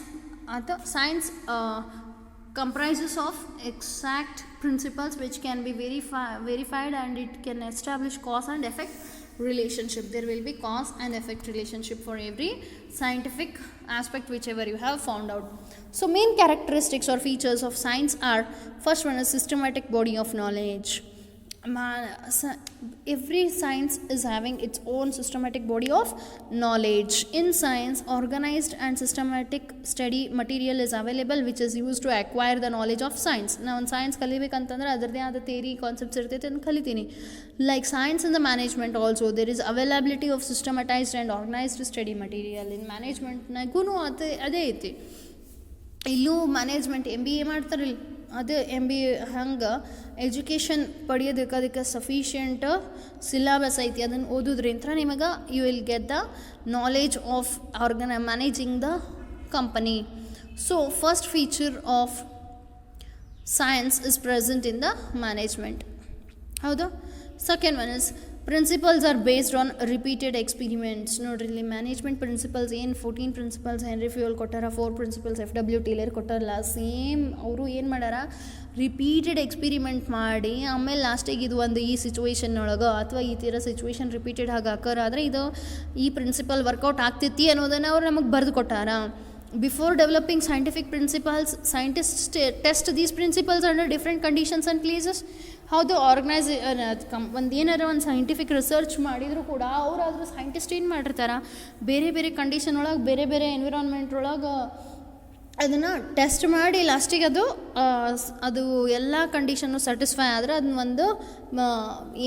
comprises of exact principles which can be verified and it can establish cause and effect relationship. There will be cause and effect relationship for every scientific aspect whichever you have found out. So main characteristics or features of science are, first one is systematic body of knowledge. Every science is having its own systematic body of knowledge. In science, organized and systematic study material is available which is used to acquire the knowledge of science. Now in science ಕಲಿಬೇಕಂತಂದ್ರೆ ಅದರದೇ ಆದ theory concepts ಇರ್ತೈತೆ ಅಂತ ಕಲಿತೀನಿ. Like science in the management also, there is availability of systematized and organized study material. In management-ನಾಗೂ ಅದೇ ಐತಿ. ಇಲ್ಲೂ management MBA ಮಾಡ್ತಾರಿಲ್ಲ, ಅದು MBA ಹಂಗೆ ಎಜುಕೇಷನ್ ಪಡೆಯೋದಕ್ಕೆ ಅದಕ್ಕೆ ಸಫಿಷಿಯೆಂಟ್ ಸಿಲೆಬಸ್ ಐತಿ. ಅದನ್ನು ಓದೋದ್ರಿಂದ ನಿಮಗೆ you will get the knowledge of managing the company. So first feature of science is present in the management. ಹೌದು. Second one is principles are based on repeated experiments. ನೋಡ್ರಿ ಇಲ್ಲಿ management principles ಏನು 14 principles henry fuel ಕೊಟ್ಟಾರ, 4 principles FW Taylor ಕೊಟ್ಟಾರಲ್ಲ, same ಅವರು ಏನು ಮಾಡ್ಯಾರ, repeated experiment ಮಾಡಿ ಆಮೇಲೆ ಲಾಸ್ಟಿಗೆ ಇದು ಒಂದು ಈ ಸಿಚುವೇಶನ್ ಒಳಗೆ ಅಥವಾ ಈ ಥರ ಸಿಚುವೇಶನ್ ರಿಪೀಟೆಡ್ ಆಗಿ ಹಾಕೋರಾದ್ರೆ ಇದು ಈ ಪ್ರಿನ್ಸಿಪಲ್ ವರ್ಕೌಟ್ ಆಗ್ತೈತಿ ಅನ್ನೋದನ್ನು ಅವ್ರು ನಮಗೆ ಬರೆದು ಕೊಟ್ಟಾರ. Before developing scientific principles, scientists test these principles under different conditions and places. How the ಒಂದು ಏನಾರ ಒಂದು ಸೈಂಟಿಫಿಕ್ ರಿಸರ್ಚ್ ಮಾಡಿದರೂ ಕೂಡ ಅವರಾದರೂ ಸೈಂಟಿಸ್ಟ್ ಏನು ಮಾಡಿರ್ತಾರೆ, ಬೇರೆ ಕಂಡೀಷನ್ ಒಳಗೆ ಬೇರೆ ಎನ್ವಿರಾನ್ಮೆಂಟ್ ಒಳಗೆ ಅದನ್ನು ಟೆಸ್ಟ್ ಮಾಡಿ ಲಾಸ್ಟಿಗೆ ಅದು ಎಲ್ಲ ಕಂಡೀಷನ್ನು ಸ್ಯಾಟಿಸ್ಫೈ ಆದರೆ ಅದನ್ನ ಒಂದು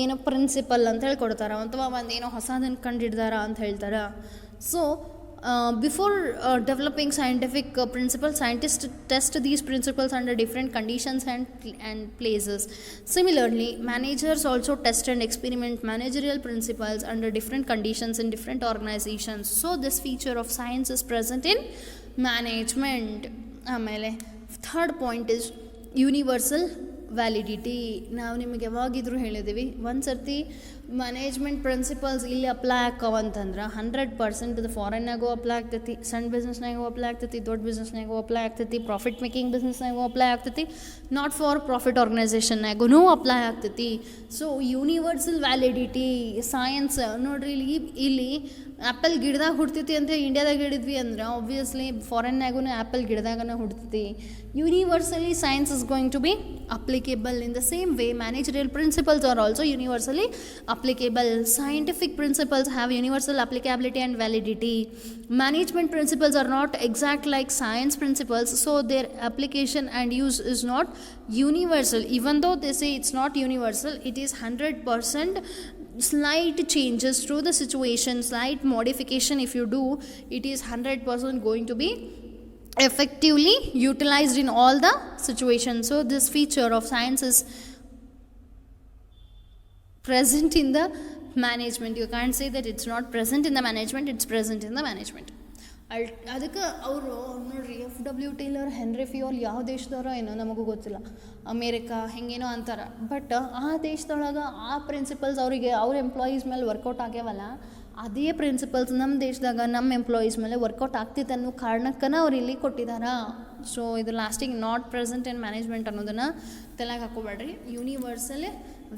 ಏನೋ ಪ್ರಿನ್ಸಿಪಲ್ ಅಂತ ಹೇಳಿ ಕೊಡ್ತಾರೆ, ಅಥವಾ ಒಂದು ಏನೋ ಹೊಸದನ್ನು ಕಂಡಿಡ್ದಾರ ಅಂತ ಹೇಳ್ತಾರೆ. So before developing scientific principles, scientists test these principles under different conditions and places. Similarly, managers also test and experiment managerial principles under different conditions in different organizations. So this feature of science is present in management. ಆಮೇಲೆ third point is universal validity. ನಾವು ನಿಮಗೆ ಯಾವಾಗಿದ್ರೂ ಹೇಳಿದ್ದೀವಿ, ಒಂದು ಸರ್ತಿ management principles ಇಲ್ಲಿ apply ಆಕ್ಕವಂತಂದ್ರೆ 100% ಅದು ಫಾರಿನ್ನಾಗೂ apply ಆಗ್ತೈತಿ, ಸಣ್ಣ ಬಿಸ್ನೆಸ್ನಾಗೂ ಅಪ್ಲೈ ಆಗ್ತೈತಿ, ದೊಡ್ಡ ಬಿಸ್ನೆಸ್ನಾಗೂ ಅಪ್ಲೈ ಆಗ್ತೈತಿ, ಪ್ರಾಫಿಟ್ ಮೇಕಿಂಗ್ ಬಿಸ್ನೆಸ್ನಾಗೂ ಅಪ್ಲೈ ಆಗ್ತೈತಿ, ನಾಟ್ ಫಾರ್ ಪ್ರಾಫಿಟ್ ಆರ್ಗನೈಸೇಷನ್ನಾಗೂ ಅಪ್ಲೈ ಆಗ್ತೈತಿ. ಸೊ ಯೂನಿವರ್ಸಲ್ ವ್ಯಾಲಿಡಿಟಿ ಸೈನ್ಸ್ ನೋಡ್ರಿ, ಇಲ್ಲಿ ಆ್ಯಪಲ್ ಗಿಡದಾಗ ಹುಡ್ತೈತಿ ಅಂತ ಇಂಡಿಯಾದಾಗ ಹಿಡಿದ್ವಿ ಅಂದ್ರೆ ಆಬ್ವಿಯಸ್ಲಿ ಫಾರಿನ್ನಾಗೂ ಆ್ಯಪಲ್ ಗಿಡದಾಗನ ಹುಡ್ತೈತಿ. Universally science is going to be applicable. In the same way, managerial principles are also universally applicable. Scientific principles have universal applicability and validity. Management principles are not exact like science principles, so their application and use is not universal. Even though they say it's not universal, it is 100% slight changes to the situation, slight modification if you do, it is 100% going to be effectively utilized in all the situations. So this feature of science is present in the management. You can't say that it's not present in the management, it's present in the management. ಅದಕ್ಕೆ ಅವರು ನೋಡ್ರಿ FW Taylor, henry ಫಿಯೋಲ್ ಯಾವ ದೇಶದವರೋ ಏನೋ ನಮಗೂ ಗೊತ್ತಿಲ್ಲ, America ಹೆಂಗೇನೋ ಅಂತಾರೆ. But ಆ ದೇಶದೊಳಗೆ ಆ ಪ್ರಿನ್ಸಿಪಲ್ಸ್ ಅವರಿಗೆ ಅವ್ರ ಎಂಪ್ಲಾಯೀಸ್ ಮೇಲೆ ವರ್ಕೌಟ್ ಆಗ್ಯಾವಲ್ಲ, ಅದೇ ಪ್ರಿನ್ಸಿಪಲ್ಸ್ ನಮ್ಮ ದೇಶದಾಗ ನಮ್ಮ ಎಂಪ್ಲಾಯೀಸ್ ಮೇಲೆ ವರ್ಕೌಟ್ ಆಗ್ತಿತ್ತು ಅನ್ನೋ ಕಾರಣಕ್ಕನ ಅವ್ರು ಇಲ್ಲಿ ಕೊಟ್ಟಿದ್ದಾರೆ. ಸೊ ಇದು ಲಾಸ್ಟಿಗೆ ನಾಟ್ ಪ್ರೆಸೆಂಟ್ ಇನ್ ಮ್ಯಾನೇಜ್ಮೆಂಟ್ ಅನ್ನೋದನ್ನು ತಲೆಗೆ ಹಾಕೋಬೇಡ್ರಿ. Universal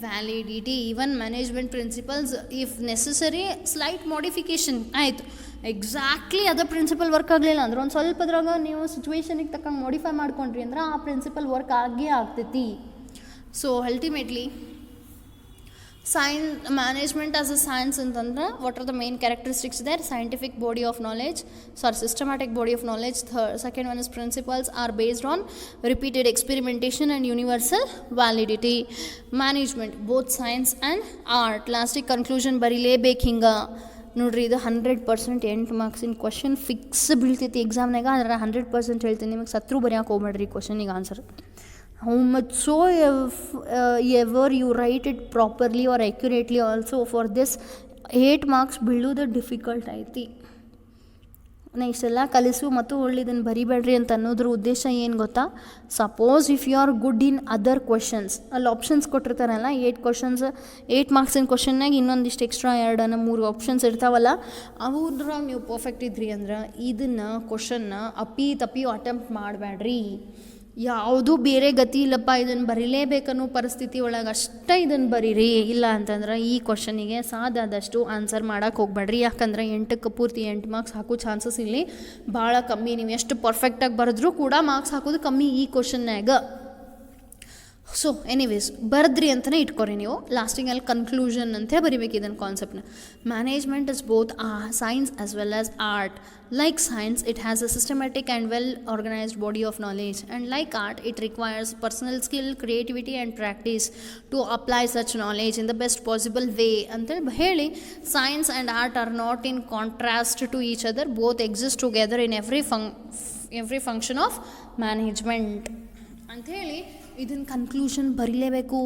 validity, even management principles if necessary slight modification ಆಯಿತು, ಎಕ್ಸಾಕ್ಟ್ಲಿ ಅದೇ ಪ್ರಿನ್ಸಿಪಲ್ ವರ್ಕ್ ಆಗಲಿಲ್ಲ ಅಂದ್ರೆ ಒಂದು ಸ್ವಲ್ಪದ್ರಾಗ ನೀವು ಸಿಚುವೇಶನಿಗೆ ತಕ್ಕಂಗೆ ಮಾಡಿಫೈ ಮಾಡ್ಕೊಂಡ್ರಿ ಅಂದ್ರೆ ಆ ಪ್ರಿನ್ಸಿಪಲ್ ವರ್ಕ್ ಆಗೇ ಆಗ್ತೈತಿ. So ultimately management as a science ಅಂತಂದ್ರೆ what are the main characteristics there? Scientific body of knowledge, systematic body of knowledge. Second one is principles are based on repeated experimentation and universal validity. Management both science and art. ಲಾಸ್ಟಿಗೆ conclusion ಬರೀಲೇಬೇಕು. ಹಿಂಗೆ ನೋಡ್ರಿ, ಇದು 100% 8 ಮಾರ್ಕ್ಸಿನ question fix ಬೀಳ್ತೈತಿ ಎಕ್ಸಾಮ್ನಾಗ. ಅದರ 100% ಹೇಳ್ತೀನಿ, ನಿಮಗೆ ಸತ್ರು ಬರೆಯೋಕೆ ಹೋಗ್ಬೇಡ್ರಿ ಕ್ವಶನಿಗೆ answer. How much so ever you write it properly or accurately also, for this 8 marks ಬೀಳೋದು ಡಿಫಿಕಲ್ಟ್ ಐತಿ. ನಾ ಇಷ್ಟೆಲ್ಲ ಕಲಿಸು ಮತ್ತು ಒಳ್ಳೆ ಇದನ್ನು ಬರಿಬೇಡ್ರಿ ಅಂತ ಅನ್ನೋದ್ರ ಉದ್ದೇಶ ಏನು ಗೊತ್ತಾ? Suppose if you are good in other questions, ಅಲ್ಲಿ ಆಪ್ಷನ್ಸ್ ಕೊಟ್ಟಿರ್ತಾರಲ್ಲ 8 ಕ್ವಶನ್ಸ್, 8 ಮಾರ್ಕ್ಸಿನ ಕ್ವಶನ್ನಾಗ ಇನ್ನೊಂದಿಷ್ಟು ಎಕ್ಸ್ಟ್ರಾ 2-3 ಆಪ್ಷನ್ಸ್ ಇರ್ತಾವಲ್ಲ, ಅವ್ರಾಗ ನೀವು ಪರ್ಫೆಕ್ಟ್ ಇದ್ರಿ ಅಂದ್ರೆ ಇದನ್ನು ಕ್ವಶನ್ನ ಅಪ್ಪಿ ತಪ್ಪಿ ಅಟೆಂಪ್ಟ್ ಮಾಡಬೇಡ್ರಿ. ಯಾವುದೂ ಬೇರೆ ಗತಿ ಇಲ್ಲಪ್ಪ, ಇದನ್ನು ಬರೀಲೇಬೇಕನ್ನೋ ಪರಿಸ್ಥಿತಿ ಒಳಗೆ ಅಷ್ಟೇ ಇದನ್ನು ಬರೀರಿ. ಇಲ್ಲ ಅಂತಂದ್ರೆ ಈ ಕ್ವಶನಿಗೆ ಸಾದಾದಷ್ಟು ಆನ್ಸರ್ ಮಾಡೋಕೆ ಹೋಗ್ಬೇಡ್ರಿ. ಯಾಕಂದ್ರೆ 8ಕ್ಕೆ ಪೂರ್ತಿ 8 ಮಾರ್ಕ್ಸ್ ಹಾಕೋ ಚಾನ್ಸಸ್ ಇಲ್ಲಿ ಭಾಳ ಕಮ್ಮಿ. ನೀವು ಎಷ್ಟು ಪರ್ಫೆಕ್ಟಾಗಿ ಬರೆದ್ರೂ ಕೂಡ ಮಾರ್ಕ್ಸ್ ಹಾಕೋದು ಕಮ್ಮಿ ಈ ಕ್ವಶನ್ನಾಗ. ಸೊ ಎನಿವೇಸ್ ಬರೆದ್ರಿ ಅಂತಲೇ ಇಟ್ಕೊರಿ ನೀವು. ಲಾಸ್ಟಿಂಗ್ ಅಲ್ಲಿ ಕನ್ಕ್ಲೂಷನ್ ಅಂತ ಬರಿಬೇಕು ಇದನ್ನು ಕಾನ್ಸೆಪ್ಟ್ನ. Management is both science as well as art. Like science, it has a systematic and well-organized body of knowledge, and like art, it requires personal skill, creativity and practice to apply such knowledge in the best possible way. Anta heli, science and art are not in contrast to each other, both exist together in every function of management. ಅಂತ ಹೇಳಿ ಇದನ್ನು conclusion ಬರೀಲೇಬೇಕು.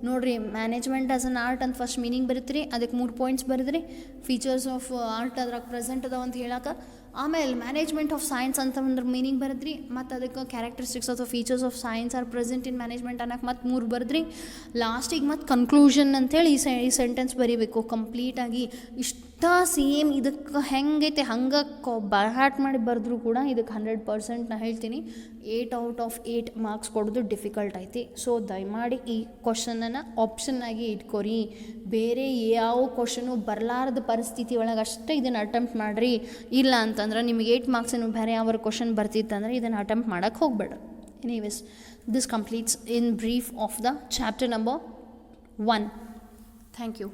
ನೋಡಿರಿ, management as an art ಅಂತ first meaning ಬರೀತೀರಿ, ಅದಕ್ಕೆ 3 points ಬರೆದ್ರಿ. Features of art ಅದ್ರಾಗ present ಅದಾವ ಅಂತ ಹೇಳಕ್ಕೆ. ಆಮೇಲೆ ಮ್ಯಾನೇಜ್ಮೆಂಟ್ ಆಫ್ ಸೈನ್ಸ್ ಅಂತ ಅಂದ್ರೆ ಮೀನಿಂಗ್ ಬರೆದ್ರಿ, ಮತ್ತು ಅದಕ್ಕೆ characteristics of the features of science are present in management ಅನ್ನೋಕೆ ಮತ್ತು 3 ಬರೆದ್ರಿ. ಲಾಸ್ಟಿಗೆ ಮತ್ತು ಕನ್ಕ್ಲೂಷನ್ ಅಂತೇಳಿ ಈ ಸೆಂಟೆನ್ಸ್ ಬರೀಬೇಕು ಕಂಪ್ಲೀಟಾಗಿ. ಇಷ್ಟ ಸೇಮ್ ಇದಕ್ಕೆ ಹೆಂಗೈತೆ ಹಂಗೆ ಬಹಾಟ್ ಮಾಡಿ ಬರೆದ್ರೂ ಕೂಡ ಇದಕ್ಕೆ 100% ನಾ ಹೇಳ್ತೀನಿ 8 ಔಟ್ ಆಫ್ 8 ಮಾರ್ಕ್ಸ್ ಕೊಡೋದು ಡಿಫಿಕಲ್ಟ್ ಐತಿ. ಸೊ ದಯಮಾಡಿ ಈ ಕ್ವಶನನ್ನು ಆಪ್ಷನ್ನಾಗಿ ಇಟ್ಕೊರಿ. ಬೇರೆ ಯಾವ ಕ್ವಶನು ಬರಲಾರದ ಪರಿಸ್ಥಿತಿ ಒಳಗೆ ಅಷ್ಟೇ ಇದನ್ನು ಅಟೆಂಪ್ಟ್ ಮಾಡಿರಿ. ಇಲ್ಲ ಅಂತಂದ್ರೆ ನಿಮಗೆ 8 ಮಾರ್ಕ್ಸನ್ನು ಬೇರೆ ಯಾವ ಕ್ವಶನ್ ಬರ್ತಿತ್ತಂದ್ರೆ ಇದನ್ನು ಅಟೆಂಪ್ಟ್ ಮಾಡೋಕ್ಕೆ ಹೋಗಬೇಡ. Anyways, this completes in brief of the chapter number 1. Thank you.